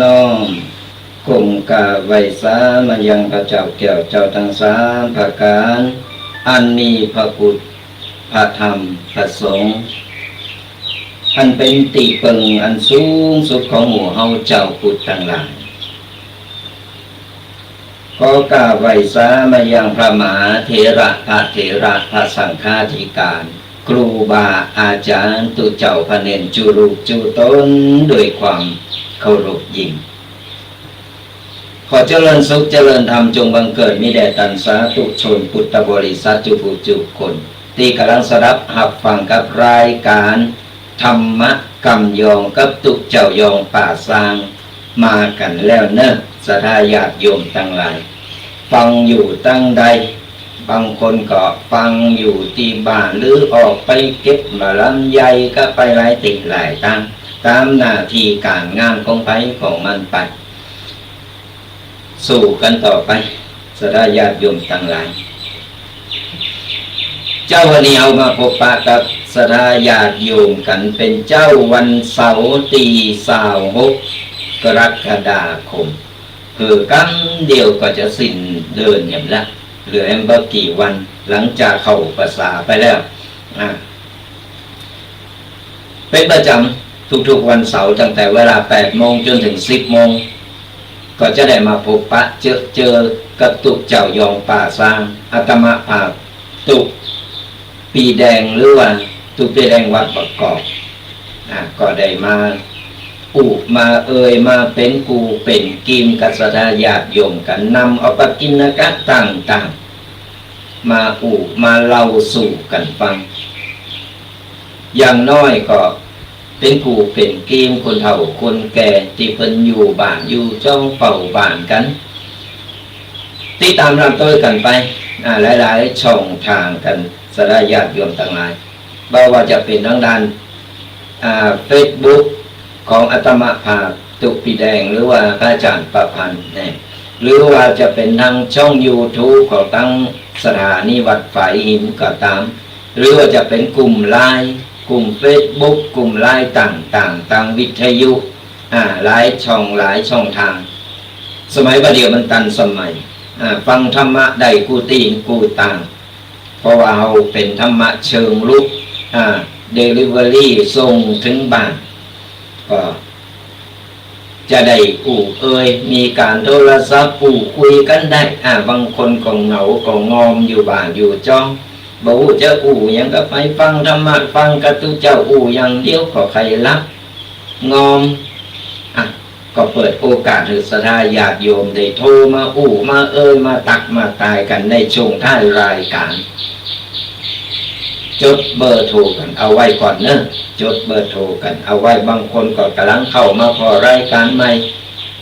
น้อมกุมกาไวสามายังพระเจ้าแก้วเจ้าทั้งสามประการอันมีพระพุทธพระธรรมพระสงฆ์อันเป็นติเปิงอันสูงสุดของหมู่เฮาเจ้าพุทธทั้งหลายขอกราบไหว้สามายังพระมหาเถระพระเถระพระสังฆาธิการครูบาอาจารย์ตุเจ้าพระเนนจุรุจุต้นด้วยความเคารพยิ่งขอเจริญสุขเจริญธรรมจงบังเกิดมิแด่ตันสาธุชนพุทธบริษัทจุผู้จุคนที่กำลังสดับหับฟังกับรายการธรรมะกำยองกับตุเจ้ายองป่าซางมากันแล้วเนอะศรัทธาญาติโยมทั้งหลายฟังอยู่ตั้งใดบางคนก็ฟังอยู่ที่บ้านหรือออกไปเก็บมาลำไยก็ไปหลายติหลายตั้งตามหน้าที่การงานของไปของมันไปสู่กันต่อไปศรัทธาญาติโยมทั้งหลายเจ้าวันนี้เอามาพบปะกับศรัทธาญาติโยมกันเป็นเจ้าวันเสาร์ที่26 กรกฎาคมคือกันเดียวก็จะสิ้นเดือนอย่างละเหลือไม่กี่วันหลังจากเข้าพรรษาไปแล้วเป็นประจำทุกๆวันเสาร์ตั้งแต่เวลา 8 โมงจนถึง 10 โมงก็จะได้มาพบปะเจอกับตุเจ้ายองป่าซางอาตมาภาพตุปีแดงหรือว่าตุปีแดงวัดประกอบก็ได้มามามาเป็นกูเป็นกิมกัสดาญาติโยมกันนำเอาปกิณกะต่างๆมามาเล่าสู่กันฟังอย่างน้อยก็เป็นกูเป็นกิมคนเฒ่าคนแก่ที่เพิ่นอยู่บ้านอยู่จ้องเฝ้าบ้านกันติดตามรับต้นกันไปหลายๆช่องทางกันศรัทธาญาติโยมทั้งหลายบ่ว่าจะเป็นทางด้านFacebookของอาตมาภาพตุปีแดงหรือว่าพระอาจารย์ประพันธ์หรือว่าจะเป็นทางช่อง YouTube ของตั้งสถานีวัดฝายหินก็ตามหรือว่าจะเป็นกลุ่มไลน์กลุ่ม Facebook กลุ่มไลน์ต่างๆทางวิทยุหลายช่องทางสมัยประเดี๋ยวมันตันสมัยฟังธรรมะได้กูตีนกูต่างเพราะว่าเราเป็นธรรมะเชิงลุกdelivery ส่งถึงบ้านก็จะได้มีการโทรศัพท์คุยกันได้บางคนก็เหงาก็งอมอยู่บ้านอยู่จ้องบ่จะยังก็ไปฟังธรรมะฟังกระตุเจ้าอย่างเดียวก็ใครรับงอมก็เปิดโอกาสให้ศรัทธาญาติโยมได้โทรมามามาตักมาตายกันในช่วงท้ายรายการจดเบอร์โทรกันเอาไว้ก่อนเนอะจดเบอร์โทรกันเอาไว้บางคนก็กำลังเข้ามาพอรายการใหม่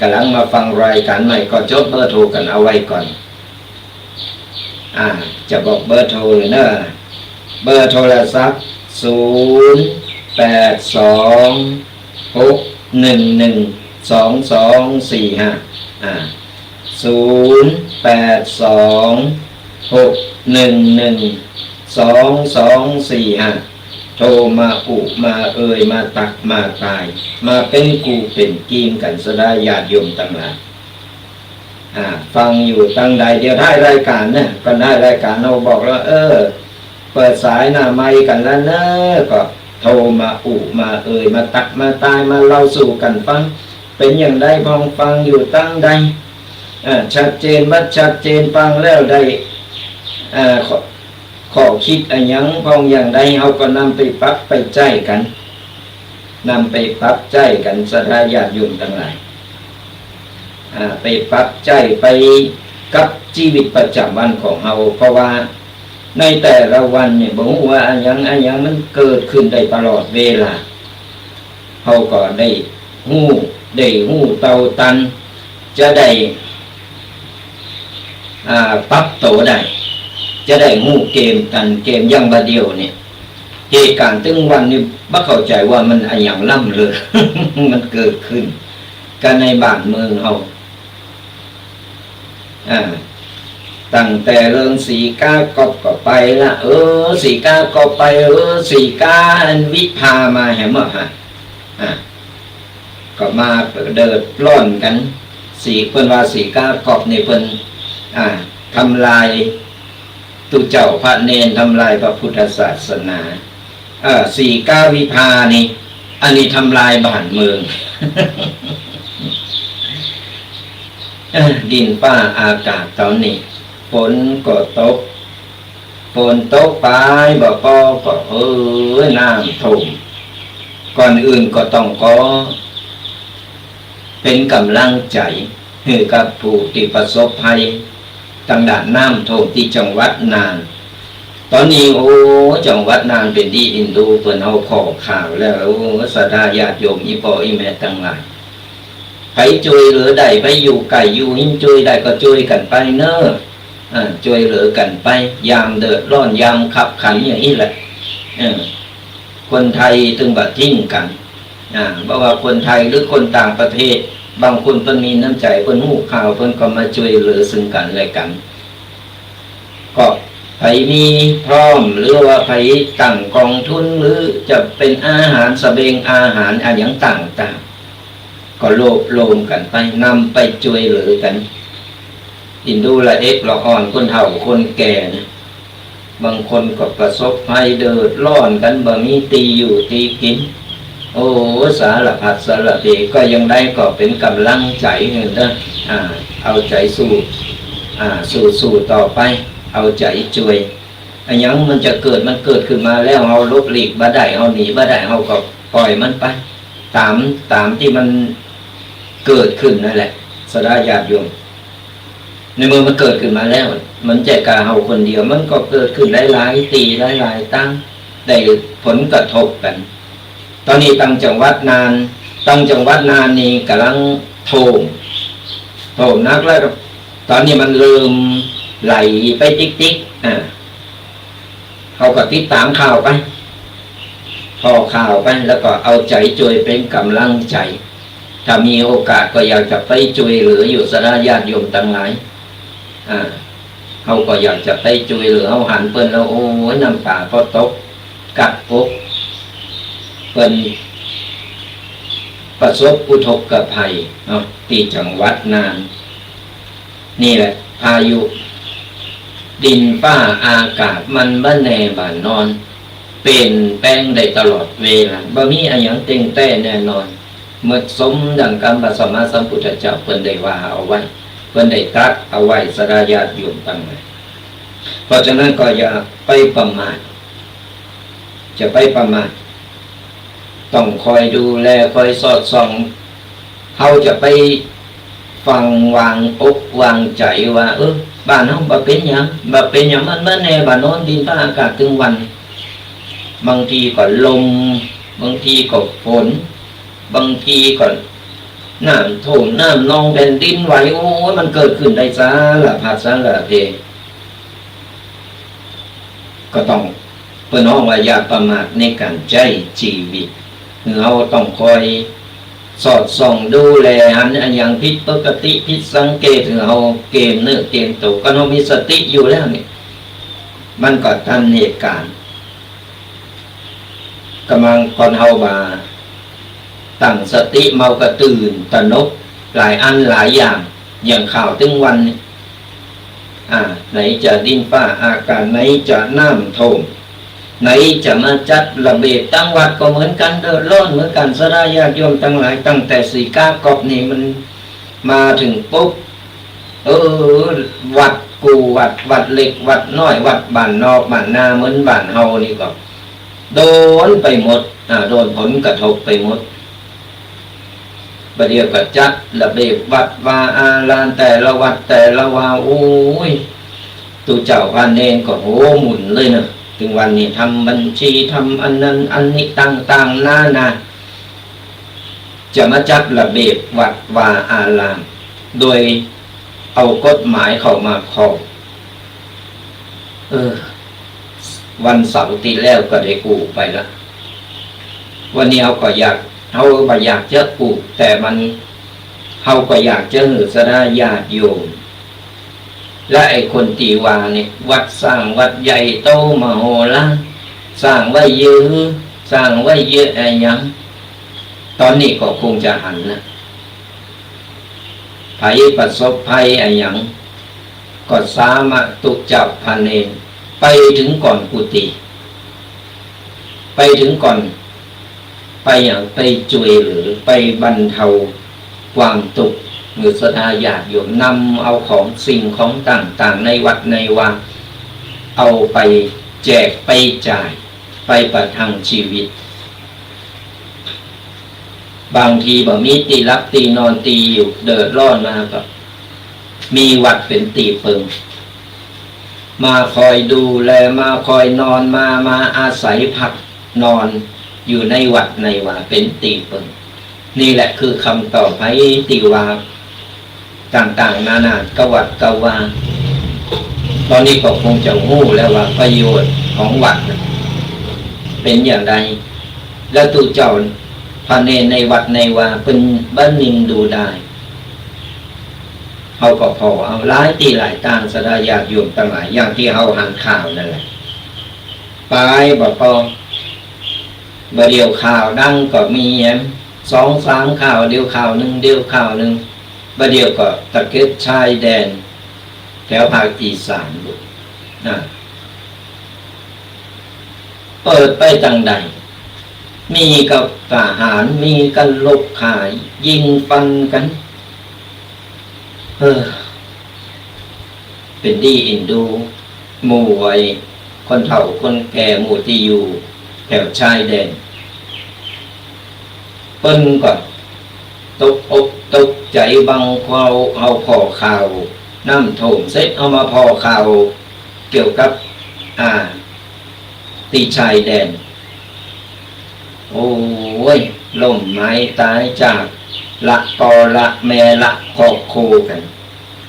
กำลังมาฟังรายการใหม่ก็จดเบอร์โทรกันเอาไว้ก่อนจะบอกเบอร์โทรเลยเนอะเบอร์โทรศัพท์0826112245โทรมามามาตักมาตายมาเป็นกูเป็นกีมกันศรัทธาญาติโยมทั้งหลายฟังอยู่ตั้งใดเดียวได้รายการเนี่ยก็ได้รายการเราบอกแล้วเปิดสายหน้าไมค์กันแล้วเนอะก็โทรมามามาตักมาตายมาเล่าสู่กันฟังเป็นอย่างไรพองฟังอยู่ตั้งใดชัดเจนมัดชัดเจนฟังแล้วได้ขอคิดอย่างพองอย่างใดเขาก็นำไปปรับไปใจกันนำไปปรับใจกันศรัทธาญาติโยมทั้งหลายไปปรับใจไปกับชีวิตประจำวันของเราเพราะว่าในแต่ละวันเนี่ยบอกว่าอย่างมันเกิดขึ้นได้ตลอดเวลาเขาก็ได้หูเตาตันจะได้ปรับโตได้จะได้หูเกมตันเกมยังบาเดียวเนี่ยเหตุการณ์ตึงวันนี้บ่เข้าใจว่ามันอย่างล่ำเลย มันเกิดขึ้นกันในบ้านเมืองเราตั้งแต่เรื่องสีกาก็ไปละสีกาก็ไปสีกาวิภามาแหมฮะ ก็มาเดือดร้อนกันสีเพิ่นว่าสีก้ากอบในเพิ่นทำลายตุเจ้าพระเนรทำลายพระพุทธศาสนาสีก้าวิภานี่อันนี้ทำลายบ้านเมือง ดินฟ้าอากาศตอนนี้ฝนก็ตกฝนตกไปบ่พอก็น้ำท่วมก่อนอื่นก็ต้องก็เป็นกำลังใจให้กับผู้ที่ประสบภัยทางด้านน้ำท่วมที่จังหวัดน่านตอนนี้จังหวัดน่านเป็นที่อินดูเพิ่นเอาขอข่าวแล้วศรัทธาญาติโยมอีพ่ออีแม่ทั้งหลายไปช่วยเหลือได้ไปอยู่ไก่อยู่หิ้งช่วยได้ก็ช่วยกันไปเนอะช่วยเหลือกันไปยามเดือดร้อนยามขับขันอย่างนี้แหละคนไทยถึงบัดทิ้งกันเพราะว่าคนไทยหรือคนต่างประเทศบางคนเพิ่นมีน้ำใจเพิ่นหูข่าวเพิ่นก็มาช่วยเหลือซึ่งกันและกันก็ไผมีพร้อมหรือว่าไผตั้งกองทุนหรือจะเป็นอาหารสเสบียงอาหารอะไรอย่างต่างๆก็โลมกันไปนำไปช่วยเหลือกันอินดูละละอ่อนคนเฒ่าคนแก่นะบางคนก็ประสบภัยเดือดร้อนกันบ่มีตีอยู่ตีกินสารพัดสารเพก็ยังได้ก็เป็นกำลังใจเห็นนะเอาใจสู้ต่อไปเอาใจช่วยอันยังมันจะเกิดขึ้นมาแล้วเอาลบหลีกบ่ได้เอาหนีบ่ได้เอาก็ปล่อยมันไปตามที่มันเกิดขึ้นนั่นแหละสดาญาติโยมในเมื่อมันเกิดขึ้นมาแล้วมันจะกาเฮาคนเดียวมันก็เกิดขึ้นหลายตีหลายตั้งได้ผลกระทบกันตอนนี้ตั้งจังหวัดนานนี่กำลังโถมนักแล้วตอนนี้มันเริ่มไหลไปติ๊กเขาก็ติดตามข่าวไปพอข่าวไปแล้วก็เอาใจช่วยเป็นกำลังใจถ้ามีโอกาสก็อยากจะไปช่วยเหลืออยู่สระญาติโยมทั้งหลายเขาก็อยากจะไปช่วยเหลือเขาหันเปิ้นแล้วน้ำตาก็ตกกัดอกเปิ้นประสบอุทกภัยที่จังหวัดน่านนี่แหละพายุดินฟ้าอากาศมันบ่แน่บ่นอนเป็นแป้งได้ตลอดเวลาบ่มีอะไรอย่างเต็งแต่แน่นอนเมื่อสมดังคำพระสัมมาสัมพุทธเจ้าเพิ่นได้ว่าเอาไว้เพิ่นได้ตรัสเอาไว้สดาญาติโยมตั้งไว้เพราะฉะนั้นก็อย่าไปประมาทจะไปประมาทต้องคอยดูแลคอยสอดส่องเขาจะไปฟังวางอกวางใจว่าบ้านเฮาบ่เป็นหยังมันบ่แน่บ่นอนดินฟ้าอากาศถึงวันบางทีก็ลมบางทีก็ฝนบางทีก็น้ำท่วมน้ำนองแผ่นดินไหวมันเกิดขึ้นได้สารพัดสารเพก็ต้องเพิ่นฮ้องว่าอย่าประมาทในการใช้ชีวิตเราต้องคอยสอดส่องดูแลอันอย่างผิดปกติผิดสังเกตเราเกมเนื้อเกมตัวก็เรามีสติอยู่แล้วนี่มันก็ทันเหตุการณ์กำลังก่อนเฮาว่าตั้งสติเมากระตื่นตระหนกหลายอันหลายอย่างข่าวตึงวันนี่ไหนจะดินฟ้าอากาศไหนจะน้ำท่วมไหนจะมาจัดระเบียบตั้งวัดก็เหมือนกันเดือดร้อนเหมือนกันสดาญาติโยมทั้งหลายตั้งแต่สีก้ากอบนี่มันมาถึงปุ๊บวัดกูวัดเล็กวัดน้อยวัดบ้านนอกบ้านนาเหมือนบ้านเฮานี่ก็โดนไปหมดโดนผลกระทบไปหมดประเดี๋ยวก็จัดระเบียบวัดวาอารามแต่ละวัดแต่ละวาตุเจ้าพระเนรก็หมุนเลยนะถึงวันนี้ทำบัญชีทำอันนั้นอันนี้ต่างๆนาจะมาจัดระเบียบวัดวาอารามโดยเอากฎหมายเข้ามาครอบวันเสาร์ที่แล้วก็ได้กูไปละวันนี้เขาก็อยากจะปลูกแต่มันเขาก็อยากจะสดาญาติโยมและไอ้คนตีวาเนี่ยวัดสร้างวัดใหญ่โตมโหฬารสร้างไว้เยอะอะไรยัง ตอนนี้ก็คงจะหันนะภัยประสบภัยอะไรอย่างก็สามารถตุจับพระเนรไปถึงก่อนกุฏิไปถึงก่อนไปอย่างไปช่วยหรือไปบรรเทาความทุกข์หรือศรัทธาญาติโยมนำเอาของสิ่งของต่างๆในวัดในวาเอาไปแจกไปจ่ายไปประทังชีวิตบางทีบ่มีตีรับตีนอนตีอยู่เดือดร้อนมาก็มีวัดเป็นตีเปิงมาคอยดูแลมาคอยนอนมาอาศัยพักนอนอยู่ในวัดในวาเป็นตีเปิงนี่แหละคือคำตอบให้ตีวาต่างๆนานากวัดกวาตอนนี้ก็คงจะหู้แล้วว่าประโยชน์ของวัดเป็นอย่างไรแล้วตูเจ้าพระเนรในวัดในวาเป็นบ้านนิงดูได้เขาก็พอเอาหลายตีหลายต่างสดาญาติโยมต่างหลายอย่างที่เขาหันข่าวนั่นแหละไปบ่พอบ่เดียวข่าวดังก็มี2-3 ข่าวเดียวข่าวหนึ่งบ่เดียวก็ตะเก็บชายแดนแถวภาคอีสานนะเปิดไปต่างใดมีกับทหารมีกันลบขายยิงฟันกันเป็นดีอินดูหมู่ไว้คนเฒ่าคนแก่หมู่ที่อยู่แถวชายแดนเปิ้นก็ตกอกตกใจบังความเอาพอข่าวน้ำโถมเสร็จเอามาพอข่าวเกี่ยวกับตีชายแดนโอ้ยล่มไม้ตายจากละปอละแม่ละครอบครัวกัน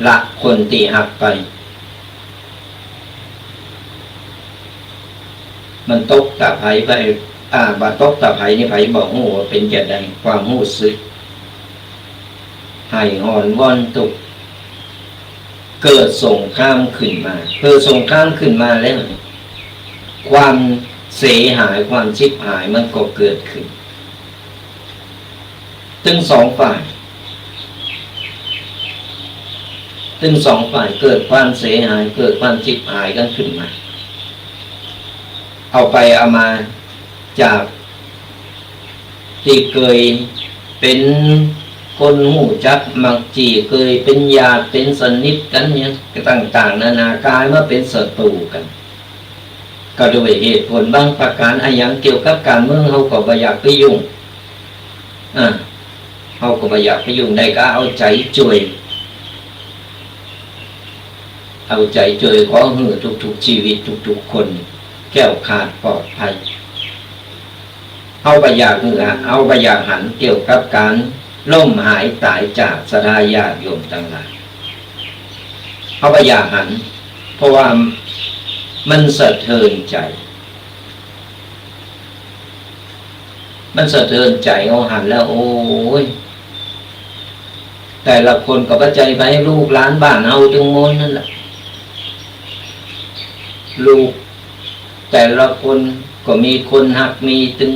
ละคนตีหักไปมันตกตาไผไปบาตกตาไผนี่ไผบอกโอ้เป็นจะใดความรู้สึกให้อ่อนว่อนตุกเกิดสงครามขึ้นมาสงครามขึ้นมาแล้วความเสียหายความชิบหายมันก็เกิดขึ้นทั้งสองฝ่ายเกิดความเสียหายเกิดความชิบหายกันขึ้นมาเอาไปเอามาจากที่เคยเป็นคนหูจักมักจีเคยเป็นญาติเป็นสนิทกันเนี่ยต่างๆนานากลายมาเป็นศัตรูกันก็โดยเหตุผลบางประการอย่างเกี่ยวกับการเมืองเขาก็บ่อยากไปยุ่งเขาก็บ่อยากไปยุ่งได้ก็เอาใจช่วยขอหือทุกๆชีวิตทุกๆคนแก้วขาดปลอดภัยเอาบ่อยากหือเอาบ่อยากหันเกี่ยวกับการล่มหายตายจากศรัทธาญาติโยมต่างหลายเอาบ่อยากหันเพราะว่ามันสะเทือนใจเอาหันแล้วโอ้ยแต่ละคนก็ปัจจัยไปลูกหลานบ้านเอาจึงมนนั่นแหละลูกแต่ละคนก็มีคนหักมีตึง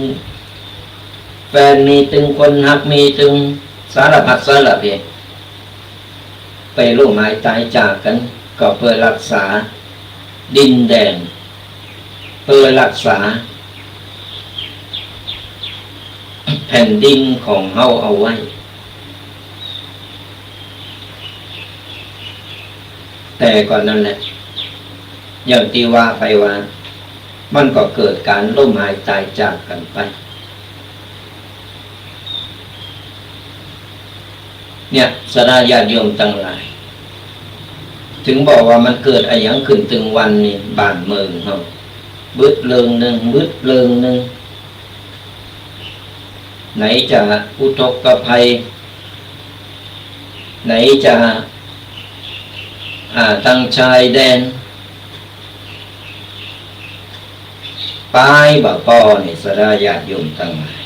แฟนมีตึงคนหักมีตึงสารพัดสารเพไปล่มหายตายจากกันก็เพื่อรักษาดินแดนเพื่อรักษาแผ่นดินของเฮาเอาไว้แต่ก่อนนั้นแหละอย่างที่ว่าไปว่ามันก็เกิดการล่มหายตายจากกันไปเนี่ยศรัทธาญาติโยมทั้งหลายถึงบอกว่ามันเกิดอะไรอย่างขึ้นถึงวันนี้บ้านเมืองเฮาบึดเริงหนึ่งไหนจะอุทกภัยไหนจะตั้งชายแดนปลายบ่พอนี่ศรัทธาญาติโยมทั้งหลาย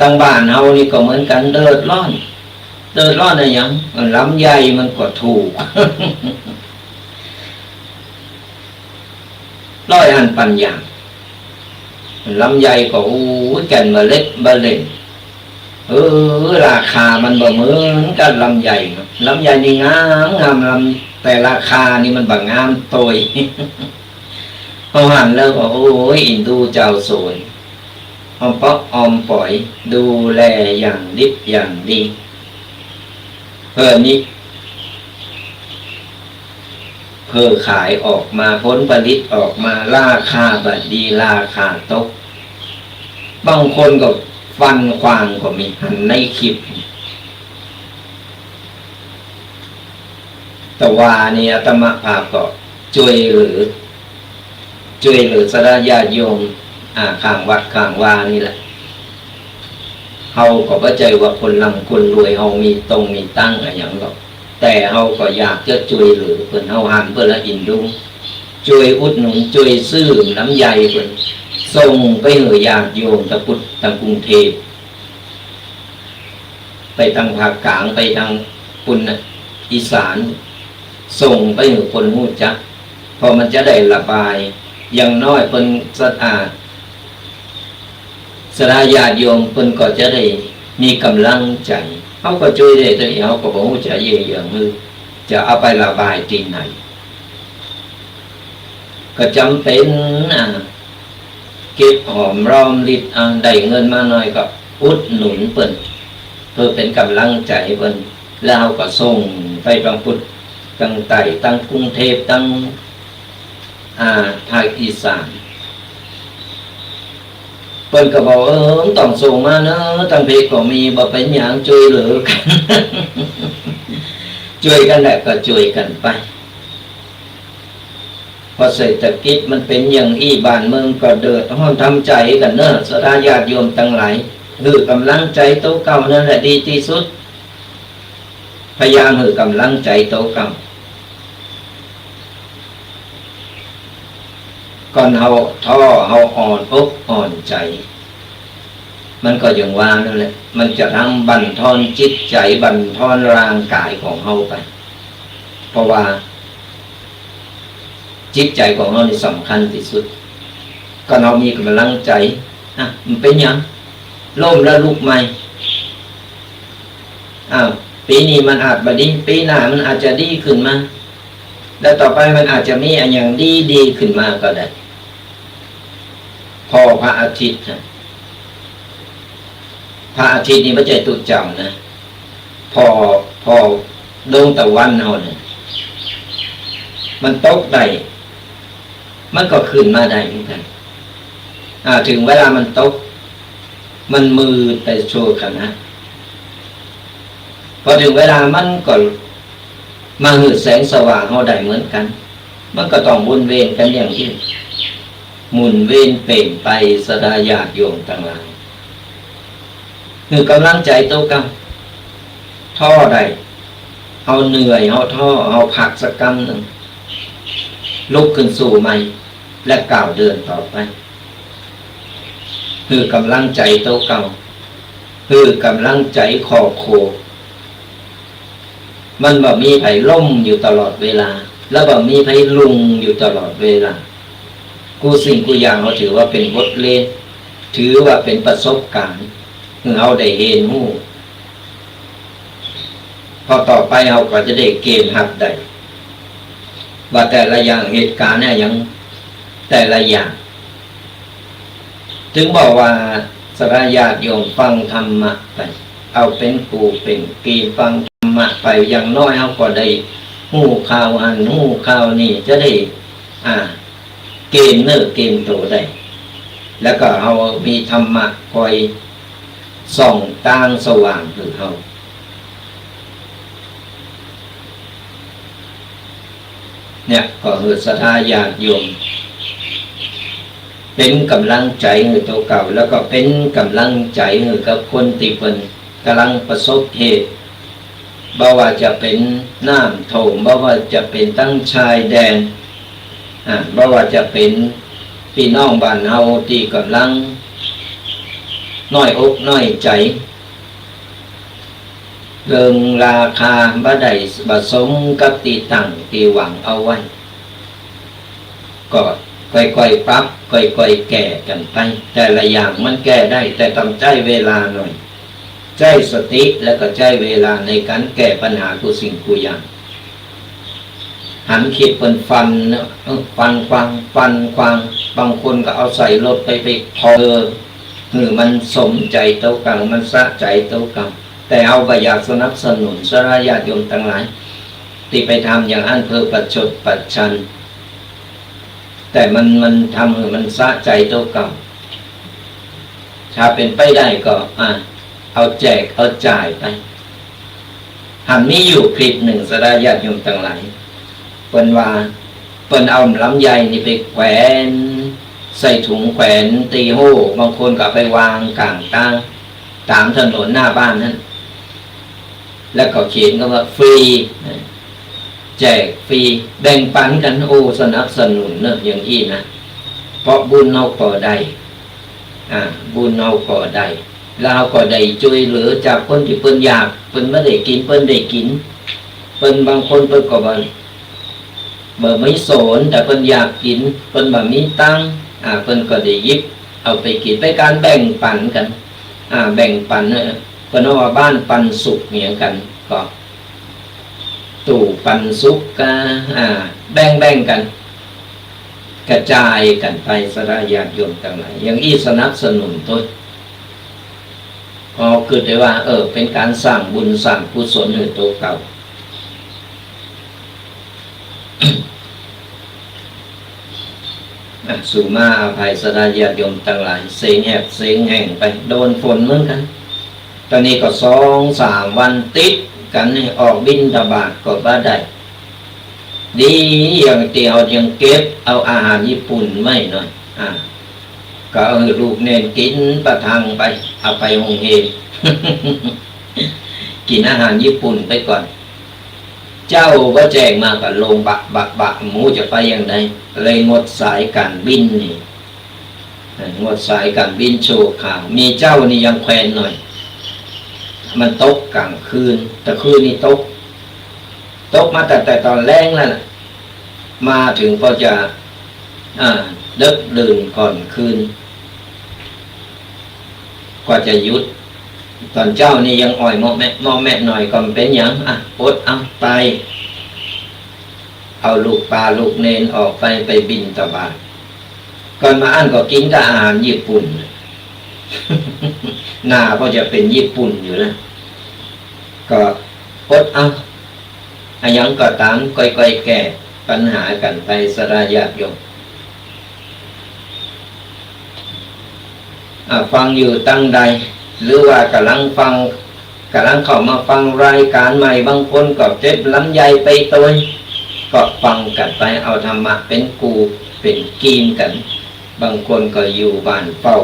ตั้งบ้านเฮานี่ก็เหมือนกันเดือดร้อนอะไรอย่างลำไยมันก็ถูก ร้อยอันปัญญาลำไยก็โอ้ย แก่นเมล็ดเมล็ดราคามันบ่เหมือนกันลำไยลำไยนี่งามงามลำแต่ราคานี่มันบ่งามโตย พอหันแล้วก็โอ้ยอินดูเจ้าสวยออมป๊อกออมปล่อยดูแลอย่างดิบอย่างดีเพื่อนี้เพื่อขายออกมาผลผลิตออกมาราคาบัดดีราคาตกบางคนก็ฟันควางก็มีหันในคลิปแต่ว่านี่อาตมาภาพก็ช่วยหรือสระญาติโยมข้างวัดข้างวานี่แหละเฮาก็เข้าใจว่าคนร่ำคนรวยเฮามีตรงมีตั้งอะไรอย่างหรอกแต่เฮาก็อยากจะช่วยเหลือเพิ่นเฮาหันเพิ่นละอินดูช่วยอุดหนุนช่วยซื้อน้ำใยเพิ่นส่งไปให้ญาติโยมตะพุทธทางกรุงเทพไปทางภาคกลางไปทางปุ่นอีสานส่งไปให้คนรู้จักพอมันจะได้ระบายอย่างน้อยเพิ่นสะอาดสระญาติโยมเพิ่นก็จะได้มีกำลังใจเขาก็ช่วยได้แต่เขาก็บอกว่าจะเยี่ยอย่างมือจะเอาไประบายที่ไหนก็จำเป็นเก็บหอมรอมริดได้เงินมาหน่อยก็อุดหนุนเพิ่นเพื่อเป็นกำลังใจเพิ่นแล้วเขาก็ส่งไปบางพุทธตั้งไต่ตั้งกรุงเทพตั้งภาคอีสานเพิ่นก็บอกต้องส่งมาเนอะตั้งเพจก็มีบ่เป็นหยังช่วยเหลือกัน ช่วยกันแหละก็ช่วยกันไปพอเศรษฐกิจมันเป็นอย่างบ้านเมืองก็เดือดร้อนทำใจกันเนอะสระญาติโยมทั้งหลายคือกำลังใจโตเก่านั่นแหละดีที่สุดพยายามคือกำลังใจโตเก่าก่อนเฮาท้อเฮาอ่อนอกอ่อนใจมันก็อย่างว่านั่นแหละมันจะทำบั่นทอนจิตใจบั่นทอนร่างกายของเฮาไปเพราะว่าจิตใจของเฮานี่สำคัญที่สุดก็เรามีกำลังใจมันเป็นยังล้มแล้วลุกใหม่ปีนี้มันอาจบ่ดีปีหน้ามันอาจจะดีขึ้นมาแล้วต่อไปมันอาจจะมีอย่างดีขึ้นมาก็ได้พอพระอาทิตย์นี่ไม่ใช่ตุจำนะพอดวงตะวันเอาเนี่ยมันตกได้มันก็ขึ้นมาได้เหมือนกันถึงเวลามันตกมันมือไปโชว์กันนะพอถึงเวลามันก็มาหืดแสงสว่างเอาได้เหมือนกันมันก็ต้องวนเวียนกันอย่างที่หมุนเวียนเปลี่ยนไปสระญาติโยมต่างหลายคือกำลังใจโตกำท่อได้เอาเหนื่อยเอาท่อเอาผักสักกำหนึ่งลุกขึ้นสู่ใหม่และก้าวเดินต่อไปคือกำลังใจโตเก่าคือกำลังใจขอบโคมันบ่มีไผล่มอยู่ตลอดเวลาแล้วบ่มีไผลุงอยู่ตลอดเวลากูสิ่งกูอย่างเราถือว่าเป็นบทเรียนถือว่าเป็นประสบการณ์เราได้เห็นหูพอต่อไปเราก็จะได้เกณฑ์หัดได้ว่าแต่ละอย่างเหตุการณ์เนี่ยยังแต่ละอย่างถึงบอกว่าสระญาติโยมฟังธรรมะไปเอาเป็นกูเป็นกีฟังธรรมะไปอย่างน้อยเราก็ได้หูข่าวหูข่าวนี่จะได้เกณฑ์เนื้อเกณฑ์ตัวได้แล้วก็เรามีธรรมะคอยส่องตางสว่างหรือเราเนี่ยก็คือศรัทธาญาติโยมเป็นกำลังใจให้ตัวเก่าแล้วก็เป็นกำลังใจให้กับคนที่เป็นกำลังประสบเหตุบ่ว่าจะเป็นน้ำท่วมบ่ว่าจะเป็นตั้งชายแดนบ่ว่าจะเป็นพี่น้องบ้านเฮาที่กำลังน้อยอกน้อยใจเรื่องราคาบ่ได้สมกับที่ตั้งที่หวังเอาไว้ก็ ค่อยๆปรับค่อยๆแก้กันไปแต่ละอย่างมันแก้ได้แต่ต้องใช้เวลาหน่อยใช้สติแล้วก็ใช้เวลาในการแก้ปัญหาทุกสิ่งทุกอย่างหันคิดเป็นฟันเนาะฟันควางบางคนก็เอาใส่รถไปพอมันสมใจเต้ากังมันสะใจเต้ากังแต่เอาไปอยากสนับสนุนสระญาติโยมทั้งหลายที่ไปทำอย่างอันเพื่อประชดประชันแต่มันทำให้มันสะใจเต้ากังถ้าเป็นไปได้ก็เอาแจกเอาจ่ายไปหันมีอยู่คลิปหนึ่งสระญาติโยมทั้งหลายเปิ้นว่าเปิ้นเอาลำไยนี่ไปแขวนใส่ถุงแขวนตีโห่บางคนก็ไปวางกลางตามถนนหน้าบ้านนั่นแล้วก็เขียนก็ว่าฟรีแจกฟรีแบ่งปันกันโอ้สนับสนุนเนอะอย่างนี้นะเพราะบุญเอาก่อได้บุญเอาก่อได้เราก็ได้ช่วยเหลือจากคนที่เปิ้นอยากเปิ้นไม่ได้กินเปิ้นได้กินเปิ้นบางคนเปิ้นก็บ่ไม่สนแต่เปิ้นอยากกินเปิ้นบ่มีตังค์เปิ้นก็ได้หยิบเอาไปกินไปการแบ่งปันกันแบ่งปันเปิ้นว่าบ้านปันสุขเหมือนกันก็ตู่ปันสุขแบ่งกันกระจายกันไปสระญาติโยมทั้งหลายอย่างนี้สนับสนุนตัวเกิดได้ว่าเป็นการสร้างบุญสร้างกุศลให้ตัวเก่าสุมาอภัยสระญาติโยมทั้งหลายเสียงแหบเสียงแห่งไปโดนฝนเหมือนกันตอนนี้ก็2-3 วันติดกันให้ออกบิณฑบาตก็บ่ได้ดีอย่างเดียวยังเก็บเอาอาหารญี่ปุ่นไม่หน่อยก็เอาลูกเนนกินประทังไปเอาไปโรงเรียน กินอาหารญี่ปุ่นไปก่อนเจ้าว่าแจ้งมากับลงบักหมูจะไปอย่างไรเลยงดสายการบินนี่งดสายการบินโชว์ข่าวมีเจ้านี่ยังแควนหน่อยมันตกกลางคืนแต่คืนนี่ตกมาแต่ตอนแรงแล้วมาถึงก็จะดึกดื่นก่อนคืนก็จะหยุดตอนเจ้านี่ยังอ่อยมอแม่หน่อยก็เป็นอย่างอดเอาไปเอาลูกปลาลูกเนนออกไปบิณฑบาตก่อนมาก็กินกับอาหารญี่ปุ่น หน้าก็จะเป็นญี่ปุ่นอยู่นะก็อดเอาอย่างก็ตามค่อยๆแก้ปัญหากันไปสระญาติโยมฟังอยู่ตั้งใดหรือว่ากำลังเข้ามาฟังรายการใหม่บางคนก็เจ็บลำไยไปตัวก็ฟังกันไปเอาธรรมะเป็นกูเป็นกีนกันบางคนก็อยู่บ้านเฝ้า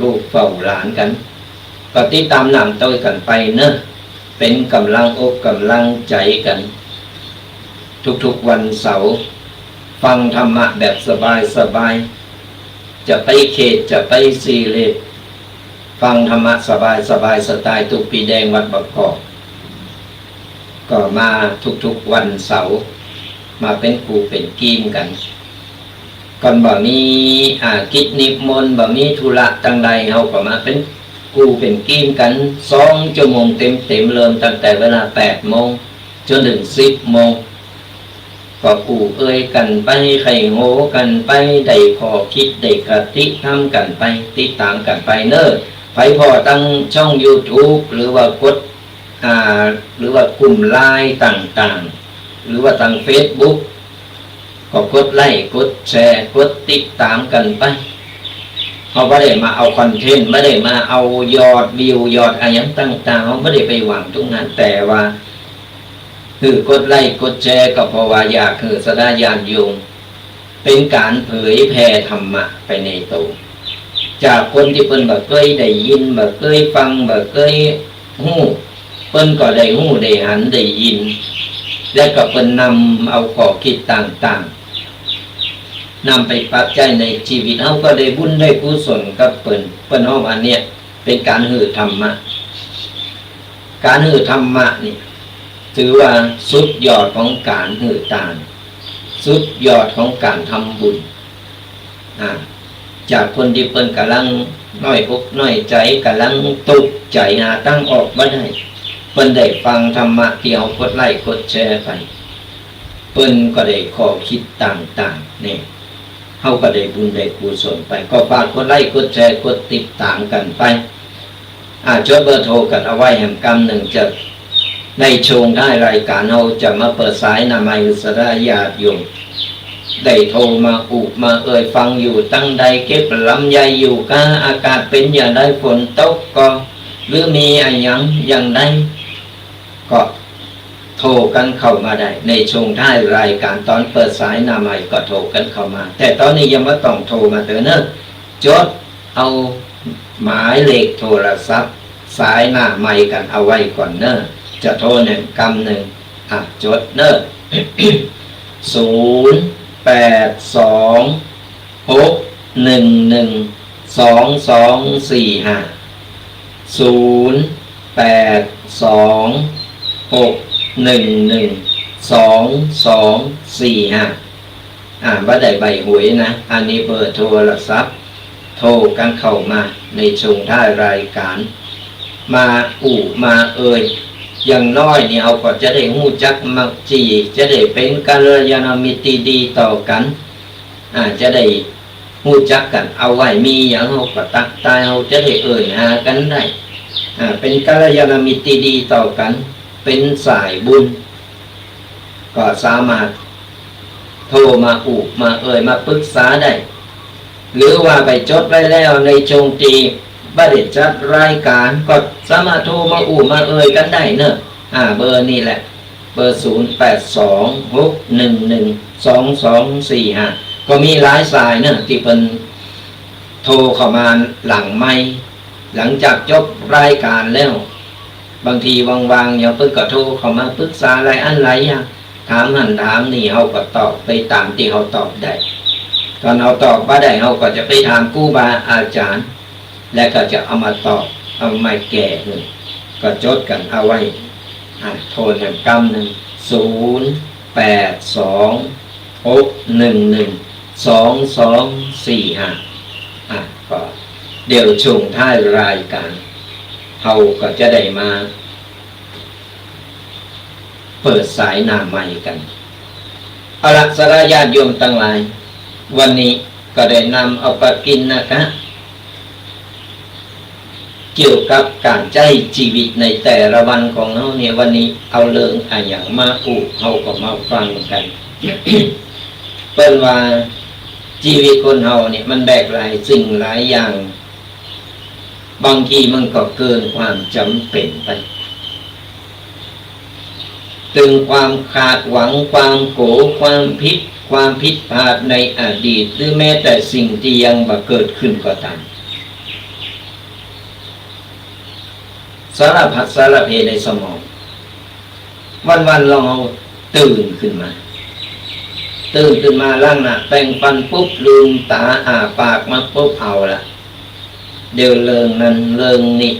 ลูกเฝ้าหลานกันก็ติดตามนำตัวกันไปเนอะเป็นกำลังอกกำลังใจกันทุกวันเสาร์ฟังธรรมะแบบสบายจะไปเขตจะไปซีเลตฟังธรรมะสบายสไตล์ตุกปีแดงวัดบักกอกก็มาทุกวันเสาร์มาเป็นครูเป็นกีมกันก่อนบ่มีกิจนิมนต์บ่มีธุระตั้งใดเฮาก็มาเป็นครูเป็นกีมกัน2 ชั่วโมงเต็มเริ่มตั้งแต่เวลา 8 โมงจนถึง 10 โมงก็กูกันไปไข่โหกันไปได้ขอคิดได้กติทำกันไปติดตามกันไปเนอะไปพอตั้งช่อง YouTube หรือว่ากดหรือว่ากลุ่มไลน์ต่างๆหรือว่าทาง Facebook ก็กดไลค์กดแชร์กดติดตามกันไปเขาไม่ได้มาเอาคอนเทนต์ไม่ได้มาเอายอดวิวยอดอะไรต่างๆเขาไม่ได้ไปหวังตรงนั้นแต่ว่ากดไลค์กดแชร์ก็เพราะว่าอยากสระญาติโยมเป็นการเผยแผ่ธรรมะไปในตัวจากคนที่เพิ่นบ่เคยได้ยินบ่เคยฟังบ่เคยฮู้เพิ่นก็ได้ฮู้ได้หันได้ยินแล้วก็เพิ่นนำเอาข้อคิดต่างๆนำไปปรับใช้ในชีวิตเฮาก็ได้บุญได้กุศลกับเพิ่นเฮาอันเนี้ยเป็นการหือธรรมะการหือธรรมะนี่ถือว่าสุดยอดของการหือทานสุดยอดของการทำบุญ จากคนที่เปิ้นกำลังน้อยอกน้อยใจกำลังตุกใจตั้งออกบ่ได้เปิ้นได้ฟังธรรมะที่เอากดไลค์กดแชร์ไปเปิ้นก็ได้ข้อคิดต่างๆนี่เฮาก็ได้บุญได้กุศลไปก็ฝากกดไลค์กดแชร์กดติดตามกันไปจดเบอร์โทรกันเอาไว้แห่งกรรมหนึ่งจะในช่วงท้ายรายการเราจะมาเปิดสายนามัยสระญาติโยมได้โทรมามาฟังอยู่ตั้งใดเก็บลำไยอยู่ก็อากาศเป็นอย่างไรฝนตกก็หรือมีอะไรอย่างใดก็โทรกันเข้ามาได้ในช่วงท้ายรายการตอนเปิดสายนามัยก็โทรกันเข้ามาแต่ตอนนี้ยังไม่ต้องโทรมาเถอะเนอะจดเอาหมายเลขโทรศัพท์สายหน้าไมค์กันเอาไว้ก่อนเนอะจะโทรหนึ่งกำหนึ่งจดเนอะ ว่าได้ใบหวยนะอันนี้เบอร์โทรศัพท์โทรกันเข้ามาในช่วงท้ายรายการมามาอย่างน้อยเนี่ยเราก็จะได้หู้จักมักจีจะได้เป็นกัลยาณมิตรดีต่อกันจะได้หู้จักกันเอาไว้มีอย่างเราก็ตักตายเราจะได้หากันได้เป็นกัลยาณมิตรดีต่อกันเป็นสายบุญก็สามารถโทรมามามาปรึกษาได้หรือว่าไปจดไว้แล้วในจงตีบัดจัดรายการก็สามารถโทรมามากันได้เนอะเบอร์นี่แหละเบอร์0826112245ก็มีหลายสายเนอะที่เป็นโทรเข้ามาหลังไมค์หลังจากจบรายการแล้วบางทีวางๆอย่าเพิ่งก็โทรเข้ามาปรึกษาอะไรอันไรถามหันถามนี่เขาก็ตอบไปตามที่เขาตอบได้ตอนเขาตอบมาได้เขาก็จะไปถามครูบาอาจารย์และก็จะเอามาตอบเอามาแก้เลยก็จดกันเอาไว้โทรหนึ่งกำหนึ่ง0826112245ก็เดี๋ยวช่วงท้ายรายการเขาก็จะได้มาเปิดสายหน้าใหม่กันเอาละสระญาติโยมทั้งหลายวันนี้ก็ได้นำเอาไปกินนะคะเกี่ยวกับการใช้ชีวิตในแต่ละวันของเราเนี่ยวันนี้เอาเรื่องอย่างมาเขาก็มาฟังกัน เป็นว่าชีวิตคนเราเนี่ยมันแบกหลายสิ่งหลายอย่างบางทีมันก็เกินความจำเป็นไปถึงความขาดหวังความโกรธความผิดพลาดในอดีตหรือแม้แต่สิ่งที่ยังบ่เกิดขึ้นก็ตามสารพัดสารเพในสมองวันๆเราตื่นขึ้นมาล้างหน้าแปรงฟันปุ๊บลืมตาปากมาปุ๊บเอาละเดี๋ยวเรื่องนั้นเรื่องนี้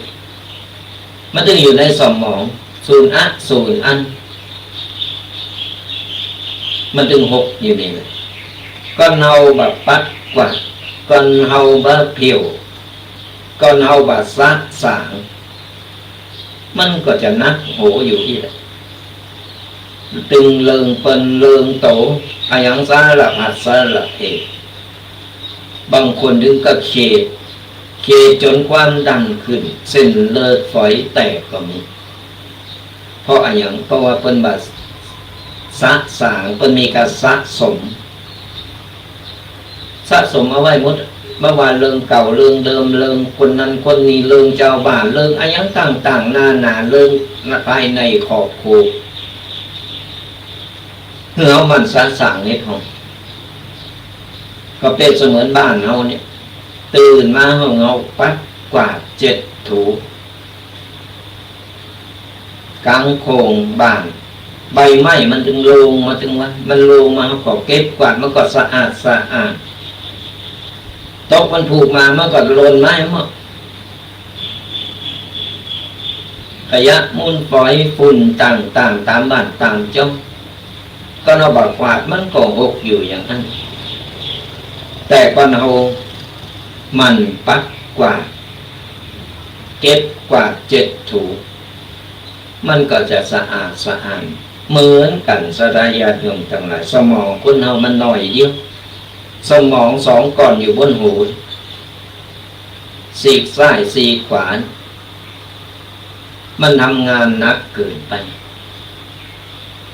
มันจะอยู่ในสมองศูนย์อันมันถึงหกอยู่นี่เลยก้อนเฮาแบบปัดกว่าก้อนเฮาแบบเพียวก้อนเฮาแบบสางมันก็จะนักโหอยู่ที่แหละตึงเลิงเปินเลิงโตอย่างสารพัดสารเพบางคนถึงก็เคจนความดันขึ้นเส้นเลือดฝอยแตกก็มีเพราะว่าเป็นบาดสางเป็นมีการสะสมเอาไว้หมดเมื่อวานเรื่องเก่าเรื่องเดิมเรื่องคนนั้นคนนี้เรื่องเจ้าบ้านเรื่องอะไรต่างๆนาเรื่องภายในขอบครัวเอามันสางนิดหน่อยก็เป็นเสมือนบ้านเราเนี่ยตื่นมาห้องเราปัดกวาดเจ็ดถูกลางโคงบ้านใบไม้มันถึงลงมาถึงว่ามันลงมาก็เก็บกวาดมันก็สะอาดตกมันผูกมามันก็โลนไม้มั้งขยะมูลฝอยฝุ่นต่างตามบ้านตามจ้องก็เราบอกกวาดมันก็หกอยู่อย่างนั้น แต่ก่อนเรามันปักกว่าเก็บกว่าเจ็ดถูมันก็จะสะอาดสะอาดเหมือนกันสลายญาติโยมทั้งหลายสมองคนเรามันหน่อยเดียวสมองสองก้อนอยู่บนหูซีกซ้ายซีกขวามันทำงานหนักเกินไป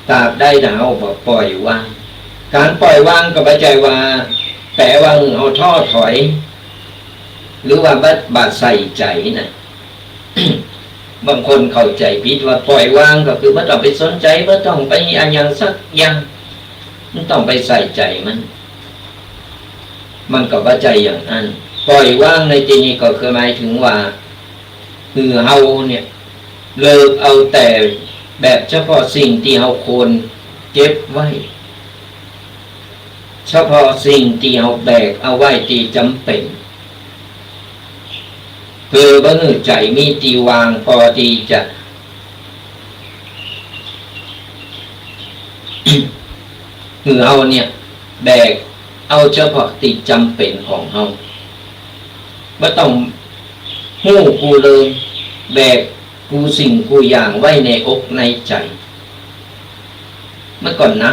ตราบได้ดาวบอกปล่อยวางการปล่อยวางก็ไม่ใช่ว่าแต่ว่าเอาท่อถอยหรือว่าบาดใส่ใจนะ บางคนเข้าใจผิดว่าปล่อยวางก็คือไม่ต้องไปสนใจไม่ต้องไปอย่างสักอย่างไม่ต้องไปใส่ใจมันก็ว่าใจอย่างนั้นปล่อยวางในที่นี้ก็คือหมายถึงว่าคือเฮาเนี่ยเลิกเอาแต่แบบเฉพาะสิ่งที่เฮาควรเก็บไว้เฉพาะสิ่งที่เฮาแบกเอาไว้ที่จำเป็นเพื่อบ่ให้ใจมีที่วางพอที่จะคือเฮาเนี่ยแบกเอาเฉพาะที่จำเป็นของเฮาบ่ต้องหู้กูเลยแบกกูสิ่งกูอย่างไว้ในอกในใจเมื่อก่อนนะ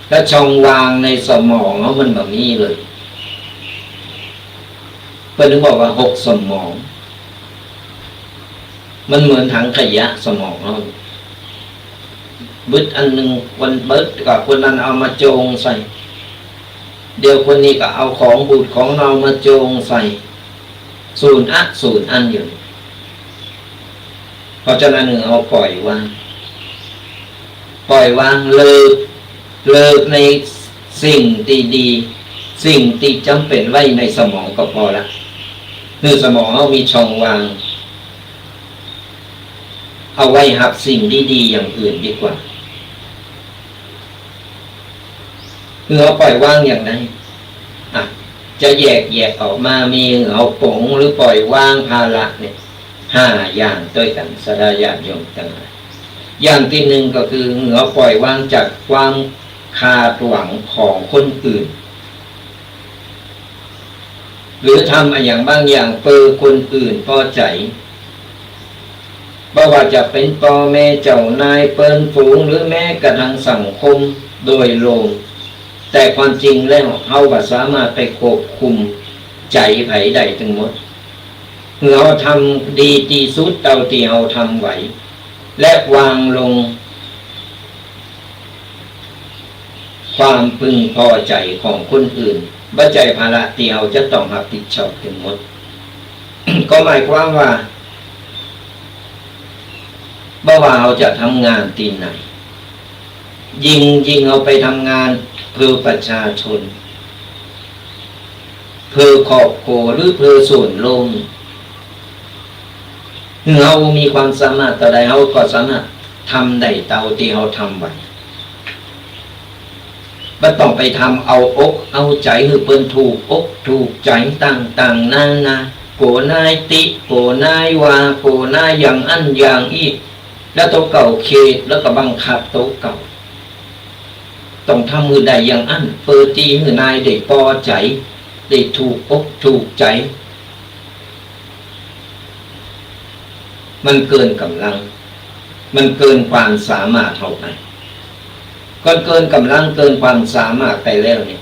แล้วช่องวางในสมองเขามันแบบนี้เลยเพื่อนถึงบอกว่า6สมองมันเหมือนถังขยะสมองเขาบึดอันหนึ่งวันบึดกับคนนั้นเอามาโจงใส่เดี๋ยวคนนี้ก็เอาของบูดของเรามาโจงใส่ศูนย์อันอยู่เพราะฉะนั้นเอาปล่อยวางเลิกในสิ่งที่ดีสิ่งที่จำเป็นไว้ในสมองก็พอละคือสมองเรามีช่องวางเอาไว้หับสิ่งดีๆอย่างอื่นดีกว่าคือเอาปล่อยวางอย่างไรจะแยกออกมามีเอาปงหรือปล่อยวางภาระเนี่ย5อย่างด้วยกันสลายญาติโยมทั้งหลายอย่างที่หนึ่งก็คือเอาปล่อยวางจากความคาดหวังของคนอื่นหรือทำอย่างบางอย่างเพื่อคนอื่นพอใจบ่ว่าจะเป็นพ่อแม่เจ้านายเปิ้นฝูงหรือแม้กระทั่งสังคมโดยรวมแต่ความจริงแล้วเฮาก็สามารถไปควบคุมใจไผได้ทั้งหมดเราทำดีที่สุดเท่าที่เราทำไหวและวางลงความพึงพอใจของคนอื่นบ่ใจภาระที่เราจะต้องรับผิดชอบทั้งหมด ก็หมายความว่าบ่ว่าเราจะทำงานที่ไหนยิงเอาไปทำงานเพื่อประชาชนเพื่อครอบครัวหรือเพื่อส่วนรวมเรามีความสามารถต่อใดเราก็สามารถทำได้เท่าที่เราทำไว้ไม่ต้องไปทำเอาอกเอาใจคือเปิ้นถูกอกถูกใจต่างๆนาโกนายติโกนายวาโกนายอย่างอันอย่างอีกแล้วตัวเก่าเขตแล้วก็บังคับตัวเก่าต้องทำมือใดอย่างอันเปิดตีมือนายได้พอใจได้ถูกอกถูกใจมันเกินกำลังมันเกินความสามารถเท่าไหร่ก็เกินกำลังเกินความสามารถไปแล้วเนี่ย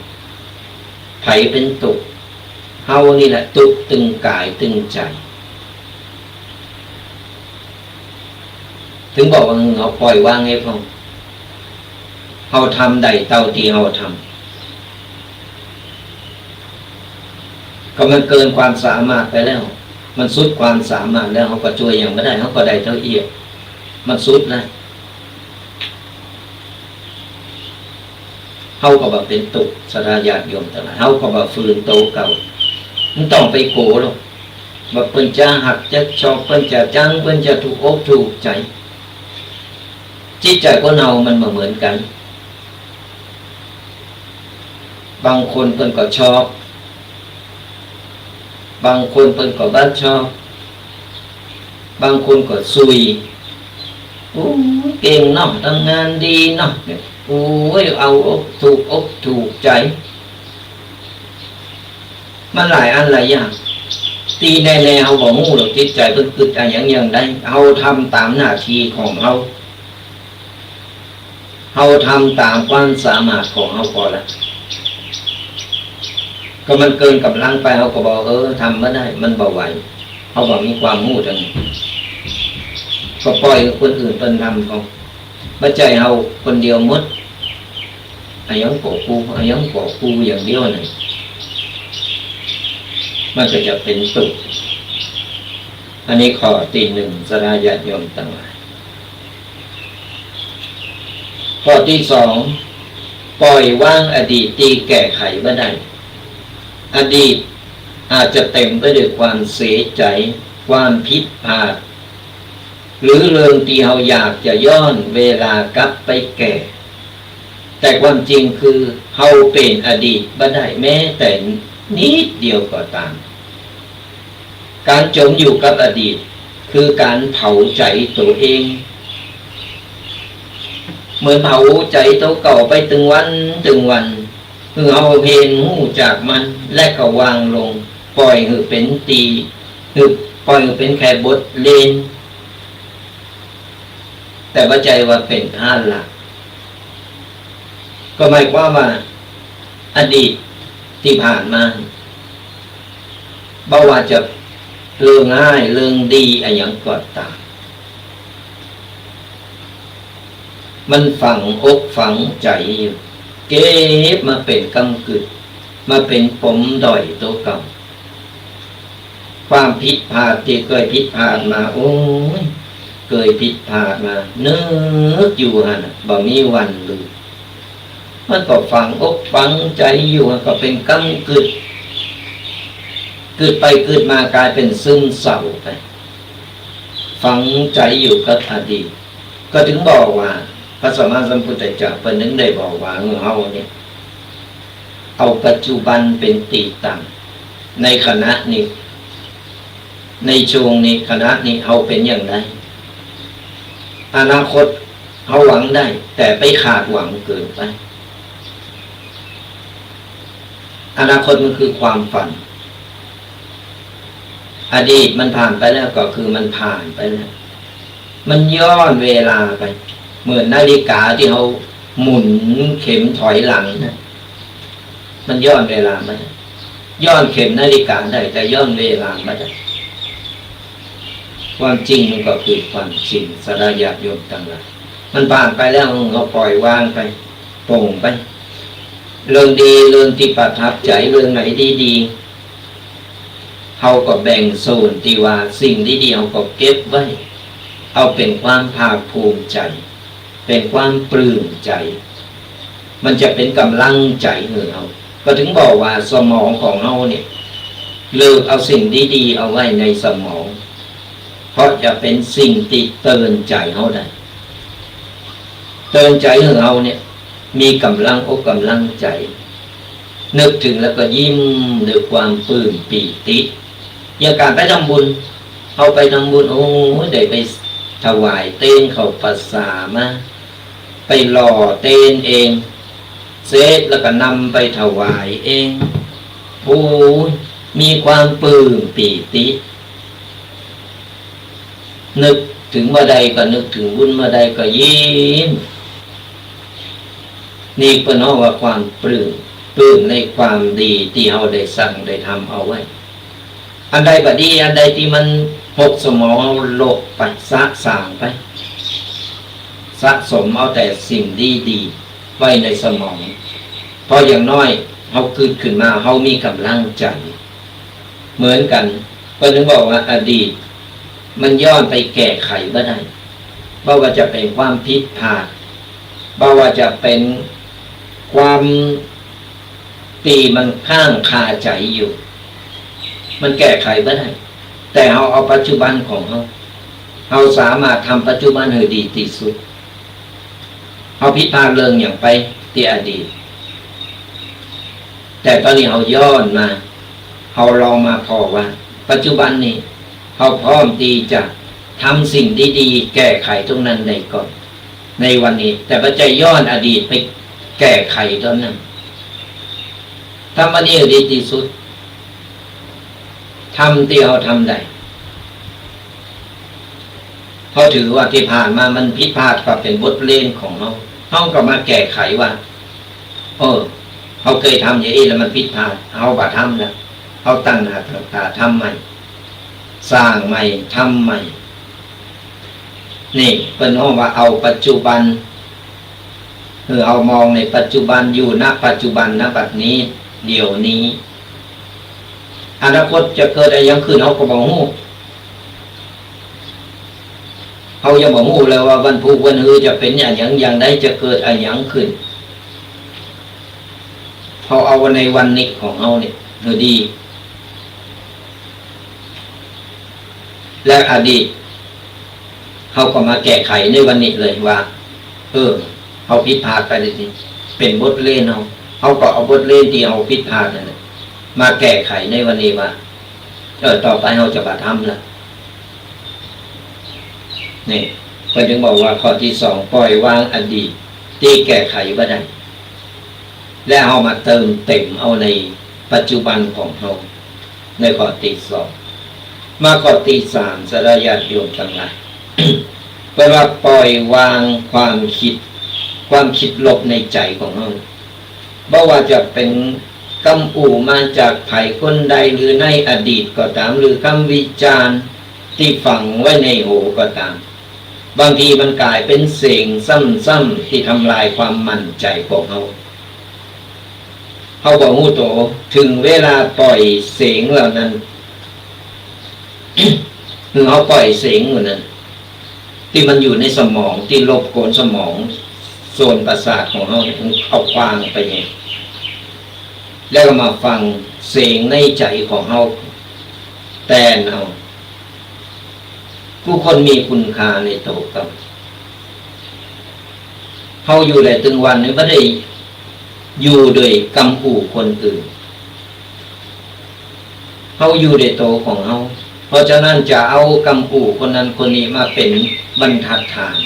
ไผเป็นตุกเฮานี่แหละตุกตึงกายตึงใจถึงบอกว่าเราปล่อยวางให้พอเฮาทำได้เท่าที่เฮาทำก็มันเกินความสามารถไปแล้วมันสุดความสามารถแล้วเขาก็ช่วยอย่างไม่ได้เขาก็ได้เท่าเอียดมันสุดนะเขาก็แบบเป็นตุกสลายญาติโยมต่างๆเขาก็แบบฟื้นโตเก่ามันต้องไปโกหรอกแบบเพิ่นจะหักจะชอบเพิ่นจะจังเพิ่นจะถูกอกถูกใจจิตใจของเรามันเหมือนกันบางคนเพิ่นก็ชอบบางคนเพิ่นก็บ้านชอบบางคนก็ซุยโอ้เก่งเนาะทำงานดีเนาะโอ้ยเอาอกถูกใจ มันหลายอันหลายอย่างตีแน่ๆเฮาบ่ฮู้หรอกจิตใจเพิ่นคิดอะไรอย่างใดเฮาทำตามหน้าที่ของเฮาทำตามความสามารถของเฮาพอแล้วก็มันเกินกำลังไปเฮาก็บอกทำบ่ได้มันบ่ไหวเฮาบ่มีความรู้จังก็ปล่อยคนอื่นเพิ่นทำเขาบ่ใจเฮาคนเดียวหมดอายังก่อกูอย่างเดียวนั่นมันก็จะเป็นตุกอันนี้ข้อที่หนึ่งสราญาติโยมทั้งหลายข้อที่สองปล่อยวางอดีตที่แก้ไขไม่ได้อดีตอาจจะเต็มไปด้วยความเสียใจความผิดพลาดหรือเรื่องที่เราอยากจะย้อนเวลากลับไปแก่แต่ความจริงคือเราเป็นอดีตไม่ได้แม้แต่นิดเดียวก็ตามการจมอยู่กับอดีตคือการเผาใจตัวเองเหมือนเผาใจตัวเก่าไปถึงวันคือเอาเพนหูจากมันและก็วางลงปล่อยให้เป็นปล่อยให้เป็นแค่บทเล่นแต่ว่าใจว่าเป็นท่านหลักก็หมายความว่าอดีตที่ผ่านมาบ่ว่าจะเรื่องง่ายเรื่องดีอะไรอย่างก็ตามมันฝังอกฝังใจอยู่เก็บมาเป็นกำกึดมาเป็นผมด้อยตัวเก่าความผิดพลาดที่เคยผิดพลาดมาโอ้ยเคยผิดพลาดมานึกอยู่ฮะบ่มีวันลืมมันก็ฝังอกฝังใจอยู่ก็เป็นกำกึดไปเกิดมากลายเป็นซึมเศร้าไปฝังใจอยู่กับอดีตก็ถึงบอกว่าพระสัมมาสัมพุทธเจ้าเป็นนึงได้บอกว่าเฮาเนี่ยเอาปัจจุบันเป็นตีตั้งในขณะนี้ในช่วงนี้ขณะนี้เฮาเป็นอย่างไรอนาคตเฮาหวังได้แต่ไปขาดหวังเกินไปอนาคตมันคือความฝันอดีตมันผ่านไปแล้วก็คือมันผ่านไปแล้วมันย้อนเวลาไปเหมือนนาฬิกาที่เขาหมุนเข็มถอยหลังนะมันย้อนเวลาไม่ได้ย้อนเข็มนาฬิกาได้แต่ย้อนเวลาไม่ได้ความจริงมันก็คือความจริงสลายญาติโยมทั้งหลายมันผ่านไปแล้วเราปล่อยวางไปปลงไปเรื่องดีเรื่องที่ประทับใจเรื่องไหนดีเขาก็แบ่งโซนที่ว่าสิ่งที่ดีเขาก็เก็บไว้เอาเป็นความภาคภูมิใจเป็นความปลื้มใจมันจะเป็นกำลังใจให้เราก็ถึงบอกว่าสมองของเราเนี่ยเลิกเอาสิ่งดีๆเอาไว้ในสมองเพราะจะเป็นสิ่งที่เตือนใจเราได้เตือนใจของเราเนี่ยมีกำลังอกกำลังใจนึกถึงแล้วก็ยิ้มด้วยความปลื้มปีติอย่างการไปทำบุญเอาไปทำบุญโอ้ได้ไปถวายเต้นเขาภาษามาไปหล่อเต้นเองเสร็จแล้วก็นำไปถวายเองโอ้มีความปลื้มปีตินึกถึงเมื่อใดก็นึกถึงบุญเมื่อใดก็ยิ้มนี่เป็นเพราะว่าความปลื้มในความดีที่เราได้สั่งได้ทำเอาไว้อันใดบดีอันใดที่มันหกสมองเอาโลกไปสะสางไปสะสมเอาแต่สิ่งดีๆไว้ในสมองพออย่างน้อยเขาขึ้นมาเขามีกำลังใจเหมือนกันก็ถึงบอกว่าอดีตมันย้อนไปแก้ไขไม่ได้เพราะว่าจะเป็นความผิดพลาดเพราะว่าจะเป็นความตีมันข้างคาใจอยู่มันแก้ไขไม่ได้แต่เอาปัจจุบันของเราสามารถทำปัจจุบันให้ดีที่สุดเอาผิดพลาดเรื่องอย่างไปที่อดีตแต่ตอนนี้เราย้อนมาเราลองมาพอว่าปัจจุบันนี้เราพร้อมที่จะทำสิ่งดีๆแก้ไขตรงนั้นได้ก่อนในวันนี้แต่ปัจจัยย้อนอดีตไปแก้ไขตอนนั้นทำอันนี้ดีที่สุด ทำที่เราทำได้เขาถือว่าที่ผ่านมามันผิดพลาดก็เป็นบทเรียนของเราก็มาแก้ไขว่าเขาเคยทำอย่างนี้แล้วมันผิดพลาดเขาบ่ทำแล้วเขาตั้งหน้าตั้งตาทำใหม่สร้างใหม่ทำใหม่นี่เป็นห้องว่าเอาปัจจุบันคือเอามองในปัจจุบันอยู่ณปัจจุบันณบัดนี้เดี๋ยวนี้อนาคตจะเกิดอะไรยังขึ้นเขาก็บอกฮู้เขายังบอกฮู้เลยว่าวันพุธวันฮือจะเป็นอย่างใดจะเกิดอะไรยังขึ้นเขาเอาในวันนี้ของเขาเนี่ยดี และอดีตเขาก็มาแก้ไขในวันนี้เลยว่าเขาผิดพลาดไปเลยสิเป็นบทเรียนเขาก็เอาบทเรียนที่เขาผิดพลาดนั่นมาแก้ไขในวันนี้ว่าต่อไปเขาจะปฏิบัติละนี่ก็จึงบอกว่าข้อที่ 2ปล่อยวางอดีตที่แก้ไขบ่ได้และเอามาเติมเต็มเอาในปัจจุบันของเขาในข้อที่ 2มาข้อที่ 3สลายญาติโยมทั้งหลาย แปลว่าปล่อยวางความคิดลบในใจของเราบ่ว่าจะเป็นคำอู่มาจากไผ่คนใดหรือในอดีตก็ตามหรือคำวิจารณ์ที่ฝังไว้ในหูก็ตามบางทีมันกลายเป็นเสียงซ้ำๆที่ทำลายความมั่นใจของเขาบอกหูโตถึงเวลาปล่อยเสียงเหล่านั้น คือเขาปล่อยเสียงเหมือนนั้นที่มันอยู่ในสมองที่รบกวนสมองส่วนประสาทของเขาเอาควางไปเองแล้วก็มาฟังเสียงในใจของเขาแต่เอาผู้คนมีคุณค่าในโตกับเขาอยู่ในตึงวันนี้ไม่ได้อยู่โดยกำขู่คนอื่นเขาอยู่ในโตของเขาเพราะฉะนั้นจะเอากำขู่คนนั้นคนนี้มาเป็นบรรทัดฐาน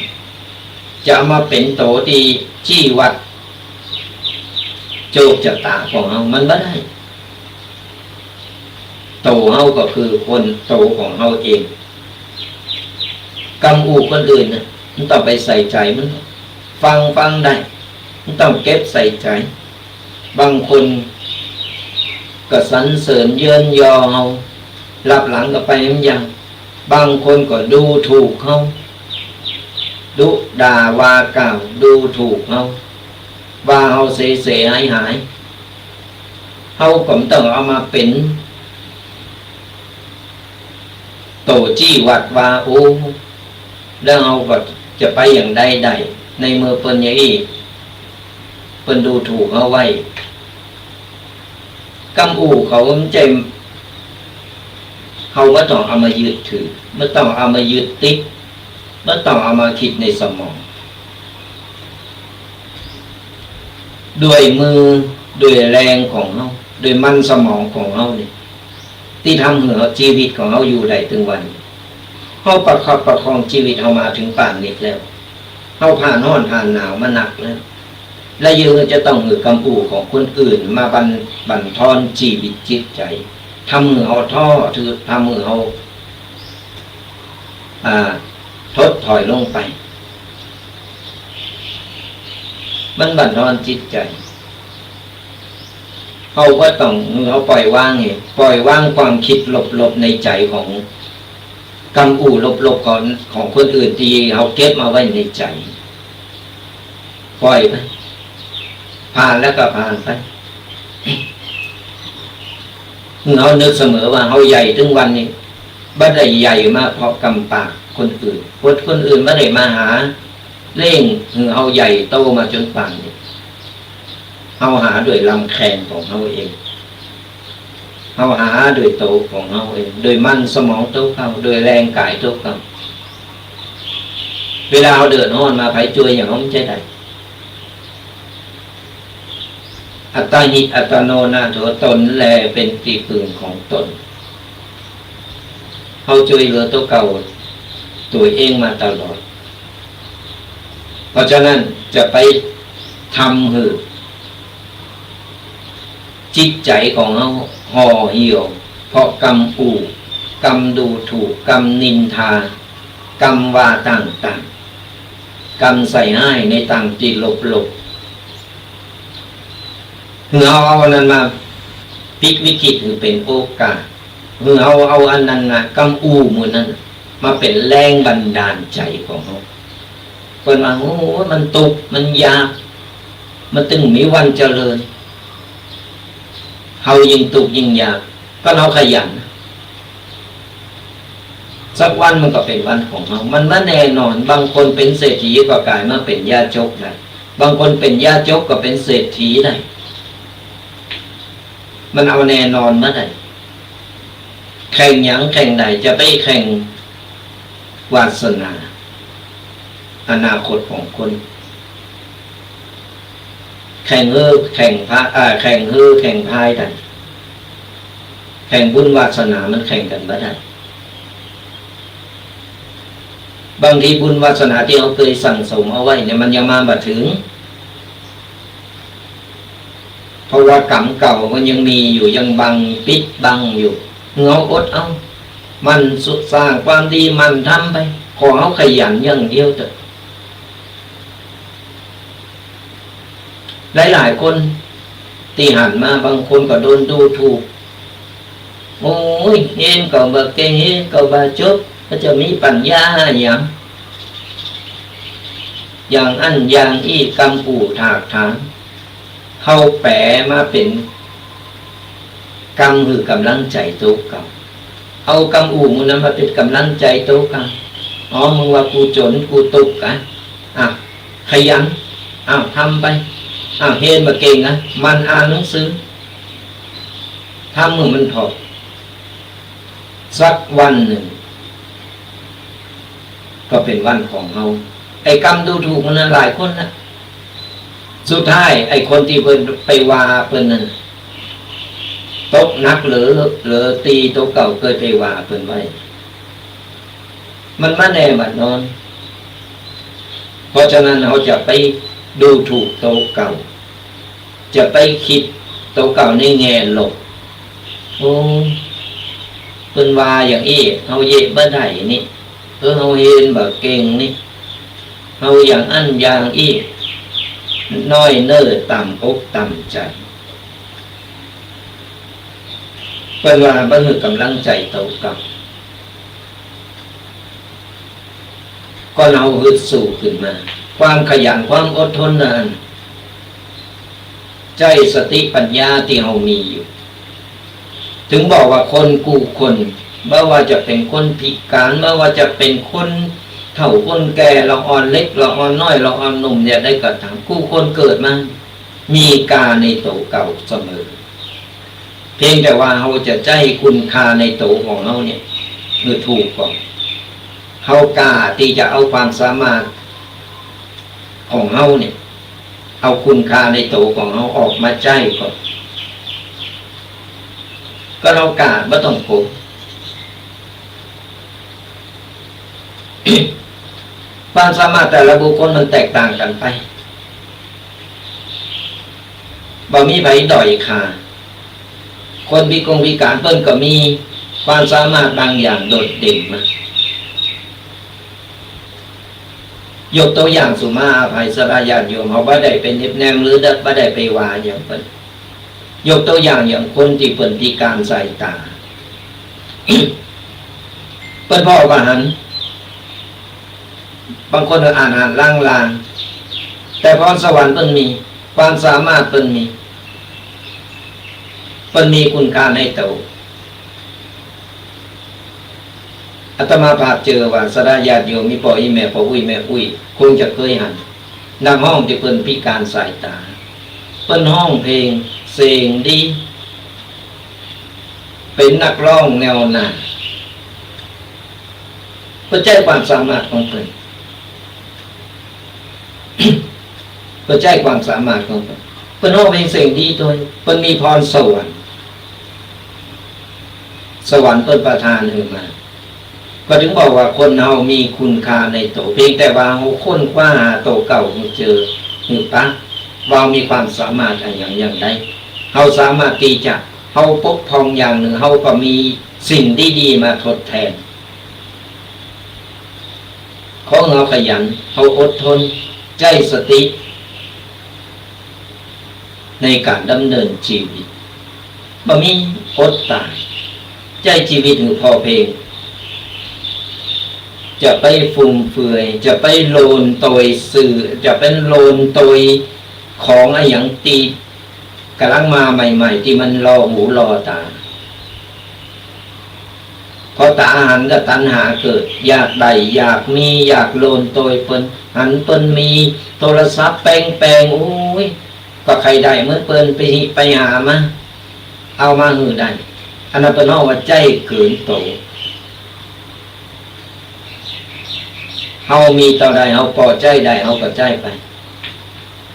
จะมาเป็นโตที่ชี้วัดโจกจะตาของเขามันไม่ได้โตเขาก็คือคนโตของเขาเองกำอูคนอื่นนะมันต้องไปใส่ใจมันฟังได้มันต้องเก็บใส่ใจบางคนก็สรรเสริญเยินยอเขารับหลังก็ไปมันยังบางคนก็ดูถูกเขาดุด่าว่ากล่าวดูถูกเขาว่าเขาเสียหายเขาก็ต้องเอามาเป็นโตจี้วัดว่าโอ้แล้วเขาก็จะไปอย่างใดในเมื่อเปิ้นอย่างนี้เปิ้นดูถูกเขาไว้กำอู่เขาใจเขาไม่ต้องเอามายึดถือไม่ต้องเอามายึดติดไม่ต้องเอามาคิดในสมองด้วยมือด้วยแรงของเขาด้วยมันสมองของเขาเนี่ยที่ทำให้ชีวิตของเขาอยู่ได้ถึงวันเขาประคับประคองชีวิตเขามาถึงป่านนี้แล้วเขาผ่านร้อนผ่านหนาวมาหนักแล้วและยังจะต้องหือกำปูของคนอื่นมาบั่นทอนชีวิตจิตใจทำมือเขาท้อถือทำมือเขาทดถอยลงไปมันบั่นทอนจิตใจเขาก็ต้องเขาปล่อยวางไงปล่อยวางความคิดลบในใจของกำอู่ลบของคนอื่นที่เขาเก็บมาไว้ในใจปล่อยไปผ่านแล้วก็ผ่านไปเขานึกเสมอว่าเขาใหญ่ถึงวันนี้ไม่ได้ใหญ่มากเพราะกำปากคนอื่นคนอื่นไม่ได้มาหาเร่งเขาใหญ่โตมาจนป่านนี้เขาหาด้วยลำแขนของเขาเองเขาหาด้วยโตของเขาเองโดยมันสมองโตเขาโดยแรงกายโตเขาเวลาเขาเดินห้อนมาไผ่ช่วยอย่างเขาไม่ใช่ได้อัตตาหิอัตโนนาโถตนแลเป็นที่พึ่งของตนเขาช่วยเหลือตัวเก่าตัวเองมาตลอดเพราะฉะนั้นจะไปทำจิตใจของเขาห่อเหี่ยว เพราะกรรมอู่กรรมดูถูกกรรมนินทากรรมว่าต่างๆกรรมใส่ให้ในต่างจิตหลบเอานั้นมาพลิกวิกฤตคือเป็นโอกาสเอาอันนั้นนะกรรมอู่มือนั้นมาเป็นแรงบันดาลใจของเขาเพิ่นว่าโอ้มันตุกมันยากมันตึงมีวันเจริญเฮายิ่งตุกยิ่งยากก็เราขยันสักวันมันก็เป็นวันของเรามันว่าแน่นอนบางคนเป็นเศรษฐีก็กลายมาเป็นญาจกได้บางคนเป็นญาจกก็เป็นเศรษฐีได้มันเอาแน่นอนมาได้แข่งหยังแข่งใดจะไปแข่งวาสนาอนาคตของคนแข่งแข่งพระแข่งแข่งพายได้แข่งบุญวาสนามันแข่งกันไม่ได้บางทีบุญวาสนาที่เราเคยสั่งสมเอาไว้เนี่ยมันยังมาบ่ถึงเพราะว่ากรรมเก่ามันยังมีอยู่ยังบังปิดบังอยู่เงาอดเอามันสุดสร้างความดีมันทำไปขอเอาขยันอย่างเดียวเถอะหลายๆคนที่หันมาบางคนก็โดนดูถูกโอ้ยเห็นก็บ่เก่งเห็นก็บ่จบก็จะมีปัญญาอย่างอันอย่างอีกำปูถากถางเข้าแปลมาเป็นกำคือกำลังใจโตกับเอากำอู่มันนั้นมาเป็นกำลังใจโตกันมึงว่ากูจนกูตุกกันขยันทำไปเห็นมาเก่งนะมันอ่านหนังสือทำมือมันถอดสักวันหนึ่งก็เป็นวันของเราไอ้กรรมดูถูกมันหลายคนนะสุดท้ายไอ้คนที่เพิ่นไปว่าเพิ่นนั่นตกนักหรือตีโตเก่าเคยไปว่าเพิ่นไว้มันมาแน่บัดนอนเพราะฉะนั้นเราจะไปดูถูกโตเก่าจะไปคิดโตเก่าในแง่ลบโอ้เพิ่นว่าอย่างนี้เฮาเย่บ่ได้นี่เฮาเห็นบ่เก่งนี่เฮาอย่างอันอย่างอีน้อยเน้อต่ำอกต่ำใจเพิ่นว่าบ่มีกำลังใจโตเก่าก็เราฮึดสู้ขึ้นมาความขยันความอดทนนั้นใจสติปัญญาที่เรามีอยู่ถึงบอกว่าคนกู้คนไม่ว่าจะเป็นคนพิการไม่ว่าจะเป็นคนเฒ่าคนแก่เราอ่อนเล็กเราอ่อนน้อยเราอ่อนหนุ่มเนี่ยได้กระทั่งกู้คนเกิดมามีกาในโตเก่าเสมอเพียงแต่ว่าเราจะใจคุณค่าในโตของเราเนี่ยคือถูกก่อนเรากล้าที่จะเอาความสามารถของเราเนี่ยเอาคุณค่าในโตของเราออกมาใจก่อนก็เรากล้าไม่ต้องโกงความสามารถแต่ละบุคคลมันแตกต่างกันไปบ่มีไผด้อยค่าคนพิการเพิ่นก็มีความสามารถบางอย่างโดดเด่นมายกตัวอย่างสุมาอภัยสลายญาติโยมเขาบ่ได้เป็นเน็บแนมหรือบ่ได้ไปว่าอย่างเพิ่นยกตัวอย่างอย่างคนที่เพิ่นพิการสายตา เพิ่นพ่อว่าหันบางคนอ่านลางๆแต่พรสวรรค์เพิ่นมีความสามารถเพิ่นมีคุณค่าในโตอาตมาภาพเจอว่าสดาญาติโยมมีพ่ออีแม่พ่ออุ้ยแม่อุ้ยคงจะเคยหันนักห้องที่เพิ่นพิการสายตาเพิ่นห้องเพลงเสียงดีเป็นนักร้องแนวหน้าเพื่อใจความสามารถของเพิ่น เพื่อใจความสามารถของเพิ่นเพิ่นห้องเพลงเสียงดีตัวเพิ่นมีพรสวรรค์เพิ่นประทานขึ้นมาก็ถึงบอกว่าคนเฮามีคุณค่าในโตเพียงแต่ว่าเฮาค้นคว้าหาโตเก่าเจอหรือปะว่ามีความสามารถอย่างใดเฮาสามารถที่จะ เฮาปกพองอย่างหนึ่งเฮาก็มีสิ่งดีๆมาทดแทนของเฮาขยันเฮาอดทนใจสติในการดำเนินชีวิตบ่มีอดตายใจชีวิตหรือพอเพียงจะไปฟุ่มเฟือยจะไปโลนโตยสื่อจะเป็นโลนโตยของอะไรอย่างตีกำลังมาใหม่ๆที่มันรอหูรอตาพอตาหันก็ตัณหาเกิดอยากได้อยากมีอยากโลนโตยเปิ้นหันเปิ้นมีโทรศัพท์แปลงโอ้ยก็ใครได้เมื่อเปิ้นไปหามาเอามาหือได้อันนั้นเป็นว่าใจเกินโตเฮามีต่อใดเฮาพอใจได้เฮาก็ใจไป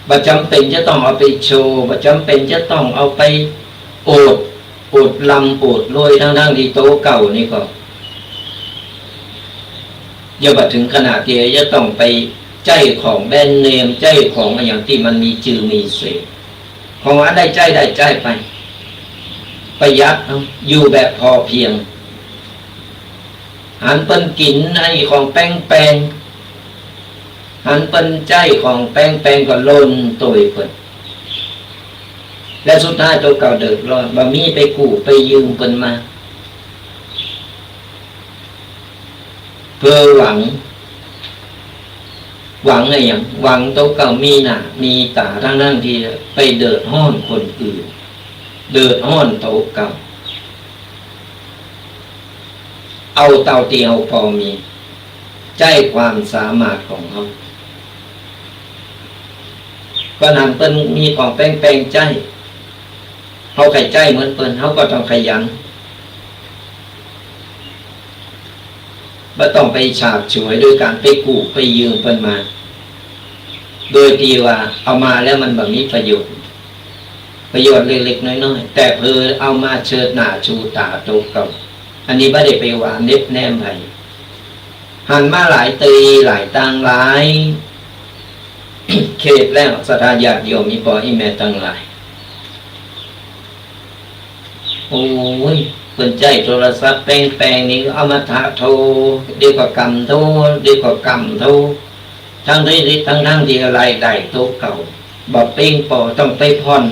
บ่จำเป็นจะต้องเอาไปโชว์บ่จำเป็นจะต้องเอาไปโอดลำโอดรวยทั้งที่โตเก่านี่ก็อย่าบ่ถึงขนาดที่จะต้องไปใจของแบรนด์เนมใจของอย่างที่มันมีชื่อมีเสียงของว่าได้ใจไปประหยัดอยู่แบบพอเพียงหันเปิ้นกินไอ้ของแป้งหันเปิ้นใจของแป้งก็ล้นตัวเปิ้นและสุดท้ายตัวเก่าเดือดร้อนบ่มีไปกู้ไปยืมเปิ้นมาเพื่อหวังอะไรอย่างหวังตัวเก่ามีหน้ามีตาทั้งนั้นที่ไปเดือดร้อนคนอื่นเดือดร้อนตัวเก่าเอาเตาเตียวพอมีใจความสามารถของเขาก็นำเปิ้นมีของแป้งใจเขาไข่ใจเหมือนเปิ้นเขาก็ต้องขยันไม่ต้องไปฉาบฉวยด้วยการไปกู้ไปยืมเปิ้นมาโดยที่ว่าเอามาแล้วมันแบบมีประโยชน์เล็กๆน้อยๆแต่เพอเอามาเชิดหน้าชูตาโตเก่าอันนี้ไม่ได้ไปหวานเน็บแนมไผหันมาหลายตีหลายต่างหลาย เขตแล้วศรัทธาญาติโยมมีพ่ออีแม่ต่างหลายโอ้ยเปิ่นใจโทรศัพท์แป้งนี่เอามาโทรดีกว่ากรรมโทรดีกว่ากรรมโทรทั้งที่อะไรได้โตเก่าบ่เป้งปอต้องไปผ่อน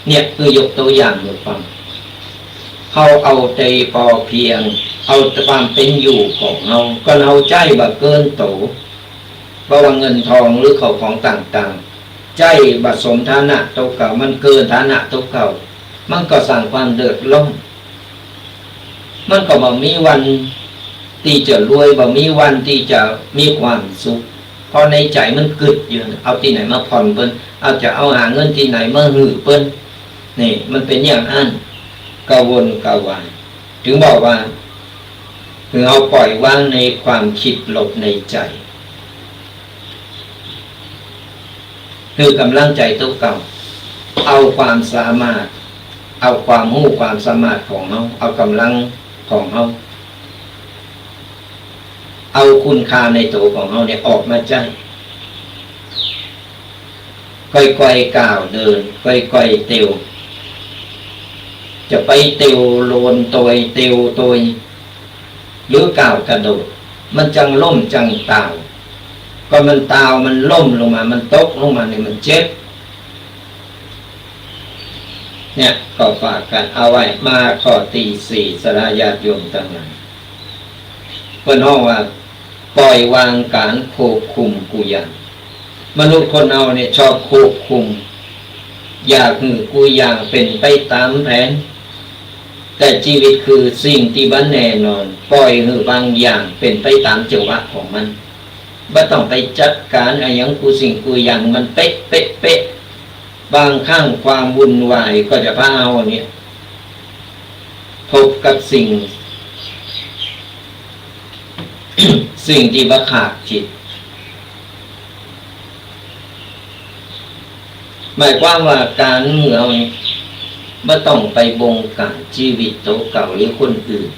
เนี่ยคือยกตัวอย่างให้ฟังเขาเอาใจพอเพียงเอาความเป็นอยู่ของเราก็เอาใจบ่เกินโตเพราะว่าเงินทองหรือของต่างๆใจบ่สมฐานะโตเก่ามันเกินฐานะโตเก่ามันก็สร้างความเดือดร้อนมันก็บ่มีวันที่จะรวยบ่มีวันที่จะมีความสุขเพราะในใจมันกึดอยู่เอาที่ไหนมาผ่อนเปิ้นเอาจะเอาหาเงินที่ไหนมาหื้อเปิ้นนี่มันเป็นอย่างนั้นกวนกวายถึงบอกว่าคือเอาปล่อยวางในความคิดหลบในใจคือกำลังใจตัวเก่าเอาความสามารถเอาความรู้ความสามารถของเราเอากำลังของเราเอาคุณค่าในตัวของเราเนี่ยออกมาใจค่อยๆก้าวเดินค่อยๆเตียวจะไปเตียวโลนตัวเตียวตัวหรือก้าวกระโดดมันจังล่มจังตาวก็มันตาวมันล่มลงมามันตกลงมาเนี่ยมันเจ็บเนี่ยก็ฝากกันเอาไว้มาข้อที่ 4สลาญาติโยมทั้งหลายเพิ่นฮ้องว่าปล่อยวางการควบคุมกูอย่างมนุษย์คนเอาเนี่ยชอบควบคุมอยากหือกูอย่างเป็นไปตามแผนแต่ชีวิตคือสิ่งที่บ่แน่นอนปล่อยหือบางอย่างเป็นไปตามจังหวะของมันบ่ต้องไปจัดการอะไรอย่างกูสิ่งกูอย่างมันเป๊ะบางครั้งความวุ่นวายก็จะพาเอาเนี่ยพบกับสิ่ง สิ่งที่บ่ขาดจิตหมายความว่าการเมืองไม่ต้องไปบงการชีวิตโตเก่าหรือคนอื่น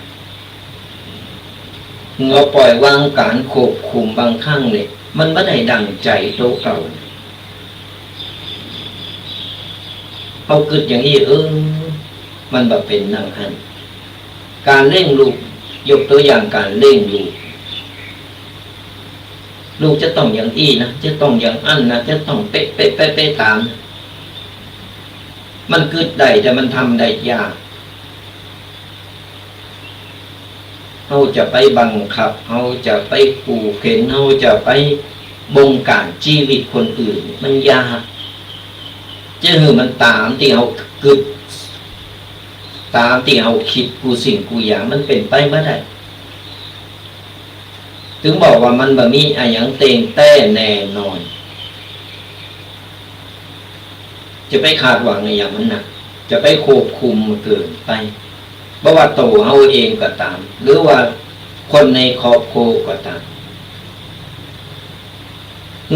เราปล่อยวางการควบคุมบางครั้งเนี่ยมันไม่ได้ดังใจโตเก่า เอากึดอย่างนี้มันแบบเป็นนั่งหันการเร่งลูกยกตัวอย่างการเร่งลูกจะต้องอย่างอี้นะจะต้องอย่างอั้นนะจะต้องเป๊ะเป๊ะเป๊ะเป๊ะตามนะมันกึดได้แต่มันทำได้ยากเขาจะไปบังคับเขาจะไปขู่เข็นเขาจะไปบงการชีวิตคนอื่นมันยากจะหือมันตามที่เขากึดตามที่เขาคิดกูสิ่งกูอย่างมันเป็นไปไม่ได้ถึงบอกว่ามันแบบมีอะไรอย่างเต็งแต้แน่นอนจะไปคาดหวังในอย่างมันหนักจะไปควบคุมเกินไปเพราะว่าตัวเขาเองก็ตามหรือว่าคนในครอบครัวก็ตาม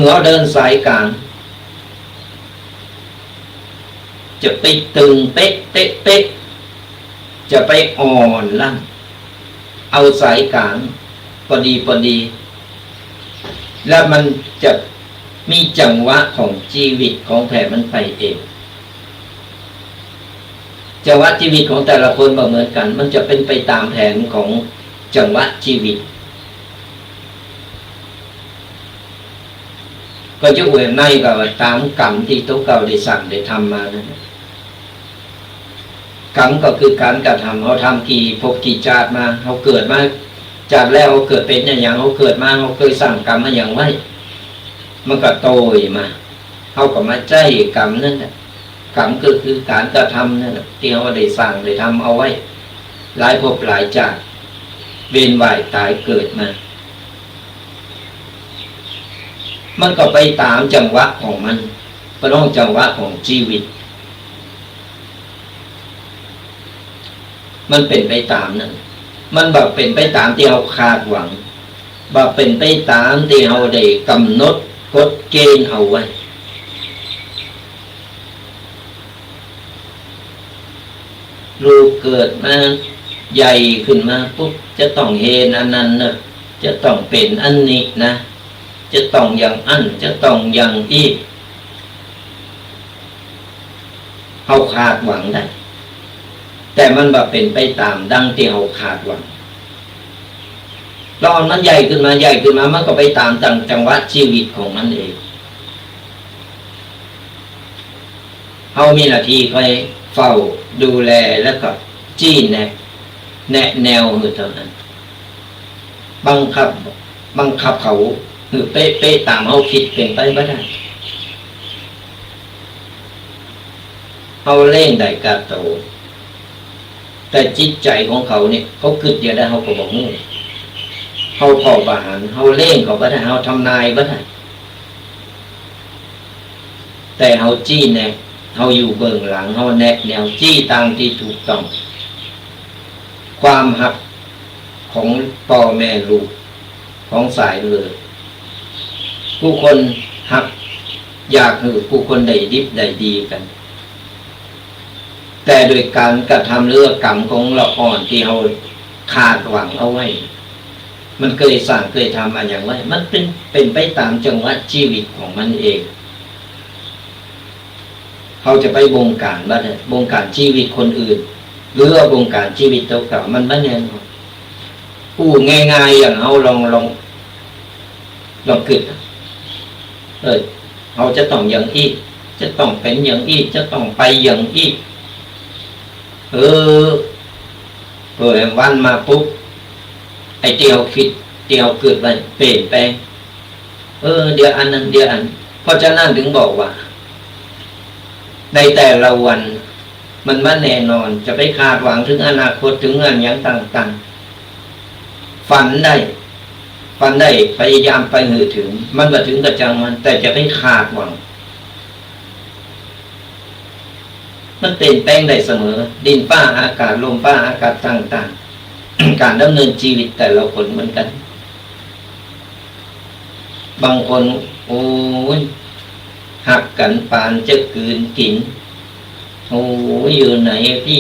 เงาเดินสายกลางจะไปตึงเป๊ะเป๊ะเป๊ะจะไปอ่อนล่ำเอาสายกลางพอดีแล้วมันจะมีจังหวะของชีวิตของแผ่มันไปเองจังหวะชีวิตของแต่ละคนบ่เหมือนกันมันจะเป็นไปตามแผนของจังหวะชีวิตก็จะเวในก็ตามกรรมที่ตัวเก่าได้สั่งได้ทำมานั่นกรรมก็คือการกระทำเขาทำกี่ภพกี่ชาติมาเขาเกิดมาจากแล้วเขาเกิดเป็นอย่างเขาเกิดมาเขาเคยสั่งกรรมมาอย่างไว้มันก็โตมาเขาก็มาใจกรรมนั่นแหละกรรมก็คือการกระทำนั่นแหละที่เขาได้สั่งได้ทำเอาไว้หลายภพหลายชาติเวียนว่ายตายเกิดมามันก็ไปตามจังหวะของมันก็ต้องจังหวะของชีวิตมันเป็นไปตามนั้นมันแบบเป็นไปตามที่เราคาดหวังแบบเป็นไปตามที่เราได้กำหนดกฎเกณฑ์เอาไว้ลูกเกิดมาใหญ่ขึ้นมาปุ๊บจะต้องเห็นอันนั้นนะจะต้องเป็นอันนี้นะจะต้องอย่างอันจะต้องอย่างอีกเขาคาดหวังได้แต่มันแบบเป็นไปตามดังที่เขาคาดหวังแล้วมันใหญ่ขึ้นมามันก็ไปตามจังหวะชีวิตของมันเองเขามีหน้าที่คอยเฝ้าดูแลแล้วก็จี้แนะแนวคือเท่านั้นบังคับเขาคือเป๊ะตามเขาคิดเป็นไปไม่ได้เขาเล่งได้กาโตแต่จิตใจของเขาเนี่ยเขาคิดอย่างได้เขาก็บอกงูเขาพอบาหารเขาเล่งเขาไม่ได้เขาทำนายไม่ได้แต่เขาจี้แนวเขาอยู่เบื้องหลังเขาแนวจี้ตามที่ถูกต้องความหักของพ่อแม่ลูกของสายเลยผู้คนหักอยากให้ผู้คนได้ดิบได้ดีกันแต่โดยการกระทำเรื่องกรรมของเราอ่อนที่เราคาดหวังเอาไว้มันเคยสั่งเคยทำอะไรอย่างไรมันเป็นไปตามจังหวะชีวิตของมันเองเขาจะไปบงการบ้างบงการชีวิตคนอื่นหรือว่าบงการชีวิตตัวเก่ามันไม่แน่นอนผู้ง่ายๆอย่างเขาลองคิดเขาจะต้องอย่างอีกจะต้องเป็นอย่างอีกจะต้องไปอย่างอีกเปิดวันมาปุ๊บไอ้เตียวคิดเตียวเกิดไปเปลี่ยนแปลงเดี๋ยวอันนั้นเดี๋ยวอันเพราะฉะนั้นถึงบอกว่าในแต่ละวันมันไม่แน่นอนจะไปคาดหวังถึงอนาคตถึงเงินอย่างต่างๆฝันได้พยายามไปหือถึงมันมาถึงกระจังมันแต่จะไปคาดหวังมันเปลี่ยนแปลงได้เสมอดินฟ้าอากาศลมฟ้าอากาศต่างๆ การดำเนินชีวิตแต่ละคนเหมือนกันบางคนโอ้ยหักกันปานจะกืนกินโอ้ยอยู่ไหนพี่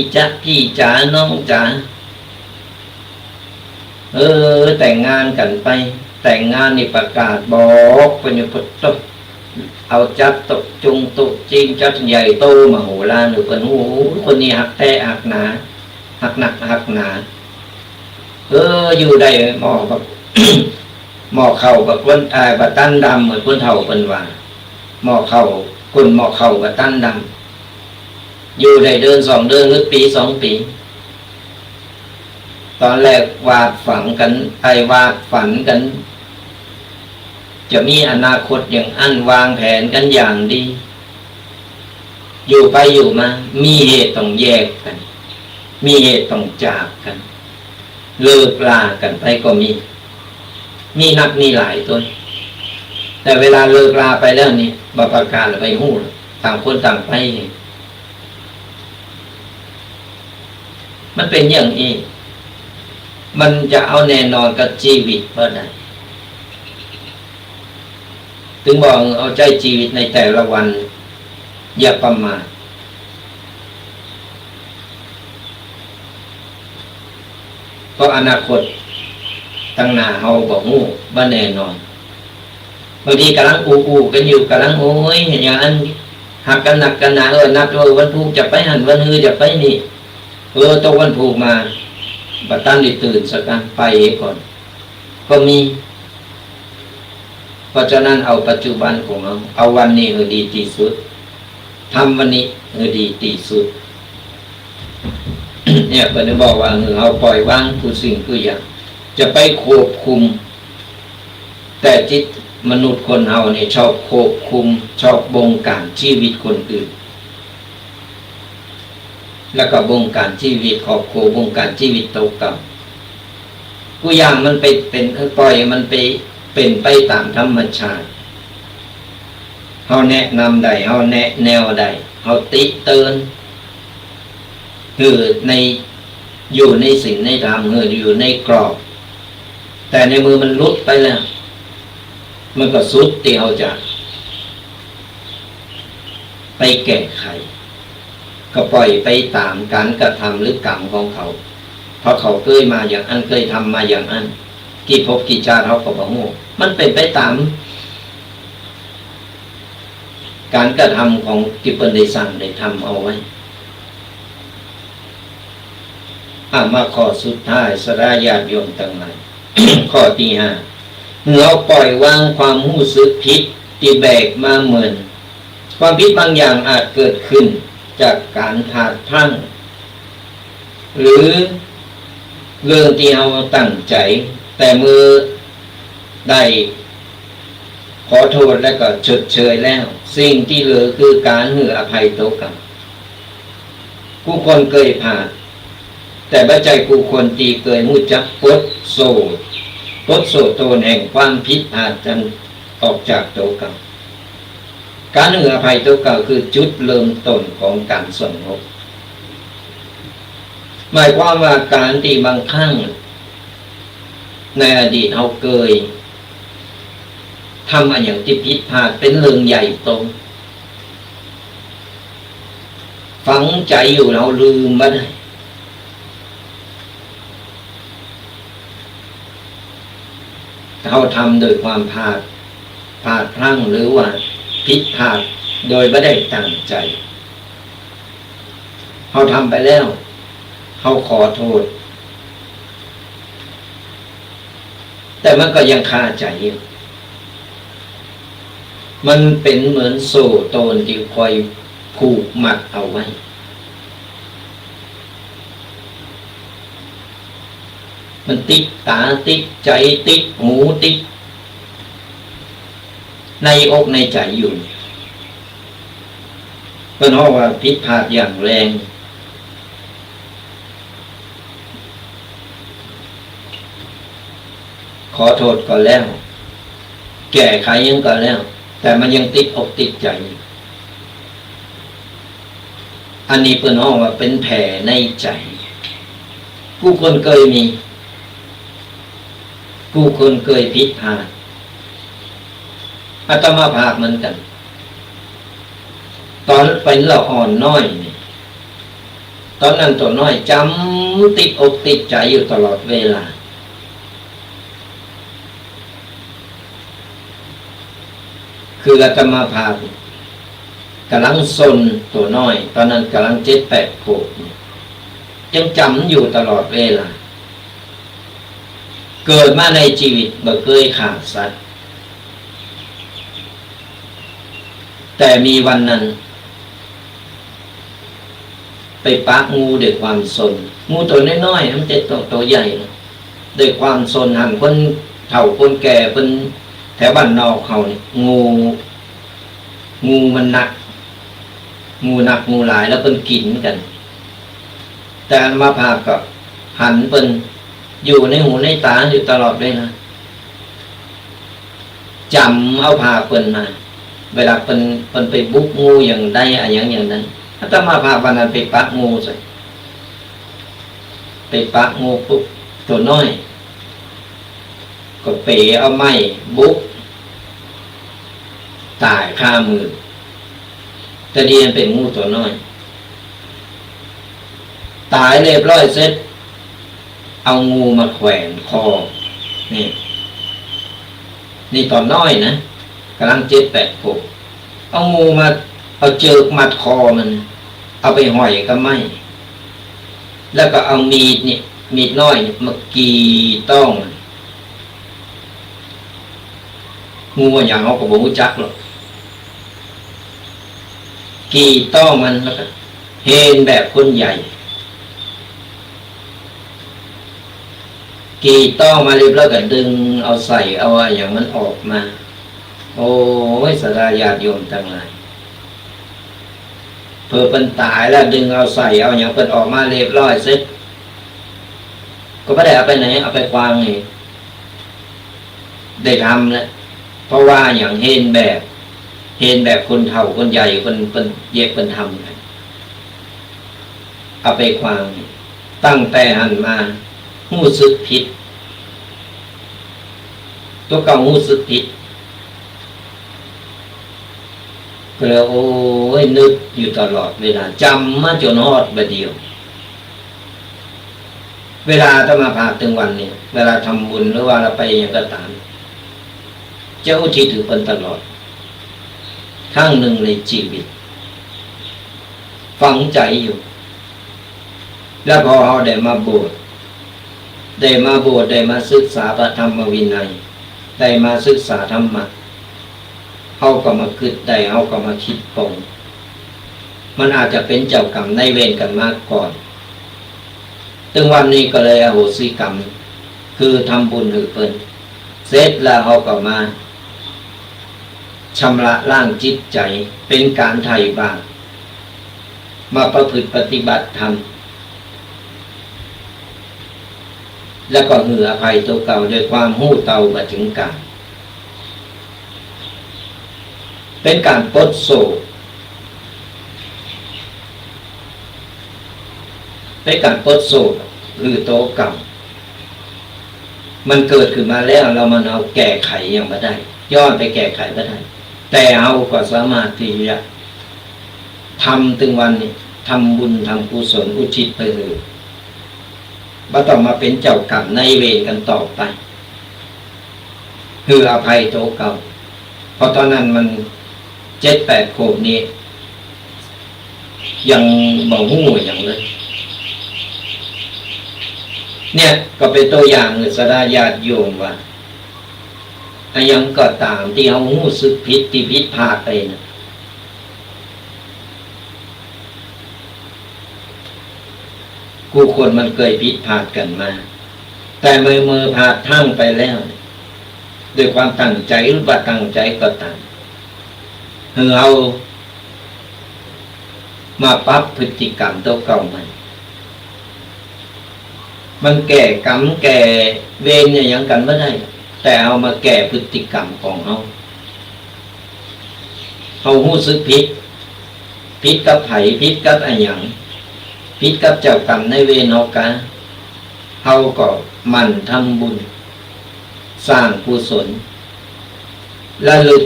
จ๋าน้องจ๋าแต่งงานกันไปแต่งงานนี่ประกาศบอกเป็นพุทธ เอาจัดตกจงตกจริงจัดใหญ่โตมโหฬารหรือเป็นหูคนนี้หักแท้หักหนาหักหนักหักหนาอยู่ได้หมอแบบ หมอเข่าแบบคนตายแบบตั้นดำเหมือนคนเฒ่าเป็นว่าหมอเข่าคนหมอเข่าแบบตั้นดำอยู่ได้เดือน2 เดือนหรือปี2 ปีตอนแรกวาดฝังกันวาดฝันกันจะมีอนาคตอย่างอันวางแผนกันอย่างดีอยู่ไปอยู่มามีเหตุต้องแยกกันมีเหตุต้องจากกันเลิกลากันไปก็มีนักมีหลายตัวแต่เวลาเลิกลาไปแล้วนี่บประการไปหู้ต่างคนต่างไปมันเป็นอย่างนี้มันจะเอาแน่นอนกับชีวิตเพราะใดถึงบอกเอาใจชีวิตในแต่ละวันอย่าประมาทเพราะอนาคตตั้งหน้าเฮาบอกงูบ่แน่นอนบางทีกำลังอูกันอยู่กำลังโอ้ยอย่างนั้นหักกันหนักกันหนานัดว่าวันพุธจะไปหันวันฮือจะไปนี่ตกวันพุธมาบัดตั้งได้ตื่นสักการไปก่อนก็มีเพราะฉะนั้นเอาปัจจุบันของเราเอาวันนี้ให้ดีที่สุดทำวันนี้ให้ดีที่สุด เนี่ยเพิ่นบอกว่าเอาปล่อยวางทุกสิ่งทุกอย่างจะไปควบคุมแต่จิตมนุษย์คนเฮาเนี่ยชอบควบคุมชอบบงการชีวิตคนอื่นแล้วก็บงการชีวิตครอบครัวบงการชีวิตตัวเก่าผู้อย่างมันไปเป็นปล่อยมันไปเป็นไปตามธรรมชาติเฮาแนะนำใดเฮาแนะแนวใดเฮาติเตือนคืออยู่ในสิ่งในธรรมอยู่ในกรอบแต่ในมือมันลุดไปแล้วมันก็สุดที่เฮาจะไปแก้ไขก็ปล่อยไปตามการกระทำหรือกรรมของเขาเพราะเขาเคยมาอย่างนั้นเคยทำมาอย่างนั้นกี่ภพกี่ชาติเขาก็บอกว่ามันเป็นไปตามการกระทำของที่เพิ่นได้สั่งได้ทำเอาไว้มาข้อสุดท้ายสราญาติโยมทั้งหลาย ข้อที่5เราปล่อยวางความรู้สึกผิดที่แบกมาเหมือนความผิดบางอย่างอาจเกิดขึ้นจากการพลาดพลั้งหรือเรื่องที่เราตั้งใจแต่มือได้ขอโทษแล้วก็ชดเชยแล้วสิ่งที่เหลือคือการให้อภัยโตกันผู้คนเคยผ่านแต่บัจจัยผู้คนที่เคยรู้จักปลดโซ่ตนแห่งความผิดอาจจะออกจากโตกันการให้อภัยโตเก่าคือจุดเริ่มต้นของการสงบหมายความว่าการที่บางครั้งในอดีตเราเคยทำอะไรอย่างที่ผิดพลาดเป็นเรื่องใหญ่โตฝังใจอยู่เราลืมไม่ได้เราทำโดยความพลาดพลั้งหรือว่าผิดพลาดโดยไม่ได้ตั้งใจเราทำไปแล้วเราขอโทษแต่มันก็ยังคาใจอยู่มันเป็นเหมือนโซ่ตรที่คอยผูกมัดเอาไว้มันติดตาติดใจติดหูติดในอกในใจอยู่เพราะว่าผิดพลาดอย่างแรงขอโทษก็แล้วแก้ไขยังก็แล้วแต่มันยังติดอกติดใจอันนี้เพิ่นฮ้องว่าเป็นแผลในใจผู้คนเคยมีผู้คนเคยผิดพลาดอาตมาภาพเหมือนกันตอนเป็นเราอ่อนน้อยนี่ตอนนั้นตัวน้อยจำติดอกติดใจอยู่ตลอดเวลาค คืออาตมาภาพกำลังซนตัวน้อยตอนนั้นกำลัง7-8 ขวบยังจำอยู่ตลอดเวลาเกิดมาในชีวิตบ่เคยฆ่าสัตว์แต่มีวันนั้นไปปะงูด้วยความซนงูตัวน้อยๆมันจะตัวใหญ่ด้วยความซนหันคนเฒ่าคนแก่เป็นแถวบ้านนอกเขาเนี่ยงูมันหนักงูหลายแล้วเป็นกินกันแต่อันมาพาก็หันเป็นอยู่ในหูในตาอยู่ตลอดเลยนะจำเอาพาเปิ้นมาเวลาเปิ้นไปบุกงูอย่างใดอย่างนั้นอาตมาพาวันนั้นไปปักงูใส่ไปปักงูปุ๊บตัวน้อยก็เป๋เอาไม้บุกตายคามือแต่ดีมันเป็นงูตัวน้อยตายเรียบร้อยเสร็จเอางูมาแขวนคอนี่ตอนน้อยนะกำลัง7-8 ขวบเอางูมาเอาเจือกมัดคอมันเอาไปห้อยกับไม้แล้วก็เอามีดน้อยมากีต้องงูอย่างเขาก็บ่รู้จักหรอกกีต้องมันแล้วก็เห็นแบบคนใหญ่กีต้องมาเรียบแล้วก็ดึงเอาใส่เอาอย่างมันออกมาโอ้ยสดาญาติโยมทั้งหลายเพื่อเป็นตายแล้วดึงเอาใส่เอาอย่างเป็นออกมาเรียบร้อยเสร็จก็ไม่ได้เอาไปไหนเอาไปวางนี่ได้ทำแล้วเพราะว่าอย่างเห็นแบบคนเฒ่าคนใหญ่เป็นเย็บเป็นทำเอาไปวางตั้งแต่หันมาหู้สึกผิดตัวเก่าหู้สึกผิดก็เลยโอ้ยนึกอยู่ตลอดเวลาจำมาจนฮอดบัดเดียวเวลาถ้ามาพาถึงวันนี้เวลาทำบุญหรือว่าเราไปอย่างก็ตามเจ้าอุทิศถือเป็นตลอดครั้งหนึ่งในชีวิตฝังใจอยู่แล้วพอเราได้มาบวชได้มาศึกษาพระธรรมวินัยได้มาศึกษาธรรมะเขาก็มาคิดได้เขาก็มาคิดปงมันอาจจะเป็นเจ้ากรรมนายเวรกันมากก่อนถึงวันนี้ก็เลยอโหสิกรรมคือทำบุญถือเป็นเสร็จแล้วเขาก็มาชำระล้างจิตใจเป็นการไถ่บาปมาประพฤติปฏิบัติธรรมแล้วก็เหงื่ออภัยตัวเก่าด้วยความหู้เตามาถึงการเป็นการปลดโศกเป็นการปลดโศกคือโตเก่ามันเกิดขึ้นมาแล้วเรามันเอาแก้ไขยังไม่ได้ย้อนไปแก้ไขไม่ได้แต่เอาก็สามารถที่จะทำถึงวันนี้ทำบุญทำกุศลอุทิศไปเลยบ่ต้องมาเป็นเจ้ากรรมนายเวรกันต่อไปคืออภัยโตเก่าเพราะตอนนั้นมัน7-8 ขวบนี้ยังบ่ฮู้อย่างเลยเนี่ยก็เป็นตัวอย่างเลยสดาญาติโยมว่ายังก็ตามที่เขาหู้สึกผิดที่ผิดพลาดไปนะกูคนมันเคยผิดพลาดกันมาแต่มือพลาดทั้งไปแล้วด้วยความตั้งใจหรือบ่ตั้งใจก็ตามเรามาปรับพฤติกรรมตัวเก่ามันแก่กรรมแก่เวรเนี่ยยังกันไม่ได้แต่เอามาแก้พฤติกรรมของเขาหู้สึกผิดกับไผผิดกับอะไรอย่างผิดกับเจ้ากรรมในเวรเขาก็มันทำบุญสร้างกุศลระลึ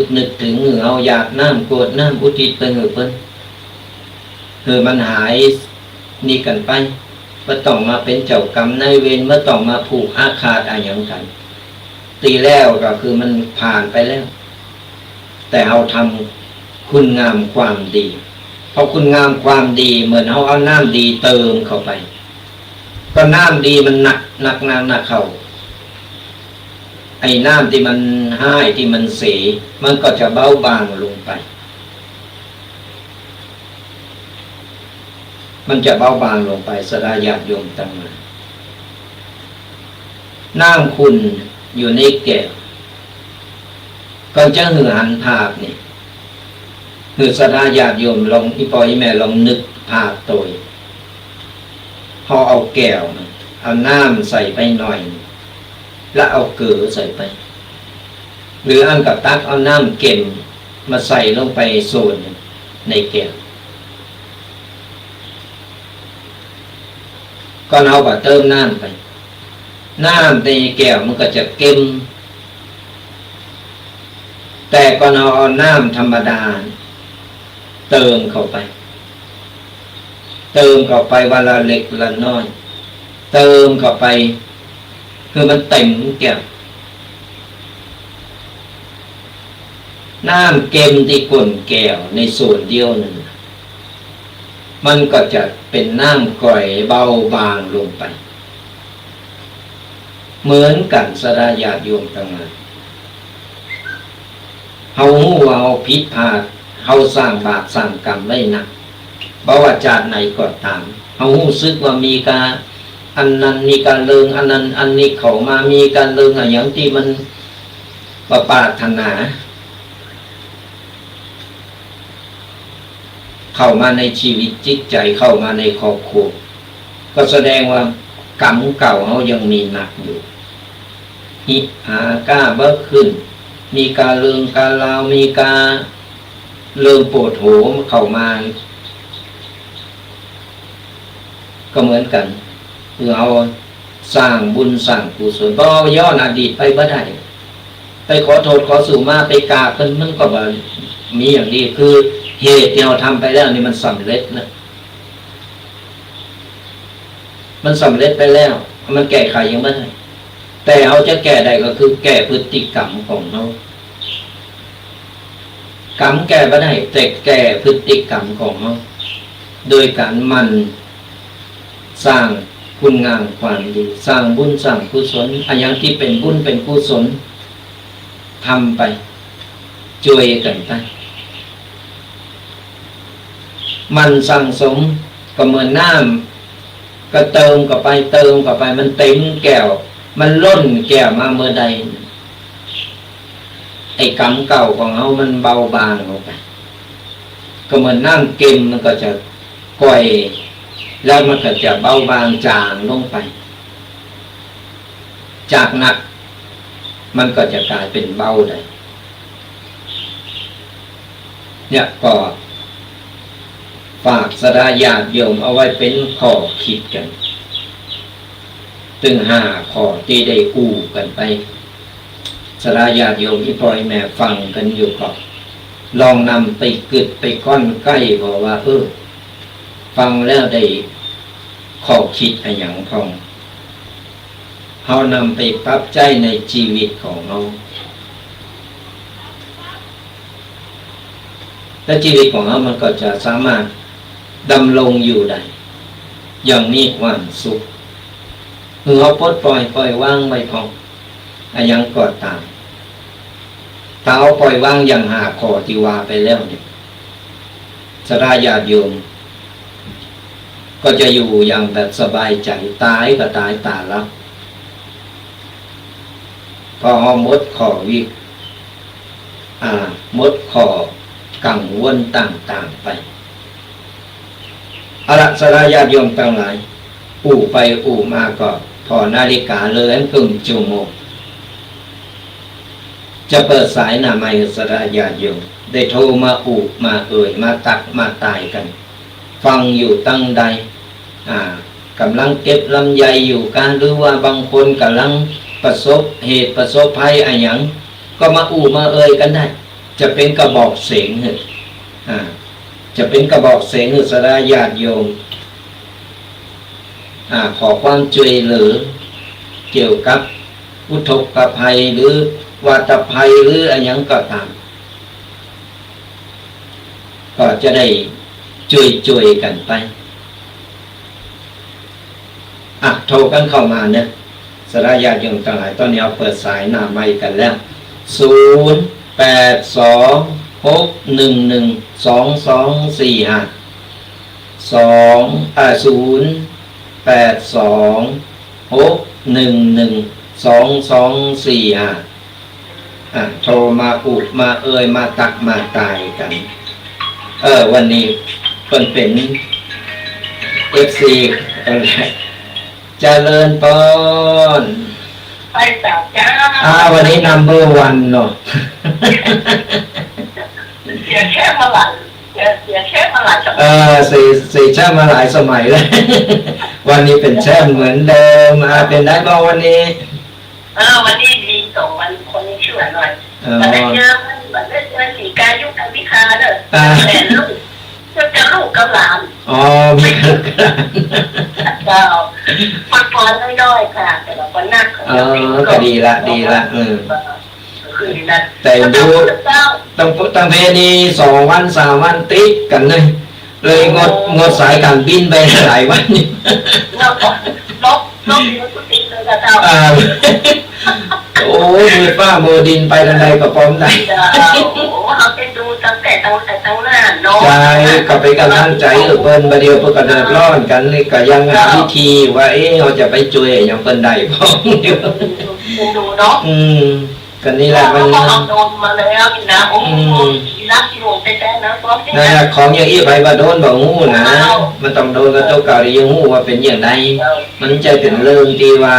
กนึกถึงเอาอยากน้ำโกรธน้ำอุทิศไปเพิ่นคือมันหายนี่กันไปไม่ต้องมาเป็นเจ้ากรรมนายเวรไม่ต้องมาผูกอาฆาตอะไรอย่างกันตีแล้วก็คือมันผ่านไปแล้ว แต่เราทำคุณงามความดีเพราะคุณงามความดีเหมือนเราเอาน้ำดีเติมเข้าไปก็น้ำดีมันหนักเข้าไอ้น้ำที่มันห้ายที่มันเสียมันก็จะเบาบางลงไปมันจะเบาบางลงไปสดาญาติโยมตั้งมาน้ำคุณอยู่ในแก้วก็จะหือหันภาพนี่คือสดาญาติโยมลองอีปอยแม่ลองนึกภาพตัวพอเอาแก้วเอาน้ำใส่ไปหน่อยแล้วเอาเกลือใส่ไปหรืออันกับตักเอาน้ำเค็มมาใส่ลงไปส่วนในแก้วก็เอาไปเติมน้ำไปน้ำในแก้วมันก็จะเค็มแต่ก็เอาน้ำธรรมดาเติมเข้าไปวันละเล็กละน้อยเติมเข้าไปคือมันเต็มแก้วน้ำเค็มที่ก้นแก้วในส่วนเดียวนึงมันก็จะเป็นน้ำกร่อยเบาบางลงไปเหมือนกันสดาญาติโยมทั้งหลายเฮาฮู้ว่าเฮาผิดพลาดเฮาสร้างบาปสร้างกรรมไว้หนักบ่ว่าชาติไหนก็ตามเฮารู้สึกว่ามีการอันนั้นมีการเลิงอันนั้นอันนี้เข้ามามีการเลิงอะไรอย่างที่มันบ่ปรารถนาเข้ามาในชีวิตจิตใจเข้ามาในครอบครัวก็แสดงว่ากรรมเก่าเฮายังมีหนักอยู่หิหากล้าเบิกขึ้นมีการเลิงการลาวมีการเลิงปวดหัวเข้ามาก็เหมือนกันคือเอาสร้างบุญสร้างกุศลบ่ย้อนอดีตไปบ่ได้ไปขอโทษขอสู่มาไปกราบเพิ่นมันก็บ่มีอย่างนี้คือเหตุที่เราทำไปแล้วนี่มันสำเร็จนะมันสำเร็จไปแล้วมันแก้ไขยังไม่ได้แต่เราจะแก้ได้ก็คือแก้พฤติกรรมของเรากรรมแก้ไม่ได้แต่แก้พฤติกรรมของเราโดยการมันสร้างคุณงามความดีสร้างบุญสร้างกุศลอะไรอย่างที่เป็นบุญเป็นกุศลทำไปช่วยกันไปมันสั่งสมก็เหมือนน้ำก็เติมเข้าไปมันเต็มแก้วมันล้นแก้วมาเมื่อใดไอ้กรรมเก่าของเรามันเบาบางลงไปก็เหมือนน้ำเค็มมันก็จะก่อยแล้วมันก็จะเบาบางจางลงไปจากหนักมันก็จะกลายเป็นเบาได้เนี่ยก็ฝากสดาญาติโยมเอาไว้เป็นข้อคิดกันถึง5 ข้อที่ได้กู้กันไปสดาญาติโยมที่พ่อแม่ฟังกันอยู่ก็ลองนำไปกึดไปก้อนใกล้บอกว่าฟังแล้วได้ข้อคิดอะไรอย่างพองเรานำไปปรับใจในชีวิตของเราและชีวิตของเรามันก็จะสามารถดำรงอยู่ได้อย่างมีความสุขคือเราปลดปล่อยว่างไว้พองอะไรอย่างก็ตามถ้าเอาปล่อยว่างอย่าง5 ข้อที่ว่าไปแล้วเนี่ยสดาญาติโยมก็จะอยู่อย่างแบบสบายใจตายก็ตายตาลับพอหมดข้อหมดข้อกังวลต่างๆไปอรัสราญาติโยมทั้งหลายอู่ไปอู่มาก็พอนาฬิกาเลยครึ่งชั่วโมงจะเปิดสายหน้าไมค์สราญาติโยมได้โทรมาอู่มามาตักมาตายกันฟังอยู่ตั้งใดกำลังเก็บลำไยอยู่กันหรือว่าบางคนกำลังประสบเหตุประสบภัยอะไรอย่างก็มาอู่มากันได้จะเป็นกระบอกเสียงจะเป็นกระบอกเสียงสดาญาติโยมขอความช่วยเหลือเกี่ยวกับอุทกภัยหรือวาตภัยหรืออะไรอย่างก็ตาม ก็จะได้ช่วยกันไปโทรกันเข้ามาเนี่ยสระญาติโยมทั้งหลายตอนนี้เอาเปิดสายหน้าไมค์กันแล้วโทรมาอุดมามาตักมาตายกันวันนี้เป็นFC เจริญพรไปจับจ้าวันนี้ number 1เนาะเสียแค่มาหลายสมัยสี่แช่มมาหลายสมัยแล้ววันนี้เป็นแช่เหมือนเดิมเป็นได้บ้างวันนี้วันนี้ดีส่งมันคนนี้ช่วยหน่อยมันได้เจอมันได้เจอสีกายุควิคาเด้อแต่ลูกจะลูกกับหลานมีลูกกับหลานพอนน้อยๆค่ะแต่ว่าคนนักก็ดีละแต่ดูตั้งเพนี้2 วัน 3 วันติดกันเลยงดสายการบินไปหลายวันนี่ลบติดเลยกับเจ้าโอ้ยมือฟ้ามือดินไปทางใดก็พร้อมได้เราเป็นดูตั้งหน้าเนาะใช่ก็ไปกำลังใจเพิ่นประเดี๋ยวเพิ่นก็เดือดร้อนกันนี่ก็ยังหาวิธีว่าเราจะไปช่วยอย่างเพิ่นได้พร้อมอยู่ดูเนาะกันนี่แหละมันโดนมาแล้วนะรักที่โหดแท้ๆนะของอย่างอี้ไปว่าโดนบ่ฮู้นะมันต้องโดนกับตัวเก่าที่ยังฮู้ว่าเป็นอย่างไรมันจะเป็นเรื่องที่ว่า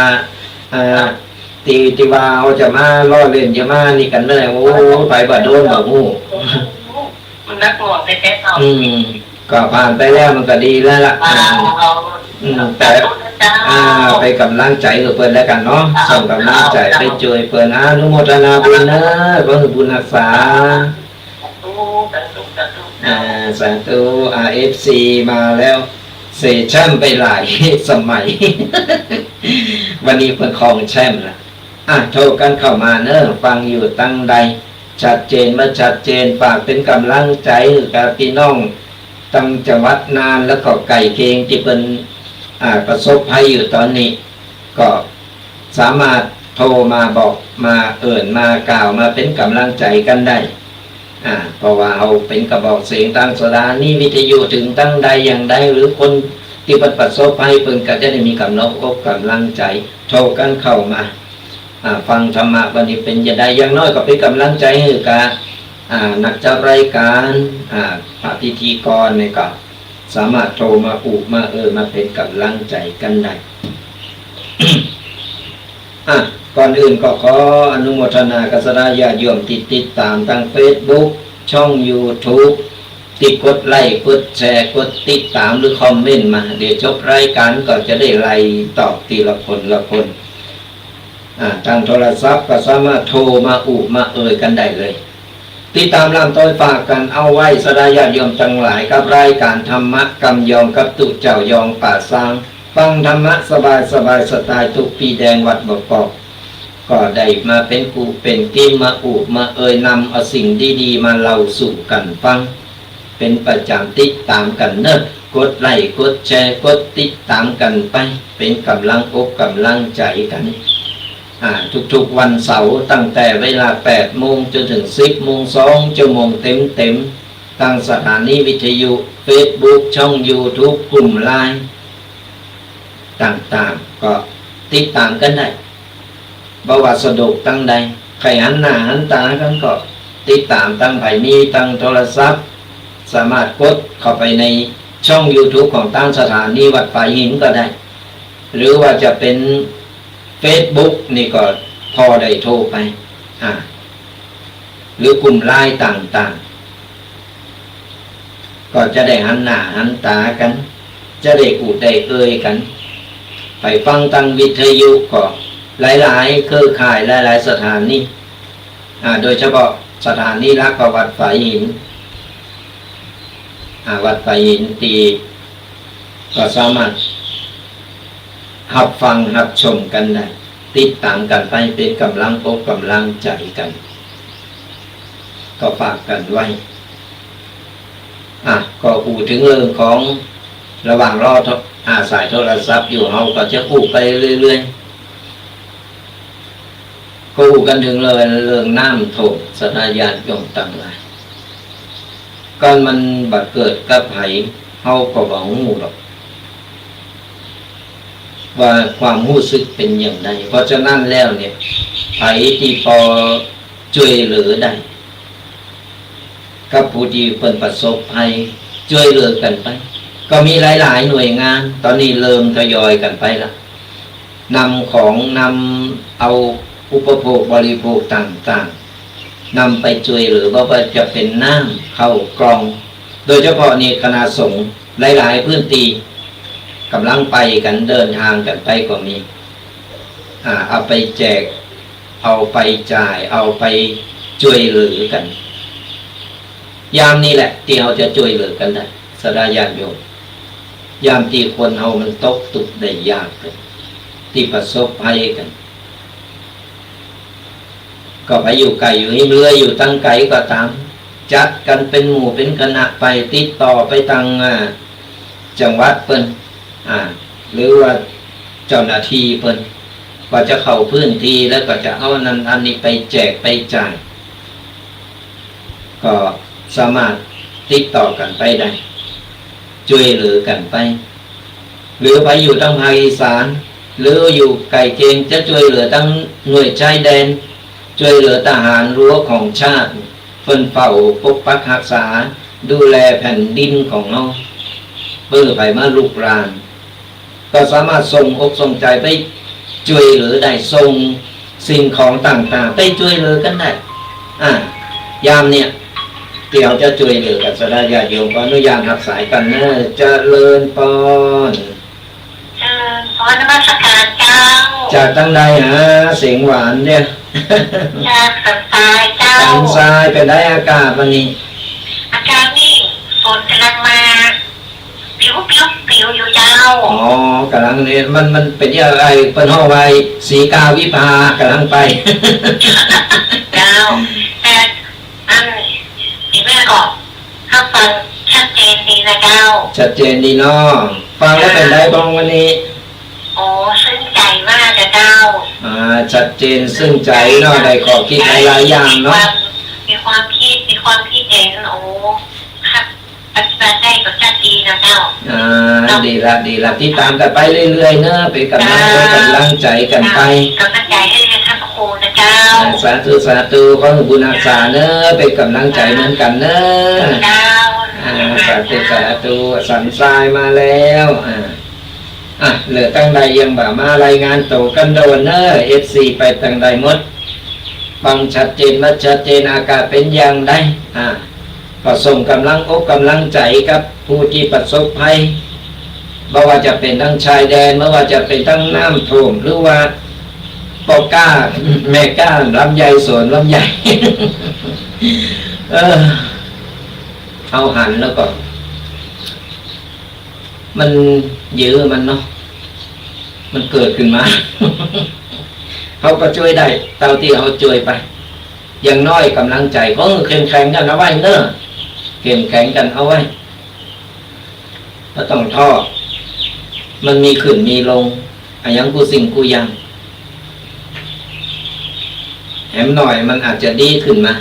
ที่ว่าเขาจะมาล้อเล่นจะมานี่กันเลยโอ้ไปบ่โดนบ่ฮู้มันนักหน่วงแท้ๆเอาก็ผ่านไปแล้วมันก็ดีแล้วล่ะแต่ไปกำลังใจกับเพิ่นแล้วกันเนาะส่งกำลังใจไปช่วยเพิ่นอนุโมทนาบุญนะก็คือบุญรักษาสาธุFC มาแล้วเซชั่นไปหลายสมัยวันนี้เพิ่นครองแชมป์ละโทรกันเข้ามาเนอะฟังอยู่ตั้งใดชัดเจนมาชัดเจนฝากเป็นกำลังใจกับพี่น้องตั้งจังหวัดนานแล้วก็ไก่เกงที่เป็นประสบภัยอยู่ตอนนี้ก็สามารถโทรมาบอกมามากล่าวมาเป็นกำลังใจกันได้เพราะว่าเอาเป็นกระบอกเสียงตั้งสถานีวิทยุถึงตั้งใดอย่างใดหรือคนที่ประสบภัยเพิ่นก็จะได้มีกำลังใจโทรกันเข้ามาฟังธรรมะวันนี้เป็นอย่างใดอย่างน้อยก็เป็นกำลังใจให้กับนักจัดรายการพิธีกรเนี่ยก็สามารถโทรมาอุบมามาเป็นกำลังใจกันได้ ก่อนอื่นก็ขออนุโมทนากับสระญาติโยมติดตามทาง Facebook ช่อง YouTube กดไลค์กดแชร์กดติดตามหรือคอมเมนต์มาเดี๋ยวจบรายการก็จะได้ไล่ตอบทีละคนทางโทรศัพท์ก็สามารถโทรมาอุบมากันได้เลยติดตามลำต้นฝากกันเอาไว้สระญาติโยมทั้งหลายกับรายการธรรมะกำยองกับตุเจ้ายองป่าซางฟังธรรมะสบายสไตล์ตุกปีแดงวัดบกอกก็ได้มาเป็นกูเป็นกิมมาอุบมานำเอาสิ่งดีๆมาเล่าสู่กันฟังเป็นประจำติดตามกันเนอะกดไลค์กดแชร์กดติดตามกันไปเป็นกำลังอกกำลังใจกันทุกๆวันเสาร์ตั้งแต่เวลา 8 โมงจนถึง 10 โมง2 ชั่วโมงเต็มทางสถานีวิทยุ Facebook ช่อง YouTube กลุ่ม LINE ต่างๆก็ติดตามกันได้บ่ว่าสะดวกตั้งใดใครหันหน้าหันตากันก็ติดตามตั้งไผมีตั้งโทรศัพท์สามารถกดเข้าไปในช่อง YouTube ของตั้งสถานีวัดฝ่ายหินก็ได้หรือว่าจะเป็นFacebook นี่ก็พอได้โทรไปหรือกลุ่มไลน์ต่างๆก็จะได้หันหน้าหันตากันจะได้อูดได้กันไปฟังตั้งวิทยุก็หลายๆเครือข่ายหลายๆสถานีโดยเฉพาะสถานีรักวัดฝ่ายหินวัดฝ่ายหินตีก็สามารถหับฟังหับชมกันได้ติดตามกันไปเป็นกำลังอกกำลังใจกันก็ฝากกันไว้ ก็พูดถึงเรื่องของระหว่างรอสายโทรศัพท์อยู่เราก็จะพูดไปเรื่อยๆก็พูดกันถึงเรื่องน้ำท่วมสถานญาติโยมต่างหลายก่อนมันบัดเกิดกับไผเขาก็บอกงูหรอกว่าความรู้สึกเป็นอย่างไรเพราะฉะนั้นแล้วเนี่ยไผที่พอช่วยเหลือได้กับผู้ที่เพิ่นประสบภัยช่วยเหลือกันไปก็มีหลายๆหน่วยงานตอนนี้เริ่มทยอยกันไปละนำของนำเอาอุปโภคบริโภคต่างๆนำไปช่วยเหลือว่าจะเป็นน้ำเข้ากล่องโดยเฉพาะนี่คณะสงฆ์หลายๆพื้นที่กำลังไปกันเดินทางกันไปก็มีเอาไปแจกเอาไปจ่ายเอาไปช่วยเหลือกันยามนี้แหละที่เราจะช่วยเหลือกันได้สดาญาณโยมยามที่คนเรามันตกตุกข์ได้ยากเลยที่ประสบภัยกันก็ไปอยู่ไกลอยู่หิมเรืออยู่ตั้งไกลก็ตามจัดกันเป็นหมู่เป็นคณะไปติดต่อไปทางจังหวัดเปิ้นหรือว่าเจ้าหน้าที่เปิ้นว่าจะเข้าพื้นที่แล้วก็จะเอานั้นอันนี้ไปแจกไปจ่ายก็สามารถติดต่อกันไปได้ช่วยเหลือกันไปหรือไปอยู่ทางภาคอีสานหรืออยู่ไกลเกณฑ์จะช่วยเหลือทั้งหน่วยชายแดนช่วยเหลือทหารรั้วของชาติเพิ่นเฝ้าปกปักรักษาดูแลแผ่นดินของเราเพื่อไปมาลุกรานก็สามารถส่งอกส่งใจไปช่วยเหลือได้ส่งสิ่งของต่างๆไปช่วยเหลือกันได้ยามเนี่ยเดี๋ยวจะช่วยเหลือกันสดาญาติโยมก็อนุญาตรับสายกันนะเจริญพรขอนมัสการเจ้าจากตั้งใดเสียงหวานเนี่ยจากสันทรายเจ้าสันทรายเป็นได้อากาศวันนี้อากาศนี่ฝนกำลังมาผิวอยู่เจ้ากำลังเนี่ยมันเป็นอะไรเป็นห้องไว้สีกาวิภากำลังไปเจ้าแต่อีกแม่ก็ถ้าฟังชัดเจนดีนะเจ้าชัดเจนดีเนาะฟังแล้วเป็นได้บ้างวันนี้โอ้ซึ้งใจมากเจ้าชัดเจนซึ้งใจเนาะได้ขอคิดหลายอย่างเนาะมีความคิดเองโอ้ครับปฏิบัติได้ก็ชัดดีนะเจ้าดีละที่ตามกันไปเรื่อยๆเนอะไปกำลังใจกันไปกำลังใจให้ท่านครูนะเจ้าสาธุขอให้บุญรักษาเนอะเป็นกำลังใจเหมือนกันเนอะสาธุสันทรายมาแล้วเหลือตั้งใดยังบ่มารายงานโตกันโดนเนอะFC ไปตั้งใดหมดฟังชัดเจนมาชัดเจนอากาศเป็นอย่างไรก็ส่งกำลังอกกำลังใจกับผู้ที่ประสบภัยไม่ว่าจะเป็นทั้งชายแดนไม่ว่าจะเป็นทั้งน้ำท่วมหรือว่าปอก้าแม่ก้าลำไยสวนลำไย เอาหันแล้วก็มันเยอะมันเนาะมันเกิดขึ้นมา เขาก็ช่วยได้เท่าที่เขาช่วยไปอย่างน้อยกำลังใจก็เข้มแข็งกันเอาไว้เนอะเข้มแข็งกันเอาไว้ก็ต้องท้อมันมีขึ้นมีลงอย่างกูสิ่งกูยังแหมหน่อยมันอาจจะดีขึ้นมา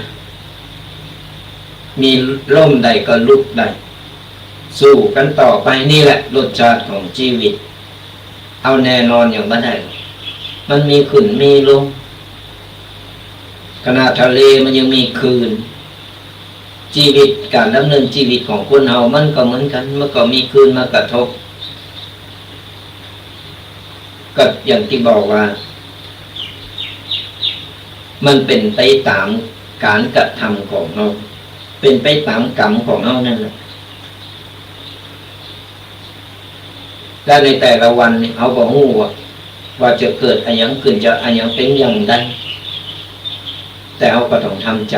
มีล่มใดก็ลุกได้สู้กันต่อไปนี่แหละรสชาติของชีวิตเอาแน่นอนอย่างไม่ได้มันมีขึ้นมีลงขณะทะเลมันยังมีคืนชีวิตการดำเนินชีวิตของคนเฮามันก็เหมือนกันมันก็มีคืนมากระทบก็อย่างที่บอกว่ามันเป็นไปตามการกระทำของเราเป็นไปตามกรรมของเรานั่นแหละและในแต่ละวันเขาบอกว่าจะเกิดอะไรอย่างขึ้นจะอะไรอย่างเป็นอย่างใดแต่เขาก็ต้องทำใจ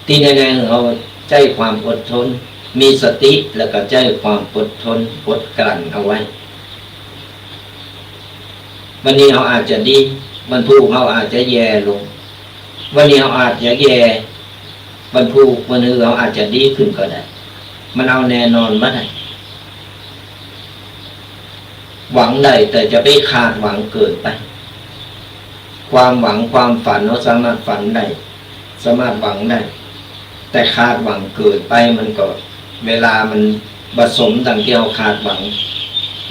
ที่แน่ๆเขาใจความอดทนมีสติแล้วก็ใจความอดทนอดกลั้นเอาไว้วันนี้เขาอาจจะดีวันพรุ่งเขาอาจจะแย่ลงวันนี้เขาอาจจะแย่วันพรุ่งวันอื่นเขาอาจจะดีขึ้นก็ได้ มันเอาแน่นอนมาได้หวังได้แต่จะไปคาดหวังเกินไปความหวังความฝันเราสามารถฝันได้สามารถหวังได้แต่คาดหวังเกินไปมันก็เวลามันผสมดังที่เราคาดหวัง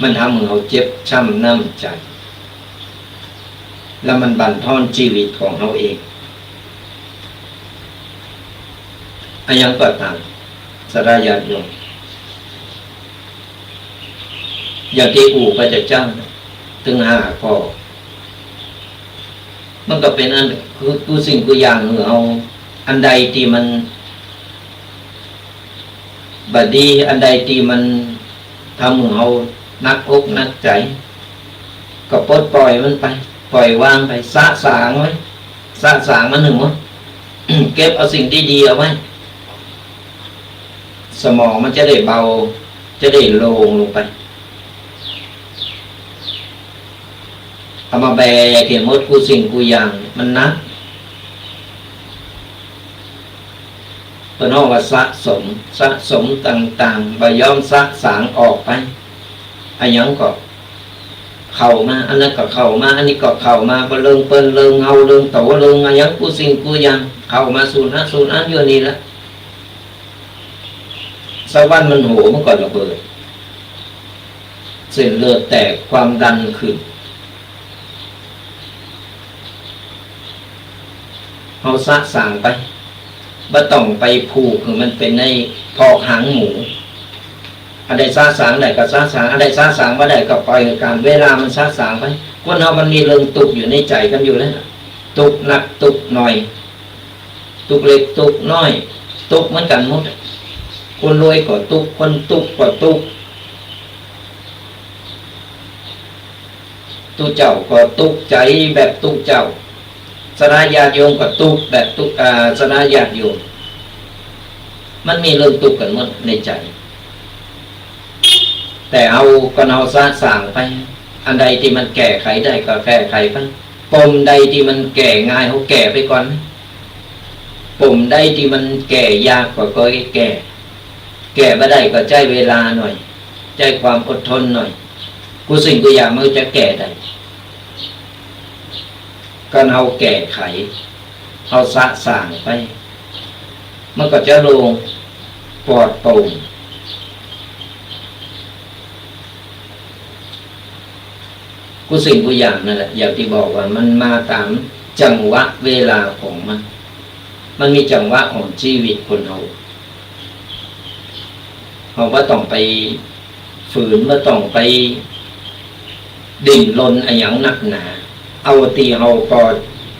มันทำให้เราเจ็บช้ำน้ำใจแล้วมันบั่นทอนชีวิตของเราเองอันยังก็ตามสรายาโยมอย่างที่อู่พระเจ้าถึง5 ข้อมันก็เป็นอันคือสิ่งคืออย่างเอาอันใดที่มันบดีอันใดที่มันทำให้เรานักอกนักใจก็ปลดปล่อยมันไปปล่อยวางไปสะสางไว้สะสางมันหนึ่งมั้ง เก็บเอาสิ่งที่ดีเอาไว้สมองมันจะได้เบาจะได้โล่งลงไปเอามาแบกเขียนมดกูสิ่งกูอย่างมันนักเป็นห้องว่าสะสมต่างๆใบย้อมสะสางออกไปอันยังก็เข้ามาอันนั้นก็เข้ามาอันนี้ก็เข้ามาก็เรื่องเปิ้นเรื่องเงาเรื่องโตเรื่องอันยังกูสิ่งกูอย่างเข้ามาสูญอันอยู่นี่ละสวรรค์มันโหมันก็ระเบิดเส้นเลือดแตกความดันขึ้นเอาสะสางไปบ่ต้องไปผูกคือมันเป็นในพอกหางหมูอะไรสะสางได้ก็สะสางอะไรสะสางบ่ได้ก็ปล่อยการเวลามันสะสางไปคนเรามันมีเรื่องตุกอยู่ในใจกันอยู่แล้วตุกหนักตุกหน่อยตุกเล็กตุกน้อยตุกเหมือนกันหมดคนรวยก็ตุกคนตุกก็ตุกตุเจ้าก็ตุกใจแบบตุกเจ้าสนายาติโยมก็ตุกแบบตุกสนายาติโยมมันมีเรื่องตุกกันหมดในใจแต่เอาสะสางไปอันใดที่มันแก้ไขได้ก็แก้ไขไปปมใดที่มันแก้ง่ายเขาแก้ไปก่อนปมใดที่มันแก้ยากก็แก้ไม่ได้ก็ใจเวลาหน่อยใจความอดทนหน่อยกูสิ่งกูอยากมันจะแก้ได้ก็เอาแก้ไขเอาสะสางไปมันก็จะลงปลอดโปร่งกูสิ่งกูอย่างนั่นแหละอย่างที่บอกว่ามันมาตามจังหวะเวลาของมันมีจังหวะของชีวิตคนเราว่าต้องไปฝืนว่าต้องไปดิ่งรนอะไรอย่างหนักหนาเอาตีเราก็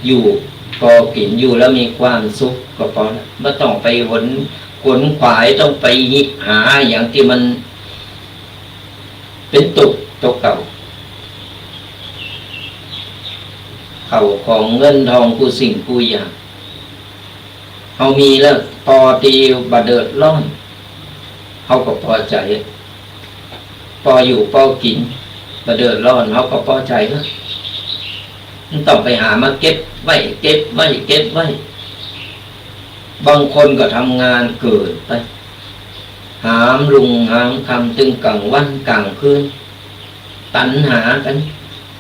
อยู่ก็กินอยู่แล้วมีความสุขก็พอแล้วไม่ต้องไปขวนขวายต้องไปหาอย่างที่มันเป็นตกเก่าเขาของเงินทองกูสิ่งกูอย่างเขามีแล้วพอตีบาเดิดร้อนเขาก็พอใจพออยู่พอกินบาเดิดร้อนเขาก็พอใจแล้วมันต้องไปหามาเก็บไว้บางคนก็ทำงานเกิดไปหามลุงหามคำตึงกลางวันกลางคืนตัณหากัน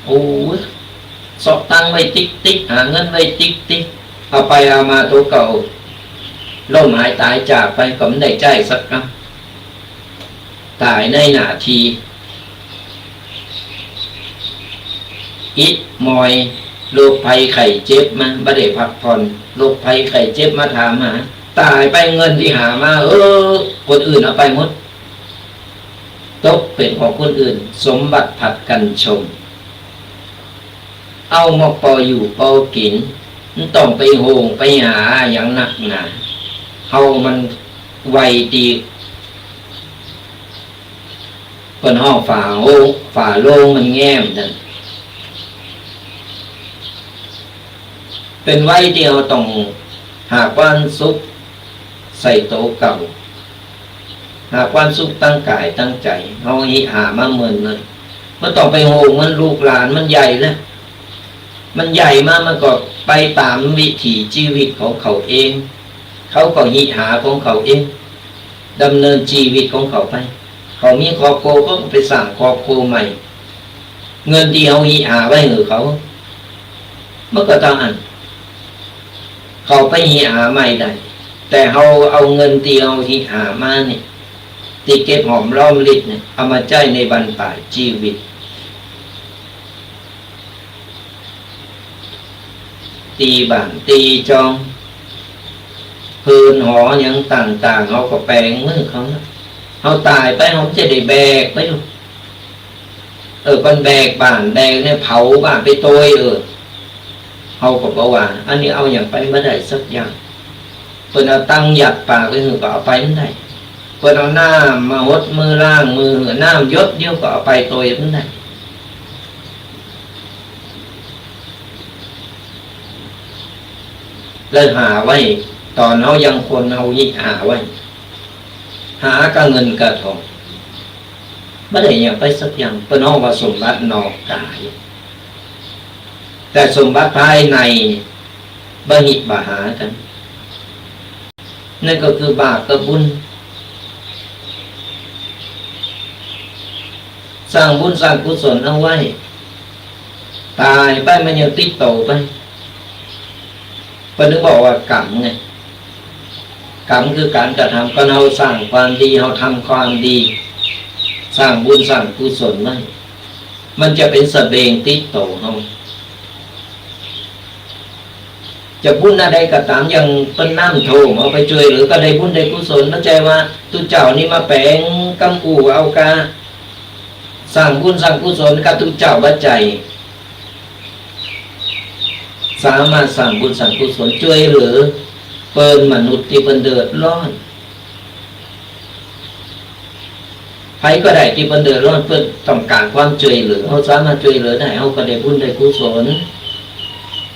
โอ้ยสอบตังไว้ติ๊กหาเงินไว้ติ๊กเอาไปเอามาตัวเก่าล่มหายตายจากไปก็ไม่ได้ใจสักครั้งตายในหน้าทีอิดมอยโรคภัยไข้เจ็บมาบ่ได้พักผ่อนโรคภัยไข้เจ็บมาถามหาตายไปเงินที่หามาคนอื่นเอาไปหมดตกเป็นของคนอื่นสมบัติผัดกันชมเอามาปออยู่ปอกินมันต้องไปโหงไปหาอย่างหนักหนาเอามันไวดีเป็นห้องฝาโล่งมันแง้มนั่นเป็นไว้ที่เราต้องหาความสุขใส่โตเก่าหาความสุขตั้งกายตั้งใจเอาหามาเหมือนเลยมันต้องไปโหงมันลูกหลานมันใหญ่แล้วมันใหญ่มากมันก็ไปตามวิถีชีวิตของเขาเองเขาก็หาของเขาเอง ดำเนินชีวิตของเขาไปเขามีครอบครัวก็ไปสร้างครอบครัวใหม่เงินที่เขาหาไว้หรือเขาเมื่อก็ต้องอันเขาไปหาใหม่ได้แต่เขาเอาเงินที่เขาหามาเนี่ยที่เก็บหอมรอมริบเนี่ยเอามาใช้ในบรรปลายชีวิตตีบ้านตีจองพื้นหออย่างต่างๆเขาก็แปลงมือเขานะเขาตายไปเขาจะได้แบกไปดูคนแบกบ้านแบกเนี่ยเผาบ้านไปโตยเขาก็บอกว่าอันนี้เอาอย่างไปไม่ได้สักอย่างเพิ่นเอาตั้งหยัดปากไปหือก็เอาไปไม่ได้เพิ่นเอาน้ำมาหดมือล่างมือน้ำยศเดียวก็เอาไปโตยไม่ได้เลยหาไว้ตอนเขายังคนเขายิ่งหาไว้หากะเงินกะทองไม่ได้อย่างไปสักอย่างเป็นห้องว่าสมบัตินอกกายแต่สมบัติภายในบหิบาหากันนั่นก็คือบาปกับบุญสร้างบุญสร้างกุศลเอาไว้ตายไปมันยังติดโตไปเพราะนึกบอกว่ากรรมไงกรรมคือการกระทำก็เราสร้างความดีเราทำความดีสร้างบุญสร้างกุศลไว้มันจะเป็นสเสบียงติดโตเราจะบุญอะไรก็ตามอย่างเป็นน้ำโถมเอาไปช่วยหรือก็ได้บุญได้กุศลเข้าใจว่าตุเจ้านี่มาแปลงกำอูเอากาสร้างบุญสร้างกุศลกับตุเจ้าบัจจัยสามารถสร้างบุญสร้างกุศลช่วยหรือเปิดมนุษย์ที่เป็นเดือดร้อนใครก็ได้ที่เป็นเดือดร้อนเพื่อต้องการความช่วยเหลือเขาสามารถช่วยเหลือได้เขาก็ได้บุญได้กุศล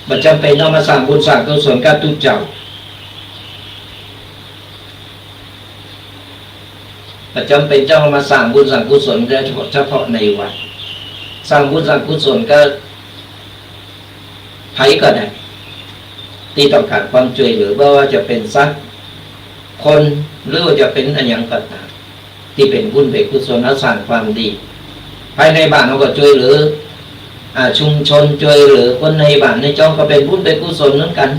มันจำเป็นต้องมาสร้างบุญสร้างกุศลกับทุกเจ้ามันจำเป็นต้องมาสร้างบุญสร้างกุศลเฉพาะในวัดสร้างบุญสร้างกุศลก็ใครก็ได้ที่ต้องการความช่วยเหลือไม่ว่าจะเป็นสัตว์คนหรือว่าจะเป็นอันยังก็ตามที่เป็นบุญเป็นกุศลและสร้างความดีภายในบ้านเราก็ช่วยเหลือชุมชนช่วยเหลือคนในบ้านในจ้องก็เป็นบุญเป็นกุศลเหมือนกัน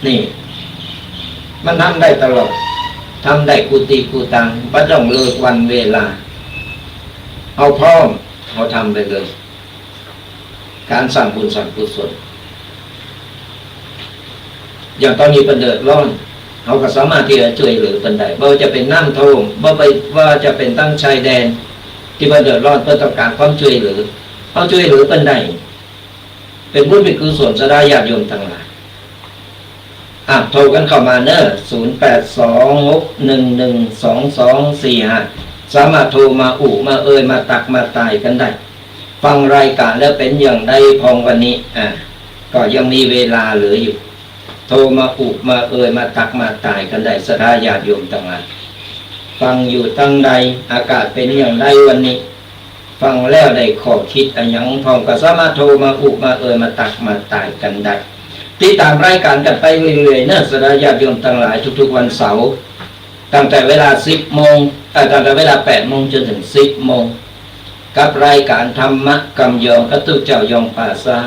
นี่มันทำได้ตลอดทำได้กุฏิกุตังไม่ต้องเลิกวันเวลาเอาพร้อมเอาทำไปเลยการสร้างบุญสร้างกุศลอย่างตอนนี้เป็นเดือดร้อนเขาก็สามารถที่จะช่วยเหลือเป็นได้ไม่ว่าจะเป็นน้ำท่วมว่าจะเป็นตั้งชายแดนที่เป็นเดือดร้อนเพื่อต้องการความช่วยเหลือเขาช่วยเหลือเป็นได้เป็นบุญเป็นกุศลจะได้ญาติโยมทั้งหลายโทรกันเข้ามาเนอะ0826112245สามารถโทรมามามาตักมาตายกันได้ฟังรายการแล้วเป็นอย่างไรพองวันนี้ก็ยังมีเวลาเหลืออยู่โทรมามามาตักมาตายกันได้ศรัทธาญาติโยมทั้งหลายฟังอยู่ตั้งใดอากาศเป็นอย่างไรวันนี้ฟังแล้วได้ขอคิดอันยังพองก็สามารถโทรมามามาตักมาตายกันได้ติดตามรายการกันไปเรื่อยๆเนอะศรัทธาญาติโยมทั้งหลายทุกๆวันเสาร์ตั้งแต่เวลา10 โมงตั้งแต่เวลา8 โมงจนถึง10 โมงกับรายการธรรมะกำยองกระตุกเจ้ายองป่าซา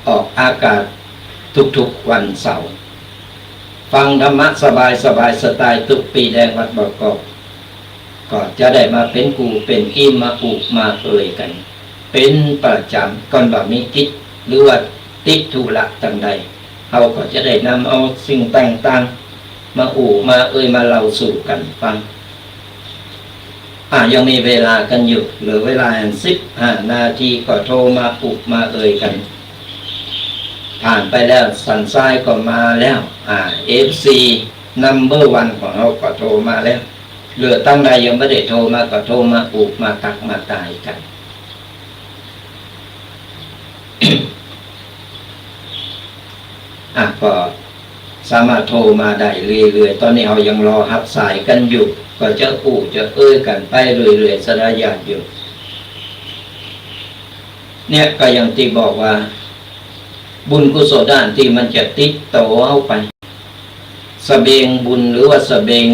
ออกอากาศทุกๆวันเสาร์ฟังธรรมะสบายสไตล์ตุกปีแดงวัดบกอกก็จะได้มาเป็นกูเป็นกี้มามากันเป็นประจำก่อนแบบนี้คิดหรือว่าติดธุระต่างใดเขาก็จะได้นำเอาสิ่งต่างๆมามามาเล่าสู่กันฟังยังมีเวลากันอยู่เหลือเวลา15 นาทีก็โทรมามากันผ่านไปแล้วสันทรายก็มาแล้วFC number 1ของเราก็โทรมาแล้วเหลือตั้งใดยังไม่ได้โทรมาก็โทรมามาตักมาตายกัน ก็สามารถโทรมาได้เรื่อยๆตอนนี้เรายังรอรับสายกันอยู่ก็จะจะกันไปเรื่อยๆสระยานอยู่เนี่ยก็ยังที่บอกว่าบุญกุศลด้านที่มันจะติดโตเอาไป เสบียงบุญหรือว่าเสบียง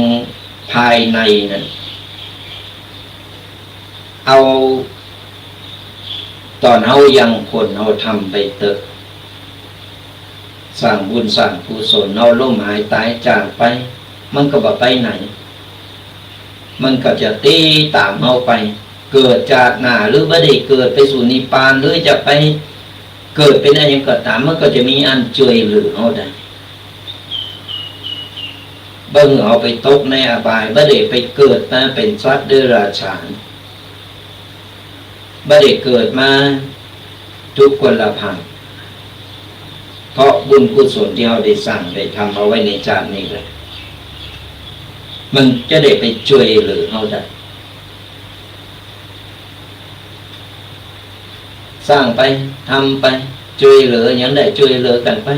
ภายในนั้นเอาตอนเฮายังคนเฮาทำไปเถอะสร้างบุญสร้างกุศลเฮาล้มหายตายจากไปมันก็บ่ไปไหนมันก็จะตีตามเฮาไปเกิดจากหน้าหรือบ่ได้เกิดไปสู่นิพพานหรือจะไปเกิดเป็นอะไรอย่างก็ตามมันก็จะมีอันช่วยเหลือเฮาได้เบิ่งเอาไปตกในอบายบ่ได้ไปเกิดมาเป็นสัตว์เดรัจฉานบ่ได้เกิดมาทุกข์คนละพันเพราะบุญกุศลที่เราได้สร้างได้ทำเอาไว้ในชาตินี้เลยมันจะได้ไปช่วยเหลือเราได้สร้างไปทำไปช่วยเหลืออย่างได้ช่วยเหลือกันไป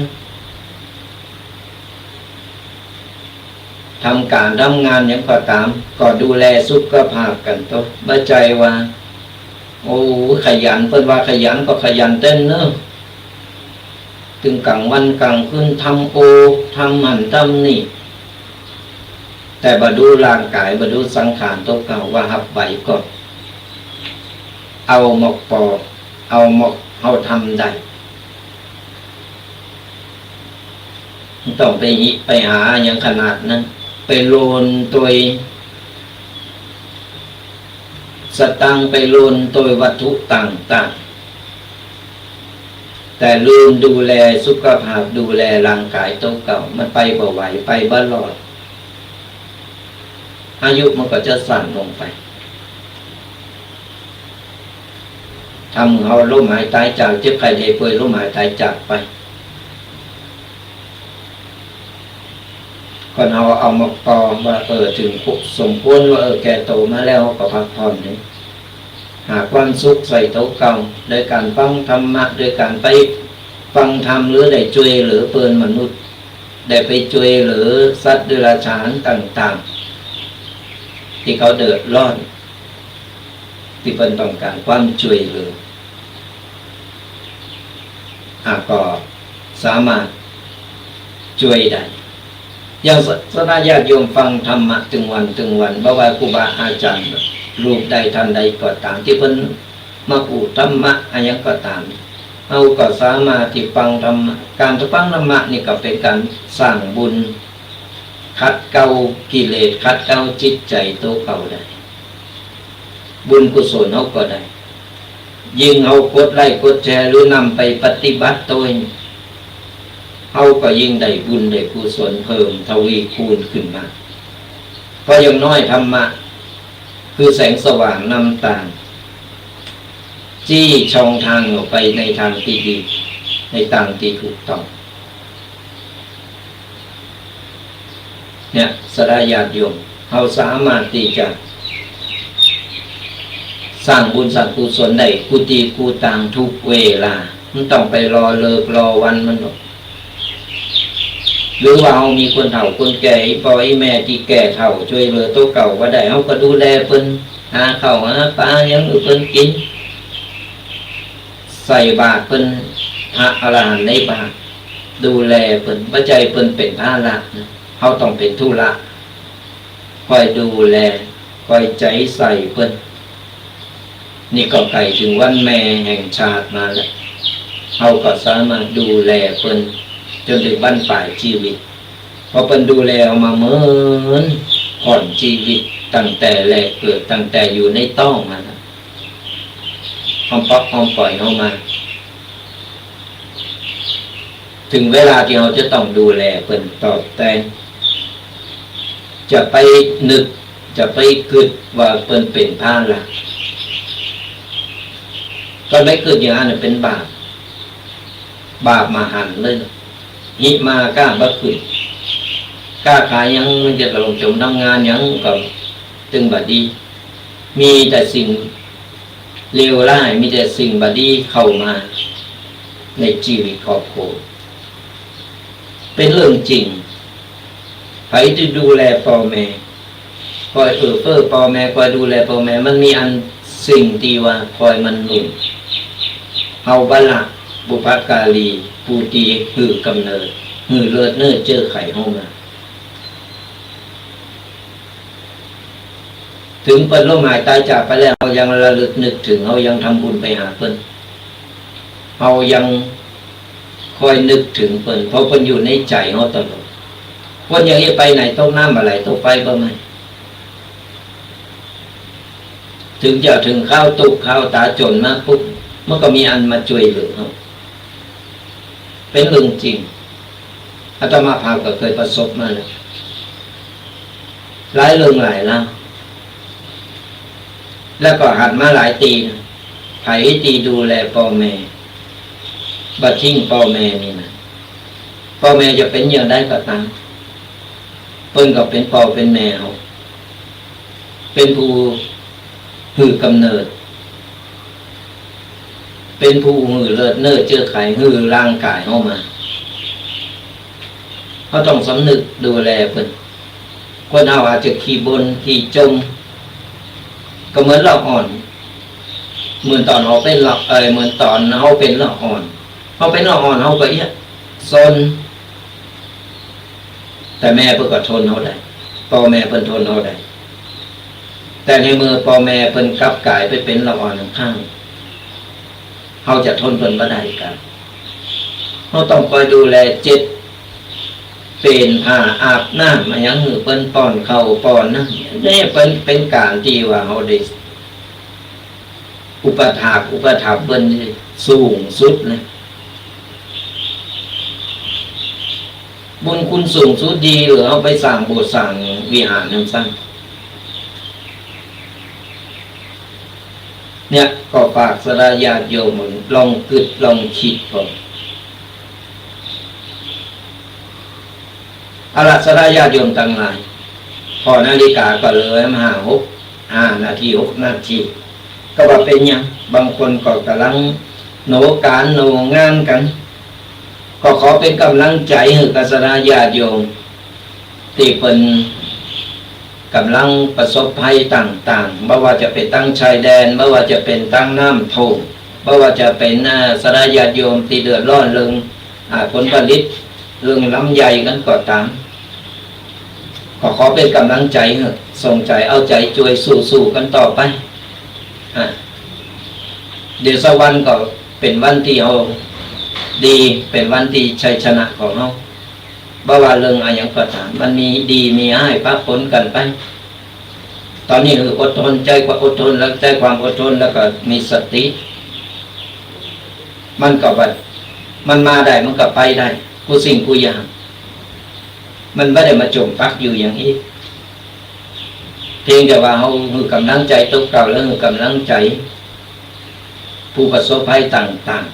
ทำการทำงานอย่างก็ตามก็ดูแลสุขภาพกันตัวบ่ใจว่าโอ้ขยันเพิ่นว่าขยันก็ขยันเต้นเนอะถึงกลางวันกลางคืนทำโอทำหันทำนี่แต่บ่ดูร่างกายบ่ดูสังขารตัวเก่าว่าหับไหวก็เอาหมกปอเอาหมกเอาทำได้ต้องไปหาอย่างขนาดนั้นไปโลนตัวสตังไปโลนตัววัตถุต่างๆแต่ลืมดูแลสุขภาพดูแลร่างกายตัวเก่ามันไปบ่ไหวไปบ่รอดอายุมันก็จะสั้นลงไปทำเอาล้มหายตายจากเจ็บไข้ได้ป่วยล้มหายตายจากไปก่อนเอามาปอว่าถึงสมควรว่าแก่โตมาแล้วก็พักผ่อนนี่หาความสุขใส่โต๊ะเก่าโดยการฟังธรรมะโดยการไปฟังธรรมหรือได้ช่วยเหลือเพื่อนมนุษย์ได้ไปช่วยเหลือสัตว์เดรัจฉานต่างๆที่เขาเดือดร้อนที่เป็นต้องการความช่วยเหลือก็สามารถช่วยได้อย่างสนาญาติโยมฟังธรรมะถึงวันบ่ว่าครูบาอาจารย์รูปใดท่านใดก็ตามที่เพิ่นมาพูดธรรมะอะไรก็ตามเอาก็สามารถที่ฟังธรรมะการฟังธรรมะนี่ก็เป็นการสร้างบุญขัดเกลากิเลสขัดเกลาจิตใจตัวเก่าได้บุญกุศลเขาก็ได้ยิ่งเอากดไลค์กดแชร์หรือนำไปปฏิบัติตัวเองเขาก็ยิ่งได้บุญได้กุศลเพิ่มทวีคูณขึ้นมาเพราะอย่างน้อยธรรมะคือแสงสว่างนำทางจี้ช่องทางออกไปในทางที่ดีในทางที่ถูกต้องเนี่ยสดาญาติโยมเขาสามารถที่จะสร้างบุญสร้างกุศลได้กุฏิกูตังทุกเวลามันต้องไปรอเลิกรอวันมันหรอกหรือว่าเอามีคนเฒ่าคนแก่พ่อแม่ที่แก่เฒ่าช่วยเหลือตัวเก่าว่าได้เขาก็ดูแลเพิ่นหาข้าวหาปลายังเพิ่นกินใส่บาตรเพิ่นพระอรหันต์ในบาตรดูแลเพิ่นบ่ใจเพิ่นเป็นภาระนะเขาต้องเป็นธุระคอยดูแลคอยใจใส่เพิ่นนี่ก็ใกล้ถึงวันแม่แห่งชาติมาแล้วเขาก็สามารถดูแลเพิ่นจนถึงบ้านปลายชีวิตพอเป็นดูแลเอามาเหมือนผ่อนชีวิตตั้งแต่แรกเกิดตั้งแต่อยู่ในต้องมานะหอมปอกหอมปล่อยเข้ามาถึงเวลาที่เราจะต้องดูแลเพิ่นตอบแทนจะไปนึกจะไปคิดว่าเพิ่นเป็นภาระก็ไม่คิดอย่างนั้นเป็นบาปมาหันเลยหิมากล้าบ่ขึ้นกล้าขายยังมันจะลงจมทำงานยังก็ตึงบดีมีแต่สิ่งเลวร้ายมีแต่สิ่งบดีเข้ามาในชีวิตครอบครัวเป็นเรื่องจริงใครที่ดูแลพ่อแม่คอยพ่อแม่คอยดูแลพ่อแม่มันมีอันสิ่งที่ว่าคอยมันหนุนเอาบละบุพการีผู้ตีหือกำเนิดหือเลิศเนื้อเจอไข่ห้องมา ถึงเปิ้นล้มหายตายจากไปแล้วเรายังระลึกนึกถึงเรายังทำบุญไปหาเปิ้นเรายังคอยนึกถึงเปิ้นเพราะเปิ้นอยู่ในใจเราตลอดเปิ้นอย่างนี้ไปไหนตกน้ำอะไรตกไฟก็ไม่ถึงจะถึงข้าวตุกข้าวตาจนมาปุ๊บมันก็มีอันมาช่วยเหลือเราเป็นเรื่องจริงอาตมาภาพก็เคยประสบมาแล้วหลายเรื่องหลายแล้วแล้วก็หัดมาหลายตีนะไถตีดูแลพ่อแม่บัดทิ้งพ่อแม่นี่นะพ่อแม่จะเป็นอย่างใดก็ตามเพิ่นก็เป็นพ่อเป็นแม่เขาเป็นผู้หือกำเนิดเป็นผู้หือเลิศเนิศเจือไข่หือร่างกายเข้ามาเขาต้องสำนึกดูแลเพิ่นคนเราอาจจะขี้บนขี้จมก็เหมือนเราอ่อนเหมือนตอนเขาเป็นเราเหมือนตอนเขาเป็นเราอ่อนเขาเป็นเราอ่อนเขาก็เอี้ยซนแต่แม่เพิ่นก็ทนเขาได้พ่อแม่เพิ่นทนเขาได้แต่ในมือพ่อแม่เพิ่นกลับกลายไปเป็นเราอ่อนข้างเขาจะทนเพิ่นบ่ได้กันเขาต้องคอยดูแลจิตเป็นผ้าอาบน้ำมายังหือเปิ้นป้อนเข้าป้อนนั่นนี่เป็นการที่ว่าเขาได้อุปถากอุปถัมภ์เปิ้นสูงสุดนะบุญคุณสูงสุดดีหรือเอาไปสร้างโบสถ์สร้างวิหารนั่นซะเนี่ยก็ฝากสดาญาติโยมลองคิดลองคิดก่อนอารัสดาญาติโยมต่างหลายพอนาฬิกาก็เลยมา5 นาที6 นาทีก็ว่าเป็นยังบางคนก็กำลังโหนการโหนงานกันก็ขอเป็นกำลังใจให้กับสดาญาติโยมที่เป็นกำลังประสบภัยต่างๆไม่ว่าจะเป็นตั้งชายแดนไม่ว่าจะเป็นตั้งน้ำท่วมไม่ว่าจะเป็นสดาญาติโยมที่เดือดร้อนเรื่องผลผลิตเรื่องลำไยกันก็ตามก็ขอเป็นกำลังใจเถอะส่งใจเอาใจช่วยสู้ๆกันต่อไปเดี๋ยวสักวันก็เป็นวันที่เราดีเป็นวันที่ชัยชนะของเราบ่ว่าเรื่องอะไรอย่างก็ตามมันมีดีมีให้ปะปนกันไปตอนนี้คืออดทนใจกว่าอดทนแล้วใจความอดทนแล้วก็มีสติมันก็ว่ามันมาได้มันก็ไปได้กูสิ่งกูอย่างมันไม่ได้มาจมปักอยู่อย่างนี้เพียงแต่ว่าเขาคือกำลังใจตกเก่าแล้วคือกำลังใจผู้ประสบภัยต่างๆ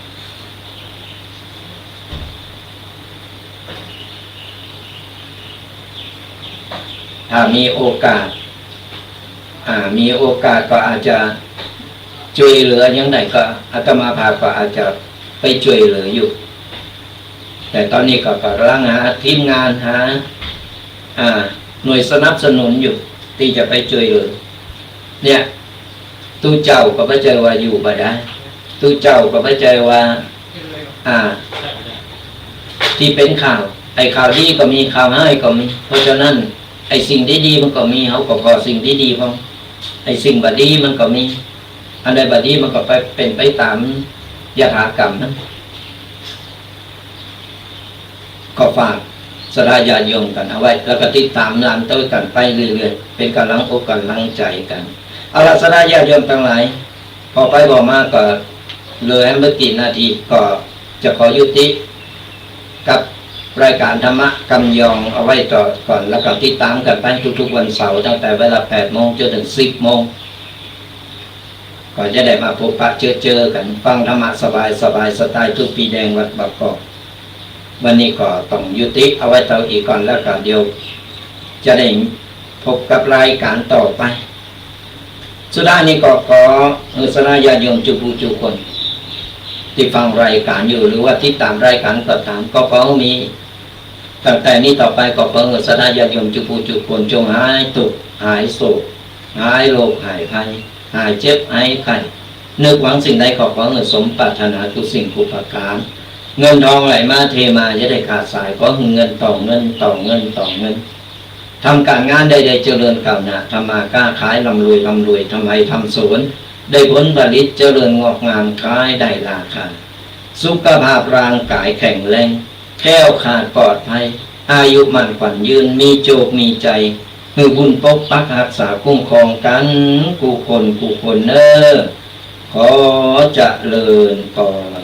ถ้ามีโอกาสก็อาจจะช่วยเหลืออย่างไรก็อาตมาภาพก็อาจจะไปช่วยเหลืออยู่แต่ตอนนี้ก็กำลังหาทีมงานหาหน่วยสนับสนุนอยู่ที่จะไปช่วยเหลือเนี่ยตู้เจ้าก็ไม่เจอว่าอยู่บ่ได้ตู้เจ้าก็ไม่เจอว่าที่เป็นข่าวไอ้ข่าวดีก็มีข่าวให้ก็มีเพราะฉะนั้นไอ้สิ่งที่ดีมันก็มีเขาก็พอสิ่งที่ดีพอไอ้สิ่งบดีมันก็มีอันใดบดีมันก็ไปเป็นไปตามยถากรรมนั้นก็ฝากสดาญาติโยมกันเอาไว้แล้วก็ติดตามนำต้นกันไปเรื่อยๆเป็นกำลังอกกำลังใจกันเอาละสดาญาติโยมทั้งหลายพอไปบอกมาก็เลยให้เมื่อกี่นาทีก็จะขอยุติกับรายการธรรมะกำยองเอาไว้ต่อก่อนแล้วก็ติดตามกันไปทุกๆวันเสาร์ตั้งแต่เวลา8 โมงจนถึง10 โมงก็จะได้มาพบปะเจอกันฟังธรรมะสบายสไตล์ทุกปีแดงวัดบางกอกวันนี้ก็ต้องยุติเอาไว้เท่าอีกก่อนแล้วก็เดี๋ยวจะได้พบกับรายการต่อไปสุดท้ายนี้ก็ขอสดาญาติโยมทุกคนที่ฟังรายการอยู่หรือว่าที่ตามรายการก็ตามก็ขอมีตั้งแต่นี้ต่อไปก็ขอสดาญาติโยมทุกคนจงหายทุกข์หายโศกหายโรคหายภัยหายเจ็บหายไข้นึกหวังสิ่งใดขอสมปรารถนาทุกสิ่งทุกประการเงินทองไหลมาเทมาจะได้ขาดสายก็เงินต่อเงิน ทำการงานได้เจริญก้าวหน้าทำมาค้าขายร่ำรวยทำไร่ทำสวนได้ผลผลิตเจริญงอกงามขายได้ราคาสุขภาพร่างกายแข็งแรงแคล้วคลาดปลอดภัยอายุมั่นขวัญยืนมีโชคมีใจมือบุญปกปักรักษาคุ้มครองกันกูคนเนอขอเจริญพร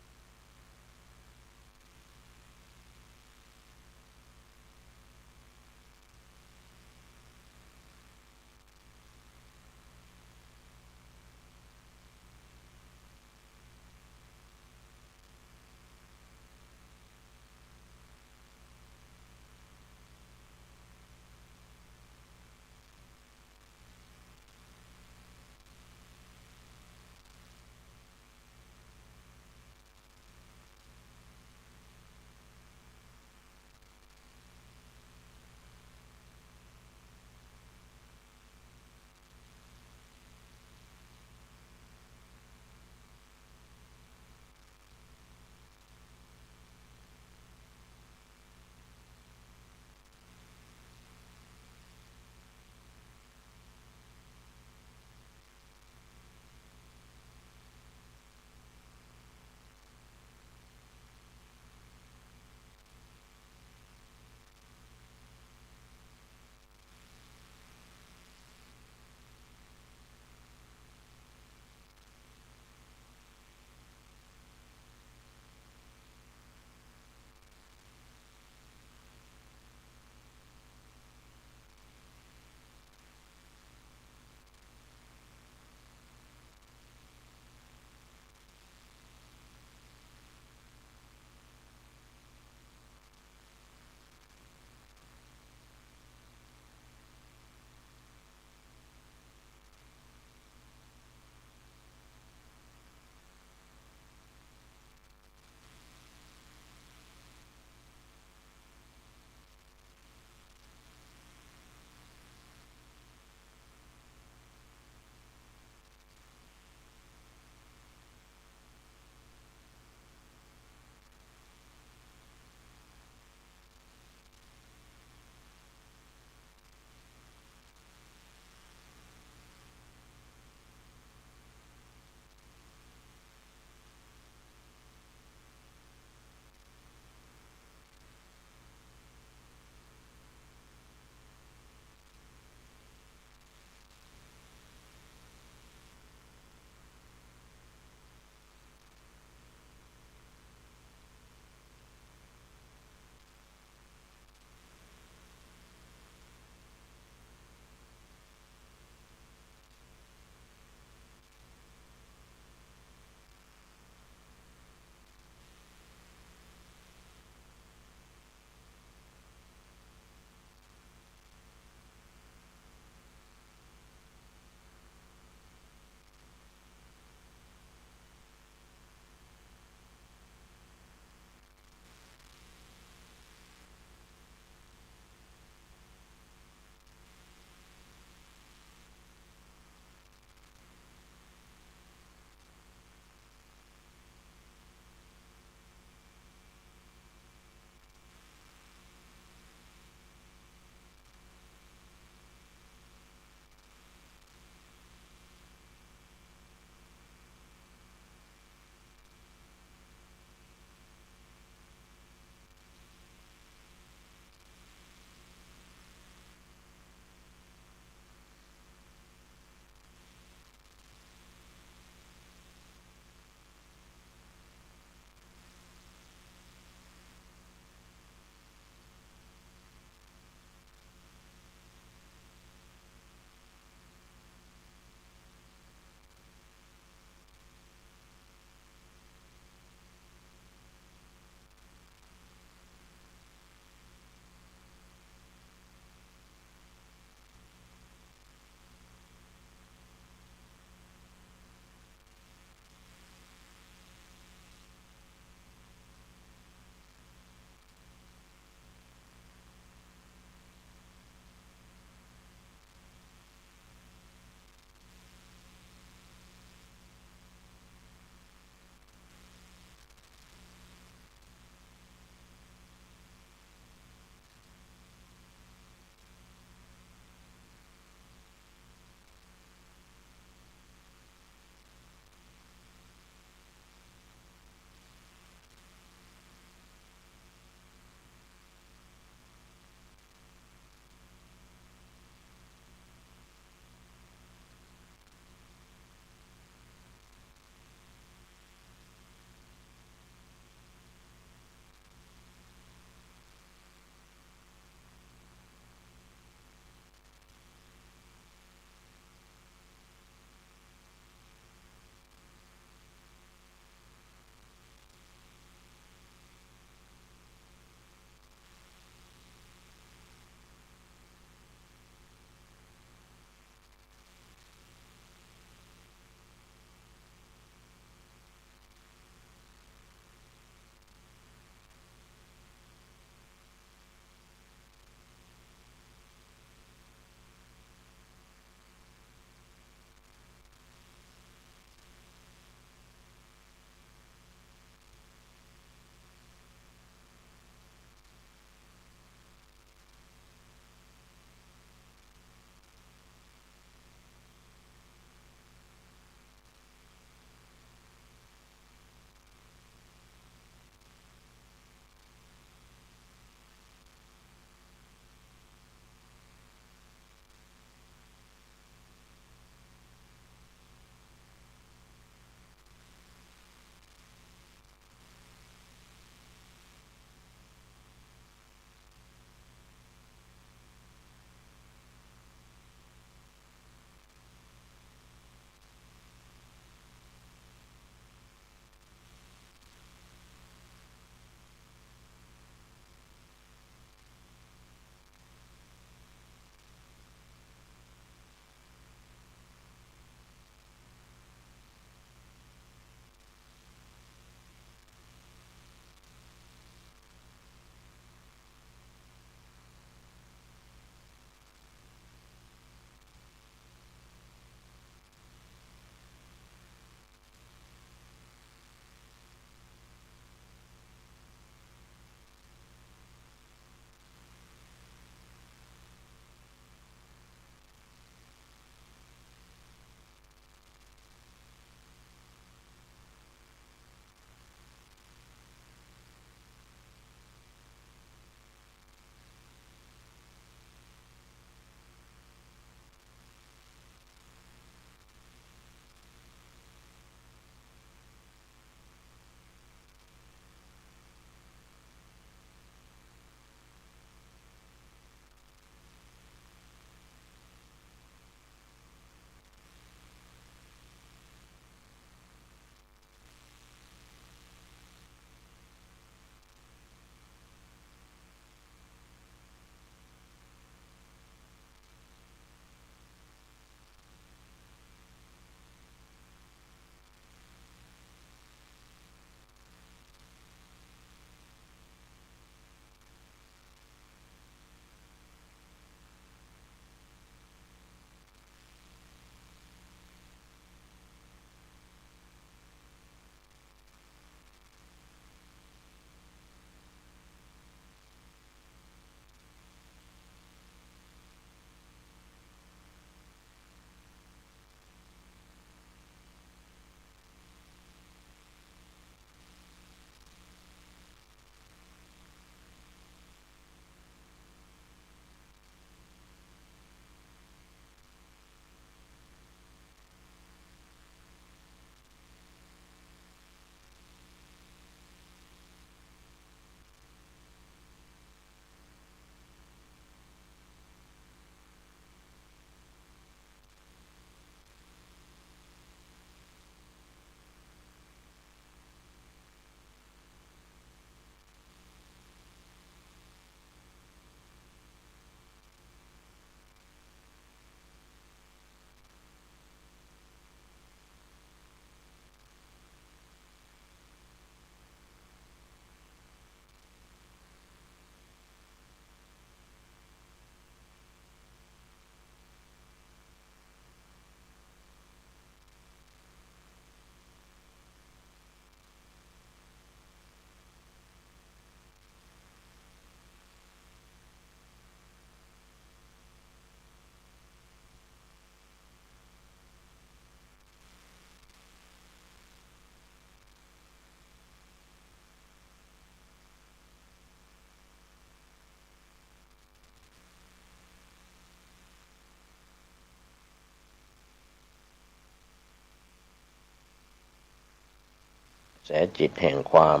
แสจิตแห่งความ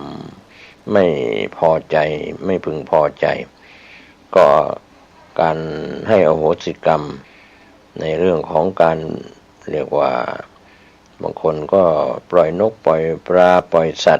ไม่พอใจไม่พึงพอใจก็การให้อโหสิกรรมในเรื่องของการเรียกว่าบางคนก็ปล่อยนกปล่อยปลาปล่อยสัตว์